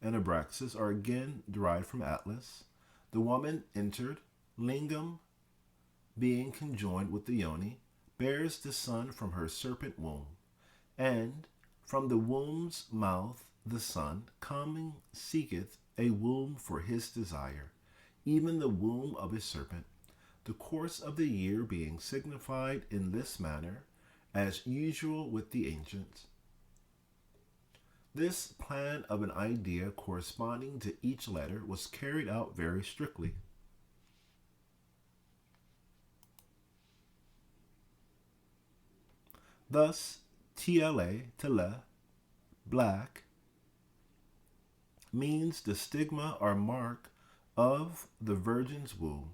and Abraxas are again derived from Atlas. The woman entered, lingam, being conjoined with the yoni, bears the son from her serpent womb, and from the womb's mouth the son, coming, seeketh a womb for his desire, even the womb of a serpent, the course of the year being signified in this manner, as usual with the ancients. This plan of an idea corresponding to each letter was carried out very strictly. Thus, tele, black, means the stigma or mark of the virgin's womb.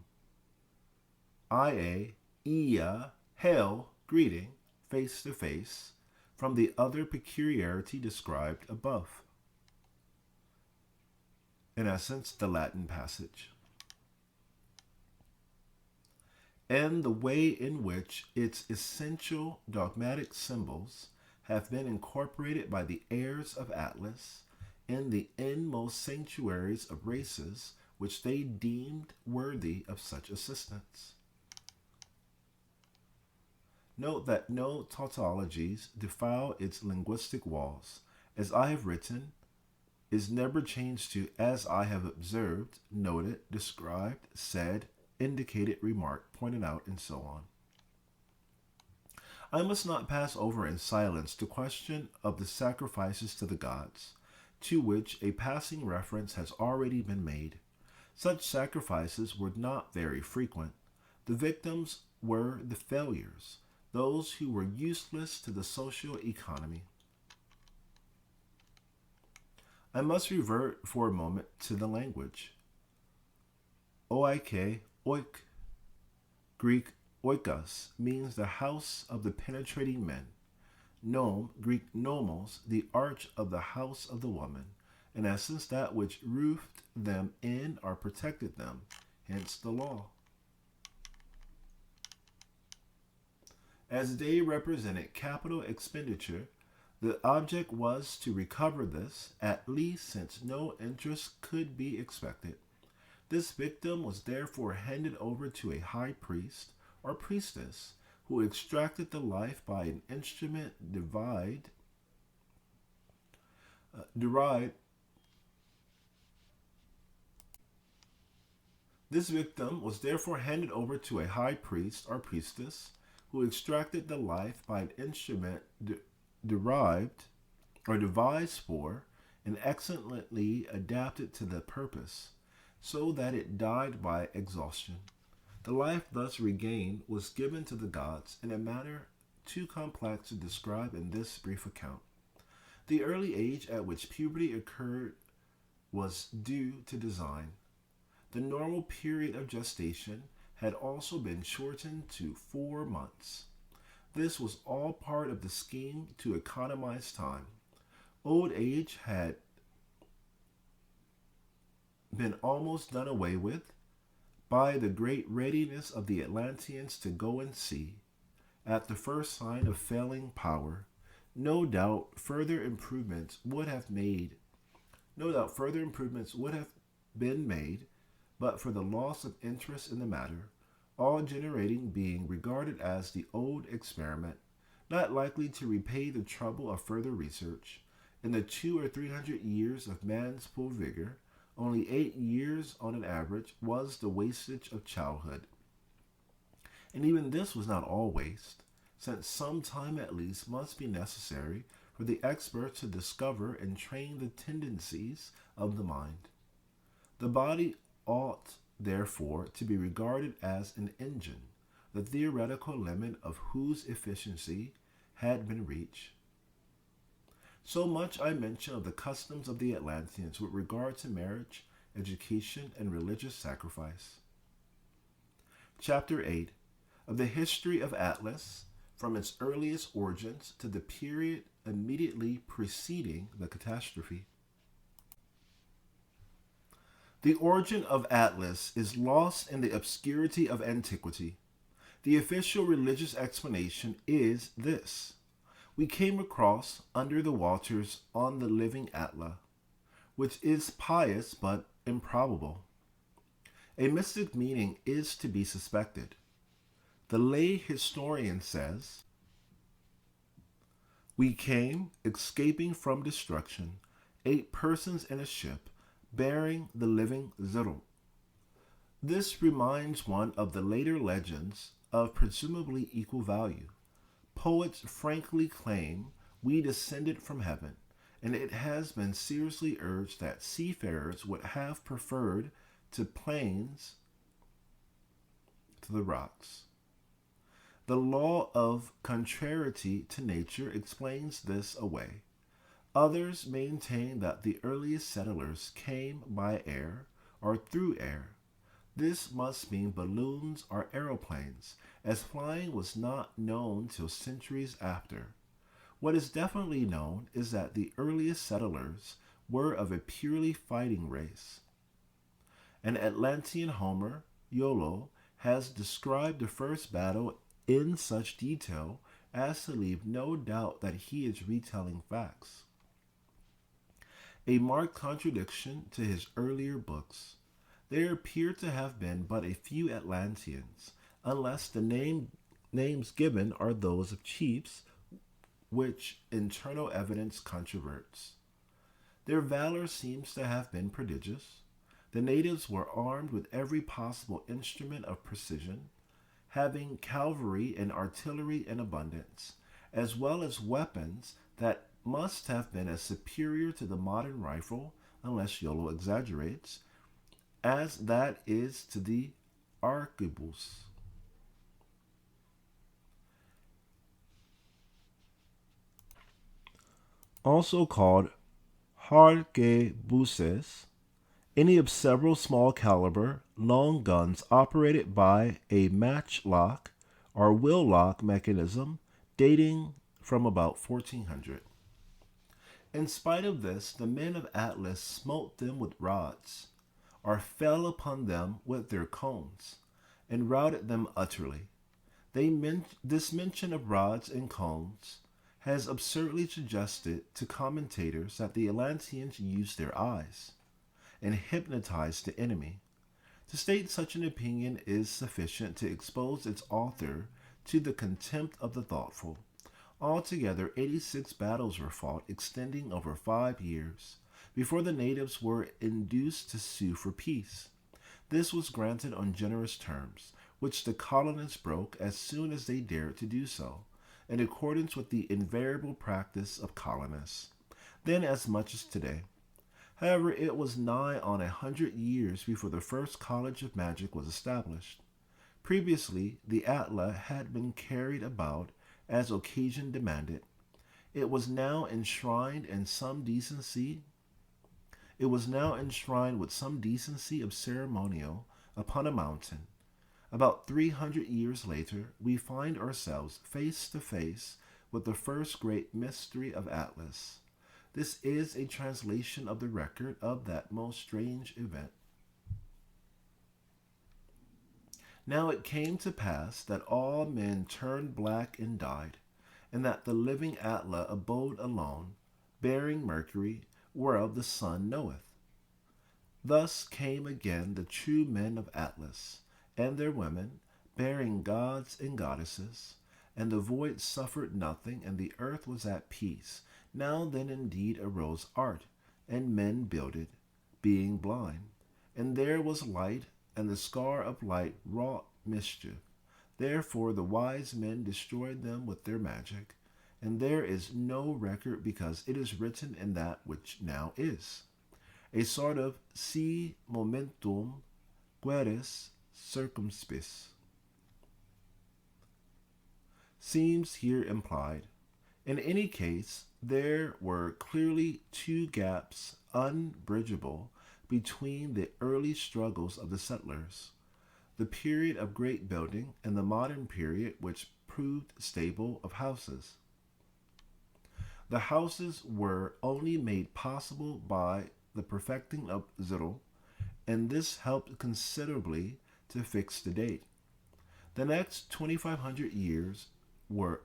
Iya, hail, greeting, face to face, from the other peculiarity described above. In essence, the Latin passage. And the way in which its essential dogmatic symbols have been incorporated by the heirs of Atlas in the inmost sanctuaries of races which they deemed worthy of such assistance. Note that no tautologies defile its linguistic walls. As I have written, is never changed to as I have observed, noted, described, said, indicated, remarked, pointed out, and so on. I must not pass over in silence the question of the sacrifices to the gods, to which a passing reference has already been made. Such sacrifices were not very frequent. The victims were the failures, those who were useless to the social economy. I must revert for a moment to the language. Oike, oik, Greek oikos, means the house of the penetrating men. Nome, Greek nomos, the arch of the house of the woman. In essence, that which roofed them in or protected them, hence the law. As they represented capital expenditure, the object was to recover this, at least since no interest could be expected. This victim was therefore handed over to a high priest or priestess who extracted the life by an instrument derived. This victim was therefore handed over to a high priest or priestess who extracted the life by an instrument derived or devised for and excellently adapted to the purpose, so that it died by exhaustion. The life thus regained was given to the gods in a manner too complex to describe in this brief account. The early age at which puberty occurred was due to design. The normal period of gestation had also been shortened to 4 months. This was all part of the scheme to economize time. Old age had been almost done away with by the great readiness of the Atlanteans to go and see. At the first sign of failing power, no doubt further improvements would have been made, but for the loss of interest in the matter, all generating being regarded as the old experiment, not likely to repay the trouble of further research. In the 200 or 300 years of man's full vigor, only 8 years on an average was the wastage of childhood. And even this was not all waste, since some time at least must be necessary for the expert to discover and train the tendencies of the mind. The body ought, therefore, to be regarded as an engine, the theoretical limit of whose efficiency had been reached. So much I mention of the customs of the Atlanteans with regard to marriage, education, and religious sacrifice. Chapter 8 of the history of Atlas, from its earliest origins to the period immediately preceding the catastrophe. The origin of Atlas is lost in the obscurity of antiquity. The official religious explanation is this. We came across under the waters on the living Atla, which is pious but improbable. A mystic meaning is to be suspected. The lay historian says, we came, escaping from destruction, 8 persons in a ship, bearing the living Zero. This reminds one of the later legends of presumably equal value. Poets frankly claim we descended from heaven, and it has been seriously urged that seafarers would have preferred to plains to the rocks. The law of contrariety to nature explains this away. Others maintain that the earliest settlers came by air or through air. This must mean balloons or aeroplanes, as flying was not known till centuries after. What is definitely known is that the earliest settlers were of a purely fighting race. An Atlantean Homer, Iolo, has described the first battle in such detail as to leave no doubt that he is retelling facts. A marked contradiction to his earlier books. There appear to have been but a few Atlanteans, unless the names given are those of chiefs, which internal evidence controverts. Their valor seems to have been prodigious. The natives were armed with every possible instrument of precision, having cavalry and artillery in abundance, as well as weapons that must have been as superior to the modern rifle, unless Iolo exaggerates, as that is to the arquebus. Also called arquebuses, any of several small caliber, long guns operated by a matchlock or wheel lock mechanism dating from about 1400. In spite of this, the men of Atlas smote them with rods, or fell upon them with their cones, and routed them utterly. This mention of rods and cones has absurdly suggested to commentators that the Atlanteans used their eyes and hypnotized the enemy. To state such an opinion is sufficient to expose its author to the contempt of the thoughtful. Altogether, 86 battles were fought, extending over 5 years, before the natives were induced to sue for peace. This was granted on generous terms, which the colonists broke as soon as they dared to do so, in accordance with the invariable practice of colonists, then as much as today. However, it was nigh on 100 years before the first college of magic was established. Previously, the Atla had been carried about as occasion demanded. It was now enshrined with some decency of ceremonial upon a mountain. About 300 years later, we find ourselves face to face with the first great mystery of Atlas. This is a translation of the record of that most strange event. Now it came to pass that all men turned black and died, and that the living Atla abode alone, bearing Mercury, whereof the sun knoweth. Thus came again the true men of Atlas, and their women, bearing gods and goddesses, and the void suffered nothing, and the earth was at peace. Now then indeed arose art, and men builded, being blind. And there was light, and the scar of light wrought mischief. Therefore the wise men destroyed them with their magic, and there is no record because it is written in that which now is. A sort of si momentum queris circumspis seems here implied. In any case, there were clearly two gaps unbridgeable between the early struggles of the settlers, the period of great building, and the modern period which proved stable of houses. The houses were only made possible by the perfecting of Zittel, and this helped considerably to fix the date. The next 2,500 years were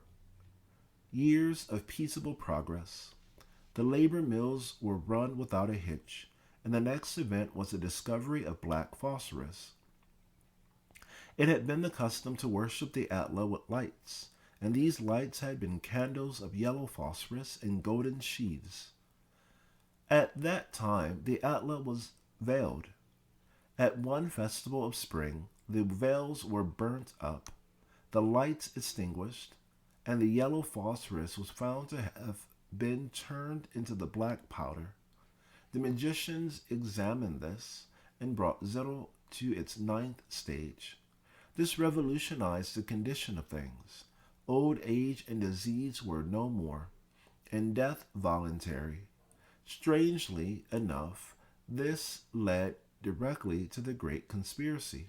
years of peaceable progress. The labor mills were run without a hitch, and the next event was the discovery of black phosphorus. It had been the custom to worship the Atla with lights, and these lights had been candles of yellow phosphorus in golden sheaths. At that time, the Atla was veiled. At one festival of spring, the veils were burnt up, the lights extinguished, and the yellow phosphorus was found to have been turned into the black powder. The magicians examined this and brought Zittel to its ninth stage. This revolutionized the condition of things. Old age and disease were no more, and death voluntary. Strangely enough, this led directly to the Great Conspiracy.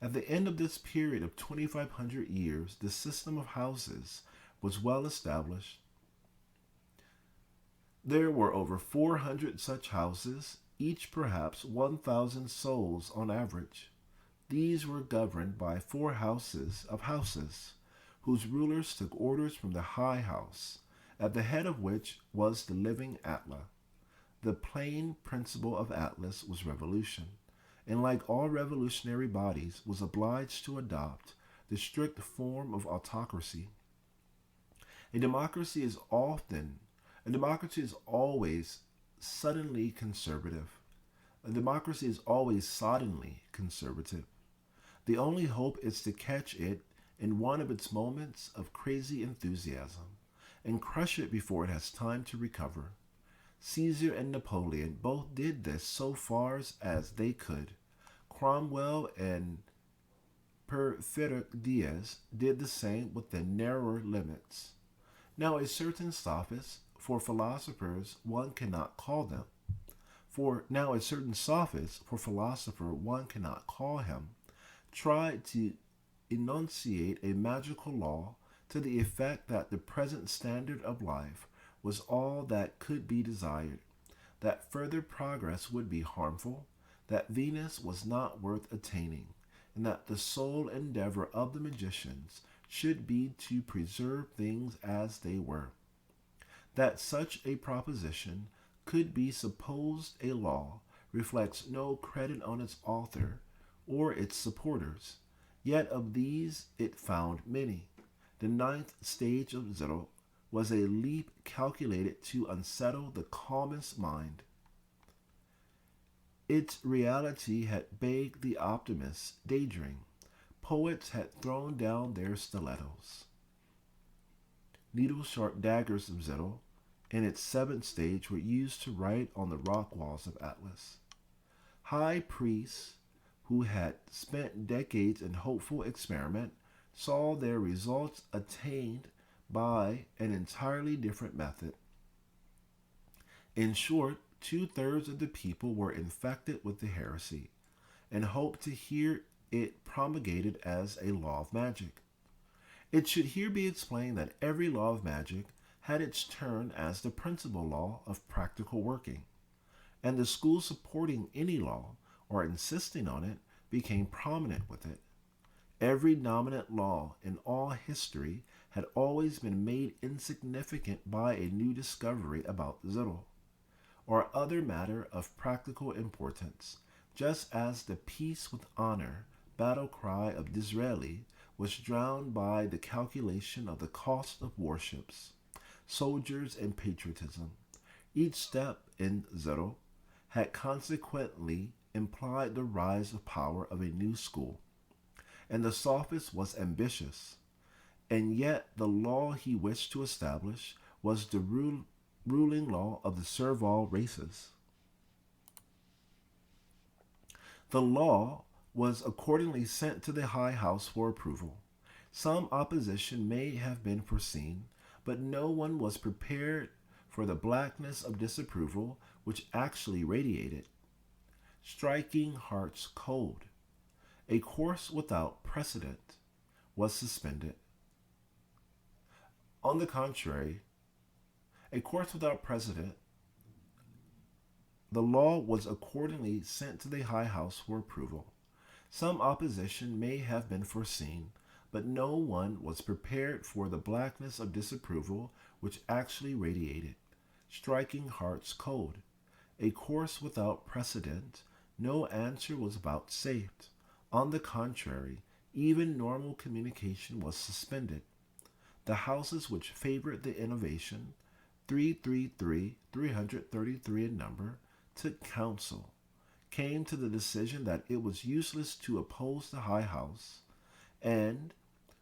At the end of this period of 2,500 years, the system of houses was well established. There were over 400 such houses, each perhaps 1,000 souls on average. These were governed by 4 houses of houses, whose rulers took orders from the high house, at the head of which was the living Atla. The plain principle of Atlas was revolution, and like all revolutionary bodies, was obliged to adopt the strict form of autocracy. A democracy is always suddenly conservative. A democracy is always soddenly conservative. The only hope is to catch it in one of its moments of crazy enthusiasm and crush it before it has time to recover. Caesar and Napoleon both did this so far as they could. Cromwell and Porfirio did the same within narrower limits. Now a certain sophist, for philosophers one cannot call them, tried to enunciate a magical law to the effect that the present standard of life was all that could be desired, that further progress would be harmful, that Venus was not worth attaining, and that the sole endeavor of the magicians should be to preserve things as they were. That such a proposition could be supposed a law reflects no credit on its author or its supporters. Yet of these it found many. The ninth stage of Zittel was a leap calculated to unsettle the calmest mind. Its reality had begged the optimist's daydream. Poets had thrown down their stilettos. Needle-sharp daggers of Zittel in its seventh stage were used to write on the rock walls of Atlas. High priests who had spent decades in hopeful experiment saw their results attained by an entirely different method. In short, 2/3 of the people were infected with the heresy and hoped to hear it promulgated as a law of magic. It should here be explained that every law of magic had its turn as the principal law of practical working, and the schools supporting any law or insisting on it became prominent with it. Every dominant law in all history had always been made insignificant by a new discovery about Zittel, or other matter of practical importance, just as the peace with honor battle cry of Disraeli was drowned by the calculation of the cost of warships, soldiers, and patriotism. Each step in Zittel had consequently implied the rise of power of a new school, and the sophist was ambitious. and yet the law he wished to establish was the ruling law of the servile races. The law was accordingly sent to the High House for approval. Some opposition may have been foreseen, but no one was prepared for the blackness of disapproval which actually radiated, striking hearts cold. A course without precedent was suspended. On the contrary, a course without precedent, the law was accordingly sent to the High House for approval. Some opposition may have been foreseen, but no one was prepared for the blackness of disapproval which actually radiated, striking hearts cold. A course without precedent, no answer was vouchsafed. On the contrary, even normal communication was suspended. The houses which favored the innovation, 333 in number, took counsel, came to the decision that it was useless to oppose the High House, and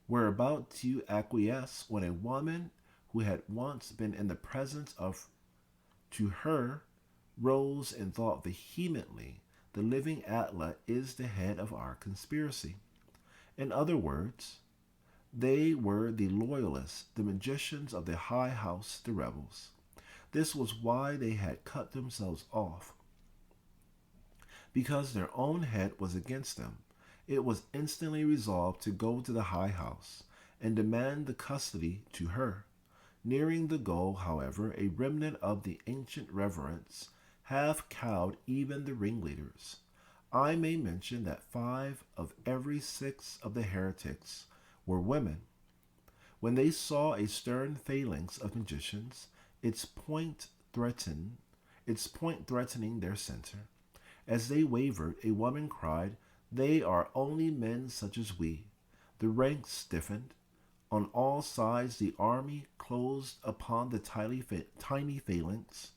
were about to acquiesce when a woman who had once been in the presence of, to her, rose and thought vehemently, the living Atla is the head of our conspiracy. In other words, they were the loyalists, the magicians of the High House, the rebels. This was why they had cut themselves off, because their own head was against them. It was instantly resolved to go to the High House and demand the custody to her. Nearing the goal, however, a remnant of the ancient reverence have cowed even the ringleaders. I may mention that 5 of every 6 of the heretics were women. When they saw a stern phalanx of magicians, its point threatening their center, as they wavered, a woman cried, "They are only men such as we." The ranks stiffened. On all sides the army closed upon the tiny phalanx,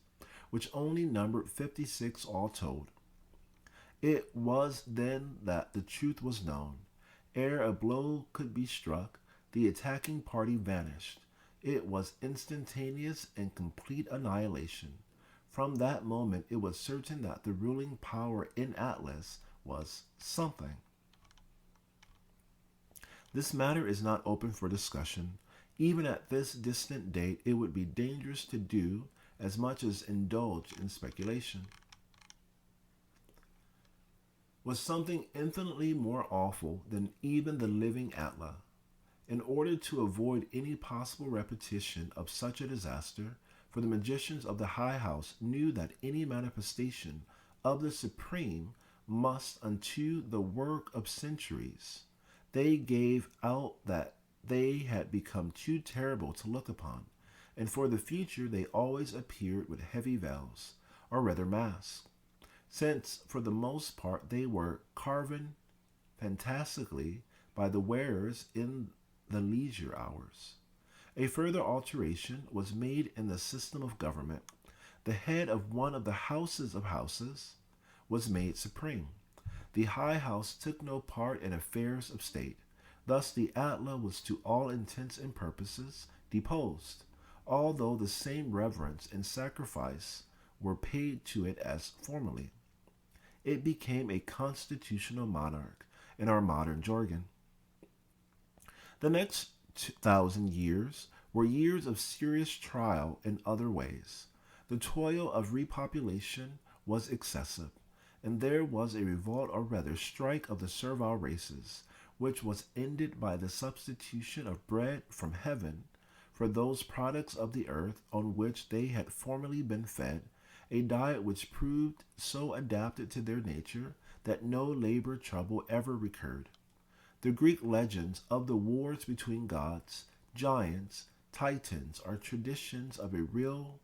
which only numbered 56 all told. It was then that the truth was known. Ere a blow could be struck, the attacking party vanished. It was instantaneous and complete annihilation. From that moment it was certain that the ruling power in Atlas was something. This matter is not open for discussion. Even at this distant date, it would be dangerous to do as much as indulge in speculation. Was something infinitely more awful than even the living Atla. In order to avoid any possible repetition of such a disaster, for the magicians of the High House knew that any manifestation of the Supreme must unto the work of centuries, they gave out that they had become too terrible to look upon, and for the future they always appeared with heavy veils, or rather masks, since for the most part they were carven fantastically by the wearers in the leisure hours. A further alteration was made in the system of government. The head of one of the houses of houses was made supreme. The High House took no part in affairs of state. Thus the Atla was to all intents and purposes deposed, although the same reverence and sacrifice were paid to it as formerly. It became a constitutional monarch in our modern jargon. The next 2,000 years were years of serious trial in other ways. The toil of repopulation was excessive, and there was a revolt, or rather strike, of the servile races, which was ended by the substitution of bread from heaven for those products of the earth on which they had formerly been fed, a diet which proved so adapted to their nature that no labor trouble ever recurred. The Greek legends of the wars between gods, giants, titans are traditions of a real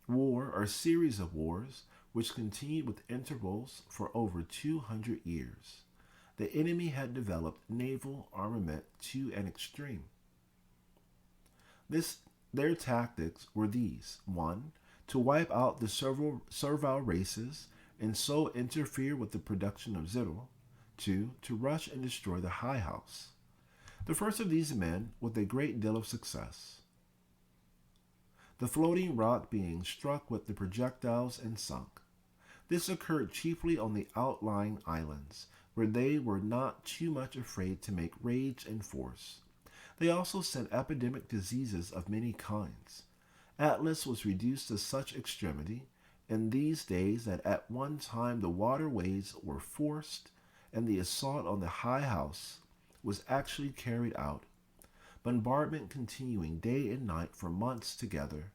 war or series of wars which continued with intervals for over 200 years. The enemy had developed naval armament to an extreme. Their tactics were these: 1. To wipe out the servile races and so interfere with the production of zero. 2. To rush and destroy the High House. The first of these men with a great deal of success, the floating rock being struck with the projectiles and sunk. This occurred chiefly on the outlying islands, where they were not too much afraid to make rage and force. They also sent epidemic diseases of many kinds. Atlas was reduced to such extremity in these days that at one time the waterways were forced and the assault on the high house was actually carried out, bombardment continuing day and night for months together.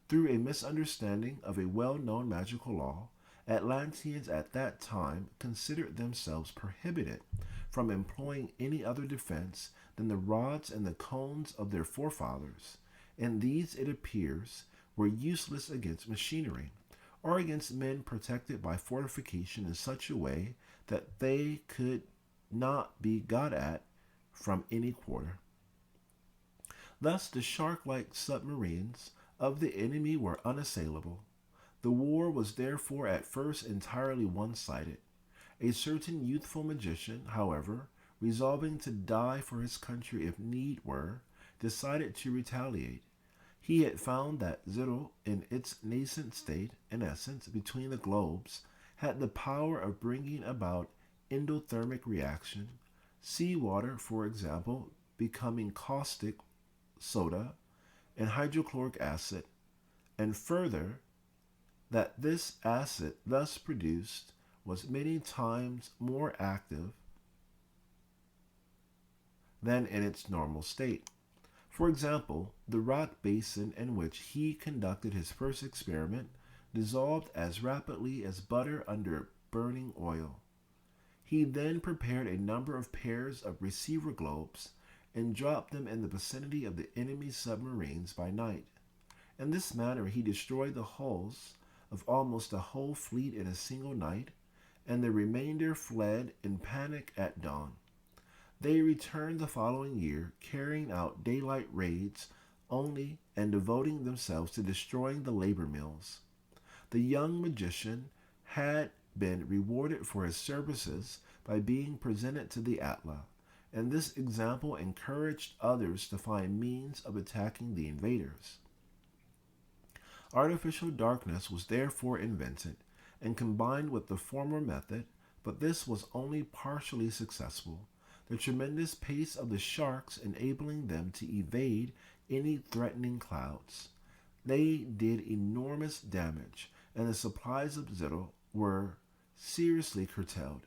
Through a misunderstanding of a well-known magical law, Atlanteans at that time considered themselves prohibited from employing any other defense than the rods and the cones of their forefathers, and these, it appears, were useless against machinery, or against men protected by fortification in such a way that they could not be got at from any quarter. Thus the shark-like submarines of the enemy were unassailable. The war was therefore at first entirely one-sided. A certain youthful magician, however, resolving to die for his country if need were, decided to retaliate. He had found that Zero, in its nascent state, in essence, between the globes, had the power of bringing about endothermic reaction, seawater, for example, becoming caustic soda and hydrochloric acid, and further, that this acid thus produced was many times more active than in its normal state. For example, the rock basin in which he conducted his first experiment dissolved as rapidly as butter under burning oil. He then prepared a number of pairs of receiver globes and dropped them in the vicinity of the enemy's submarines by night. In this manner he destroyed the hulls of almost a whole fleet in a single night, and the remainder fled in panic at dawn. They returned the following year, carrying out daylight raids only and devoting themselves to destroying the labor mills. The young magician had been rewarded for his services by being presented to the Atla, and this example encouraged others to find means of attacking the invaders. Artificial darkness was therefore invented and combined with the former method, but this was only partially successful, the tremendous pace of the sharks enabling them to evade any threatening clouds. They did enormous damage, and the supplies of Zero were seriously curtailed.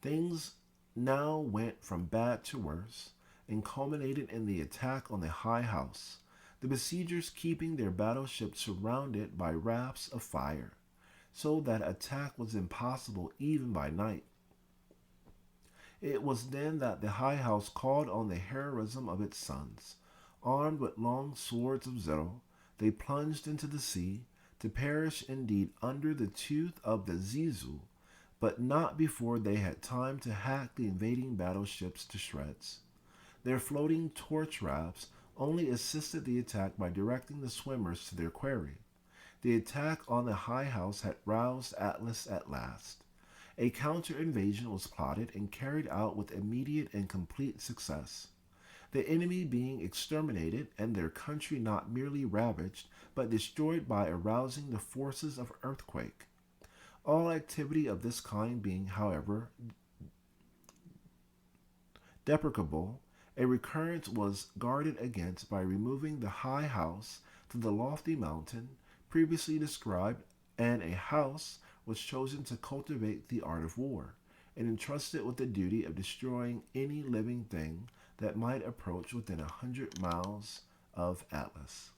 Things now went from bad to worse, and culminated in the attack on the high house, the besiegers keeping their battleships surrounded by rafts of fire, so that attack was impossible even by night. It was then that the high house called on the heroism of its sons. Armed with long swords of Zero, they plunged into the sea, to perish indeed under the tooth of the Zizu, but not before they had time to hack the invading battleships to shreds. Their floating torch rafts only assisted the attack by directing the swimmers to their quarry. The attack on the high house had roused Atlas at last. A counter-invasion was plotted and carried out with immediate and complete success, the enemy being exterminated and their country not merely ravaged, but destroyed by arousing the forces of earthquake. All activity of this kind being, however, deprecable, a recurrence was guarded against by removing the high house to the lofty mountain previously described, and a house was chosen to cultivate the art of war, and entrusted with the duty of destroying any living thing that might approach within 100 miles of Atlas.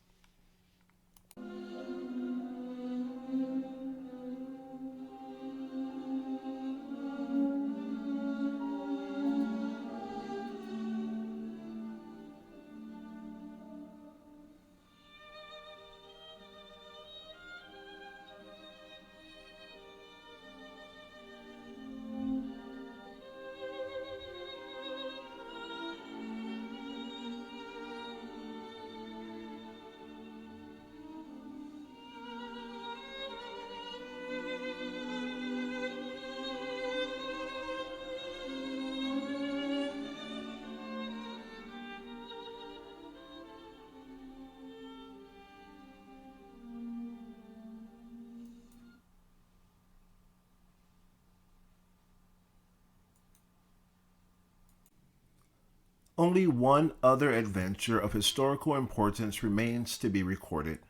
Only one other adventure of historical importance remains to be recorded.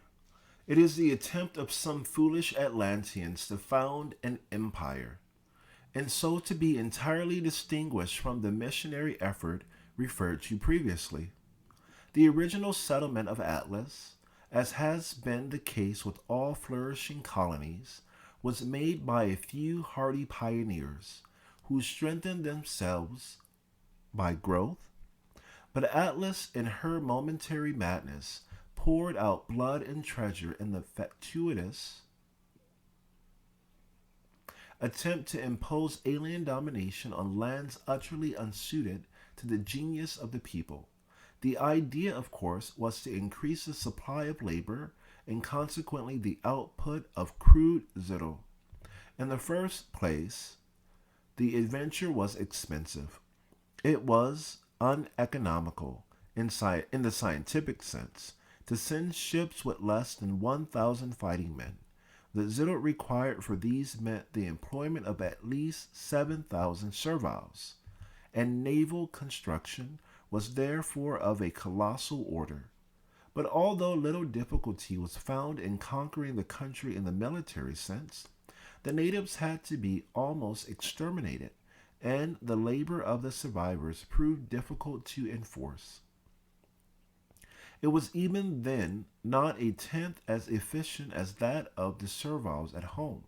It is the attempt of some foolish Atlanteans to found an empire, and so to be entirely distinguished from the missionary effort referred to previously. The original settlement of Atlas, as has been the case with all flourishing colonies, was made by a few hardy pioneers who strengthened themselves by growth. But Atlas, in her momentary madness, poured out blood and treasure in the fatuous attempt to impose alien domination on lands utterly unsuited to the genius of the people. The idea, of course, was to increase the supply of labor and consequently the output of crude zero. In the first place, the adventure was expensive. It was uneconomical in the scientific sense to send ships with less than 1,000 fighting men. The zero required for these meant the employment of at least 7,000 serviles, and naval construction was therefore of a colossal order. But although little difficulty was found in conquering the country in the military sense, the natives had to be almost exterminated, and the labor of the survivors proved difficult to enforce. It was even then not a tenth as efficient as that of the serviles at home.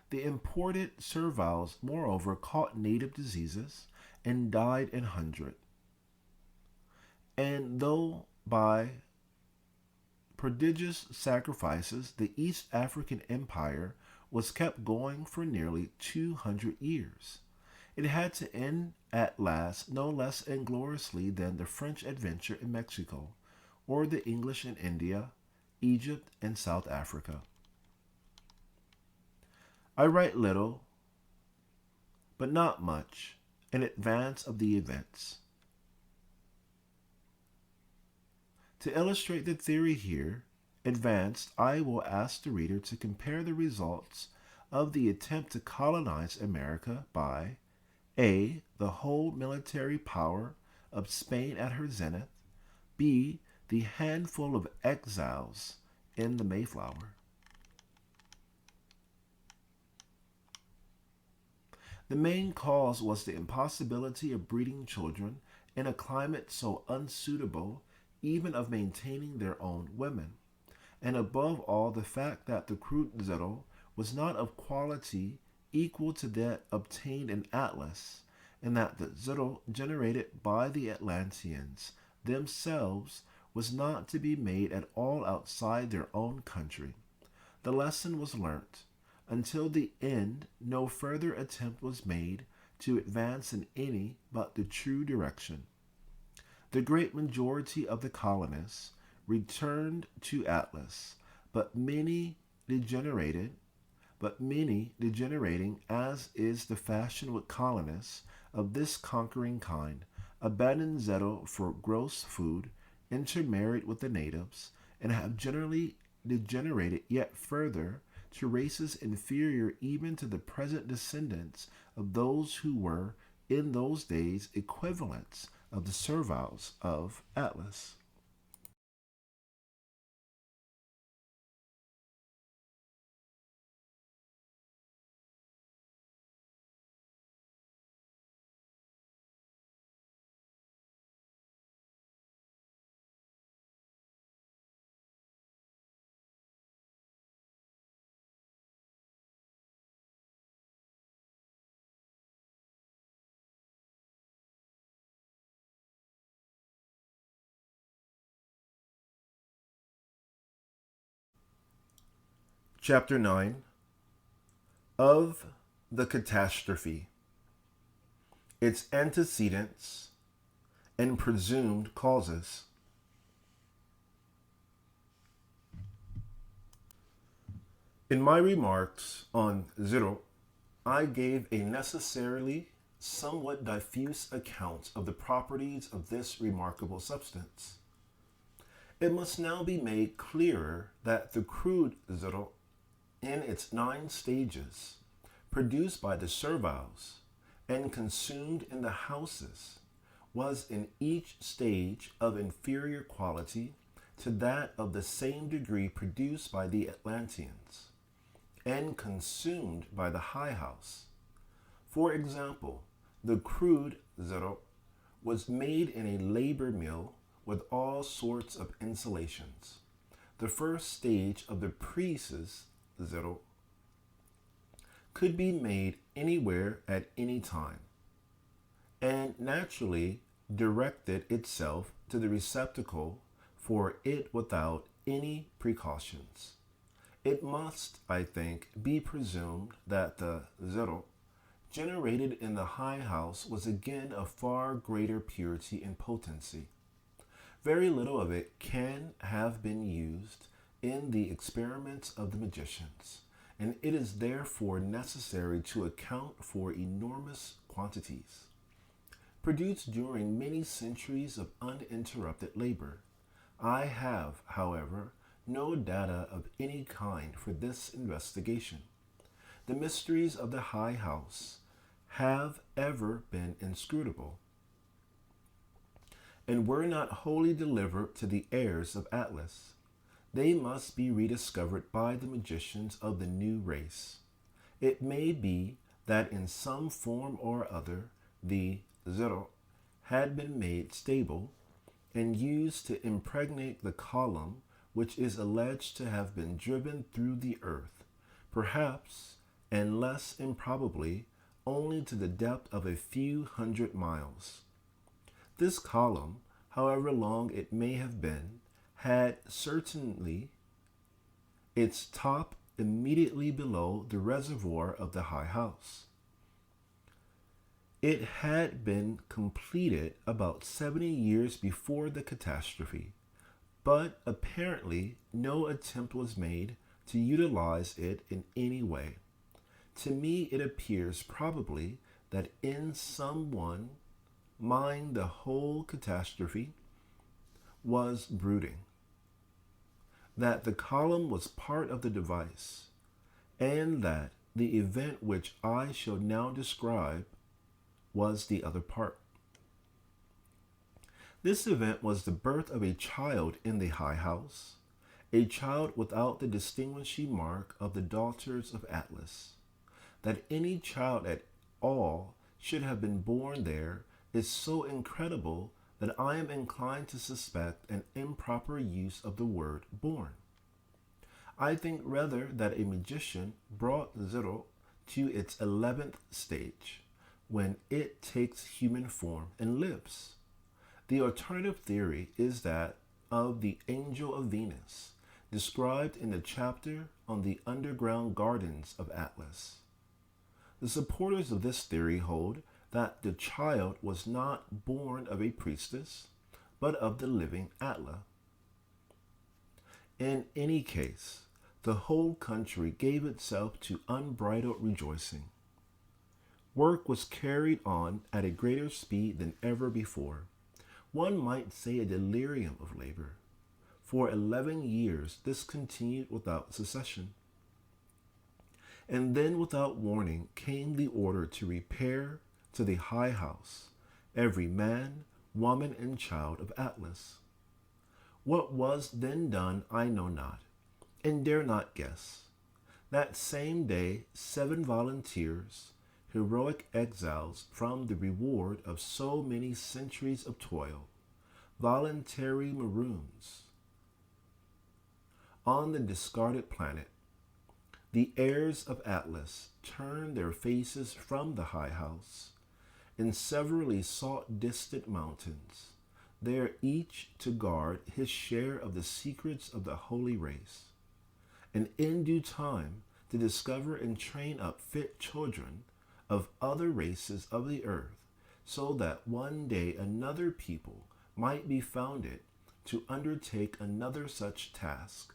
The imported serviles, moreover, caught native diseases and died in hundreds. And though by prodigious sacrifices the East African Empire was kept going for nearly 200 years, it had to end at last no less ingloriously than the French adventure in Mexico, or the English in India, Egypt, and South Africa. I write little, but not much, in advance of the events. To illustrate the theory here advanced, I will ask the reader to compare the results of the attempt to colonize America by A. The whole military power of Spain at her zenith, B. The handful of exiles in the Mayflower. The main cause was the impossibility of breeding children in a climate so unsuitable even of maintaining their own women, and above all the fact that the crude zero was not of quality equal to that obtained in Atlas, and that the zero generated by the Atlanteans themselves was not to be made at all outside their own country. The lesson was learnt. Until the end, no further attempt was made to advance in any but the true direction. The great majority of the colonists returned to Atlas, but many degenerating, as is the fashion with colonists of this conquering kind, abandoned zero for gross food, intermarried with the natives, and have generally degenerated yet further to races inferior even to the present descendants of those who were in those days equivalents of the serviles of Atlas. Chapter 9 of the Catastrophe, its antecedents, and presumed causes. In my remarks on zero, I gave a necessarily somewhat diffuse account of the properties of this remarkable substance. It must now be made clearer that the crude zero, in its 9 stages, produced by the serviles and consumed in the houses, was in each stage of inferior quality to that of the same degree produced by the Atlanteans and consumed by the high house. For example, the crude zero was made in a labor mill with all sorts of insulations. The first stage of the priest's zero could be made anywhere at any time, and naturally directed itself to the receptacle for it without any precautions. It must, I think, be presumed that the zero generated in the high house was again of far greater purity and potency. Very little of it can have been used in the experiments of the magicians, and it is therefore necessary to account for enormous quantities produced during many centuries of uninterrupted labor. I have, however, no data of any kind for this investigation. The mysteries of the high house have ever been inscrutable, and were not wholly delivered to the heirs of Atlas. They must be rediscovered by the magicians of the new race. It may be that in some form or other the zero had been made stable and used to impregnate the column which is alleged to have been driven through the earth, perhaps, and less improbably, only to the depth of a few hundred miles. This column, however long it may have been, had certainly its top immediately below the reservoir of the high house. It had been completed about 70 years before the catastrophe, but apparently no attempt was made to utilize it in any way. To me, it appears probably that in someone mind the whole catastrophe was brooding, that the column was part of the device, and that the event which I shall now describe was the other part. This event was the birth of a child in the high house, a child without the distinguishing mark of the daughters of Atlas. That any child at all should have been born there is so incredible that I am inclined to suspect an improper use of the word born. I think rather that a magician brought zero to its 11th stage, when it takes human form and lives. The alternative theory is that of the angel of Venus, described in the chapter on the underground gardens of Atlas. The supporters of this theory hold that the child was not born of a priestess, but of the living Atla. In any case, the whole country gave itself to unbridled rejoicing. Work was carried on at a greater speed than ever before. One might say a delirium of labor. For 11 years this continued without cessation. And then without warning came the order to repair to the high house, every man, woman, and child of Atlas. What was then done I know not, and dare not guess. That same day 7 volunteers, heroic exiles from the reward of so many centuries of toil, voluntary maroons, on the discarded planet, the heirs of Atlas turned their faces from the high house and severally sought distant mountains, there each to guard his share of the secrets of the holy race, and in due time to discover and train up fit children of other races of the earth, so that one day another people might be founded to undertake another such task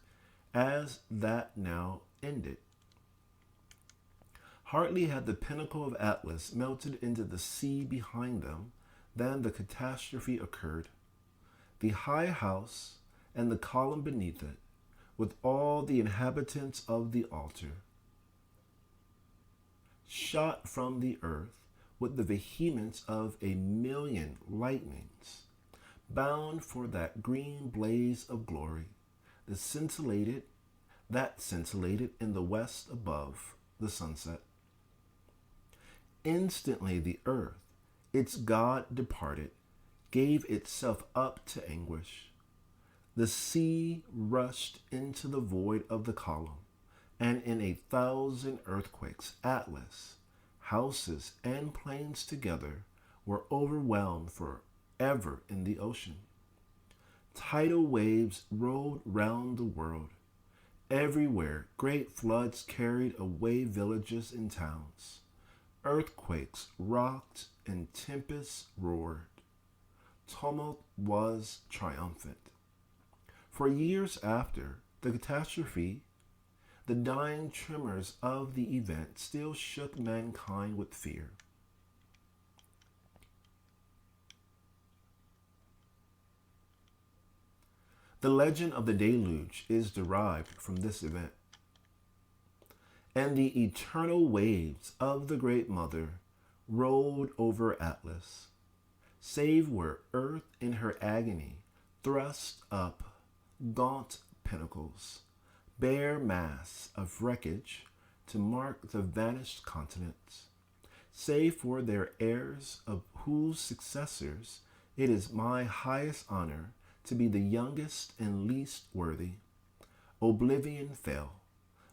as that now ended. Hardly had the pinnacle of Atlas melted into the sea behind them than the catastrophe occurred. The high house and the column beneath it, with all the inhabitants of the altar, shot from the earth with the vehemence of 1,000,000 lightnings, bound for that green blaze of glory, that scintillated in the west above the sunset. Instantly the earth, its God departed, gave itself up to anguish. The sea rushed into the void of the column, and in 1,000 earthquakes, Atlas, houses, and plains together were overwhelmed forever in the ocean. Tidal waves rolled round the world. Everywhere, great floods carried away villages and towns. Earthquakes rocked and tempests roared. Tumult was triumphant. For years after the catastrophe, the dying tremors of the event still shook mankind with fear. The legend of the deluge is derived from this event. And the eternal waves of the Great Mother rolled over Atlas, save where earth in her agony thrust up gaunt pinnacles, bare mass of wreckage to mark the vanished continents, save for their heirs of whose successors it is my highest honor to be the youngest and least worthy. Oblivion fell,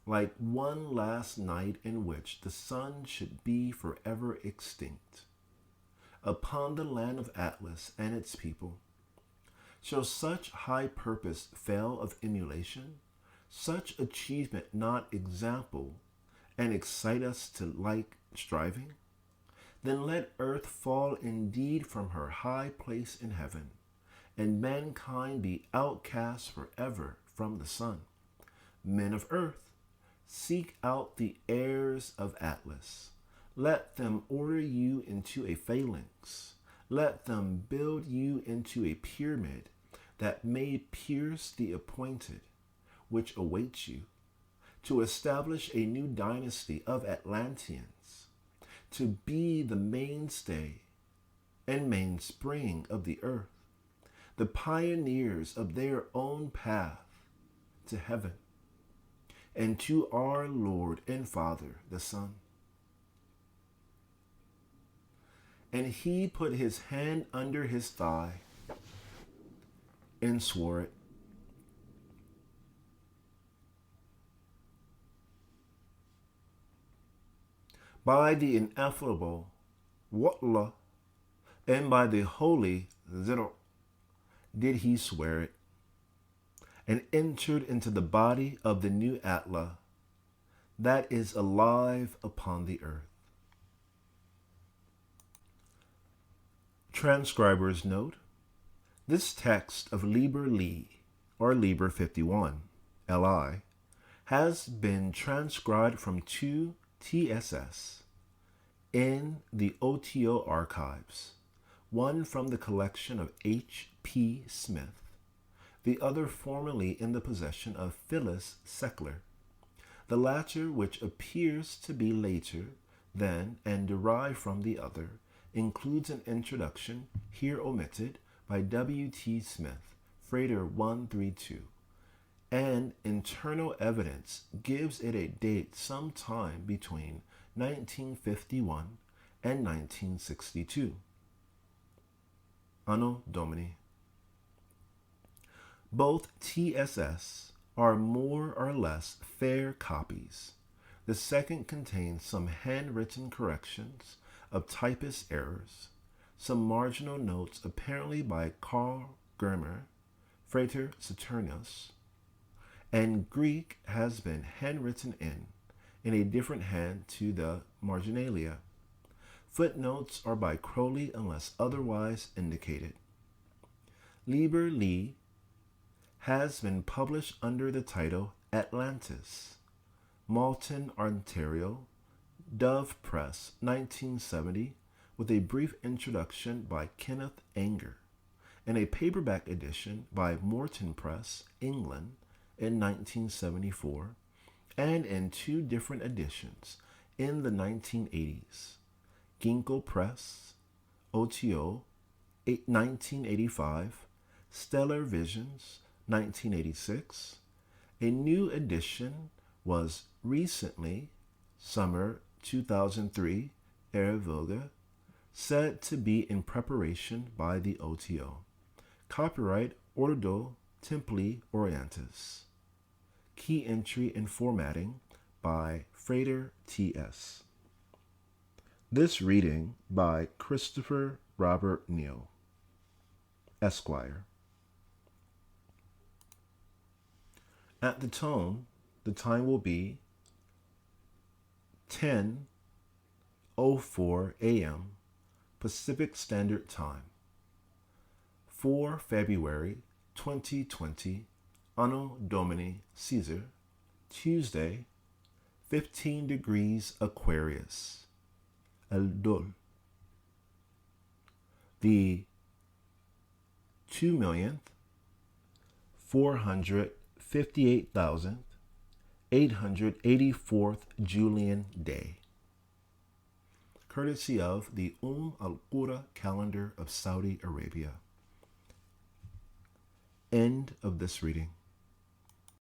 like one last night in which the sun should be forever extinct, upon the land of Atlas and its people. Shall such high purpose fail of emulation, such achievement not example and excite us to like striving? Then let earth fall indeed from her high place in heaven, and mankind be outcast forever from the sun. Men of earth, seek out the heirs of Atlas. Let them order you into a phalanx. Let them build you into a pyramid that may pierce the appointed, which awaits you, to establish a new dynasty of Atlanteans, to be the mainstay and mainspring of the earth, the pioneers of their own path to heaven, and to our Lord and Father, the Son. And he put his hand under his thigh and swore it. By the ineffable Wallah and by the holy Zero did he swear it, and entered into the body of the new Atla that is alive upon the earth. Transcriber's note: this text of Liber Li, or Liber 51, Li, has been transcribed from 2 TSS in the OTO archives, one from the collection of H.P. Smith, the other formerly in the possession of Phyllis Seckler, the latter, which appears to be later than and derived from the other, includes an introduction, here omitted, by W.T. Smith, Freighter 132, and internal evidence gives it a date sometime between 1951 and 1962. Anno Domini. Both TSS are more or less fair copies. The second contains some handwritten corrections of typist errors, some marginal notes apparently by Karl Germer, Frater Saturnus, and Greek has been handwritten in a different hand to the marginalia. Footnotes are by Crowley unless otherwise indicated. Liber Li has been published under the title Atlantis, Malton, Ontario, Dove Press, 1970, with a brief introduction by Kenneth Anger, and a paperback edition by Morton Press, England, in 1974, and in 2 different editions in the 1980s. Ginkgo Press, OTO, 1985, Stellar Visions, 1986. A new edition was recently, summer 2003, Vogue, said to be in preparation by the OTO. Copyright Ordo Templi Orientis. Key entry and formatting by Frater T.S. This reading by Christopher Robert Neal, Esquire. At the tone, the time will be 10:04 a.m. Pacific Standard Time, 4 February 2020, Anno Domini Caesar, Tuesday, 15 degrees Aquarius, El Dol. The 2,458,884th Julian Day, courtesy of the al-Qura calendar of Saudi Arabia. End of this reading.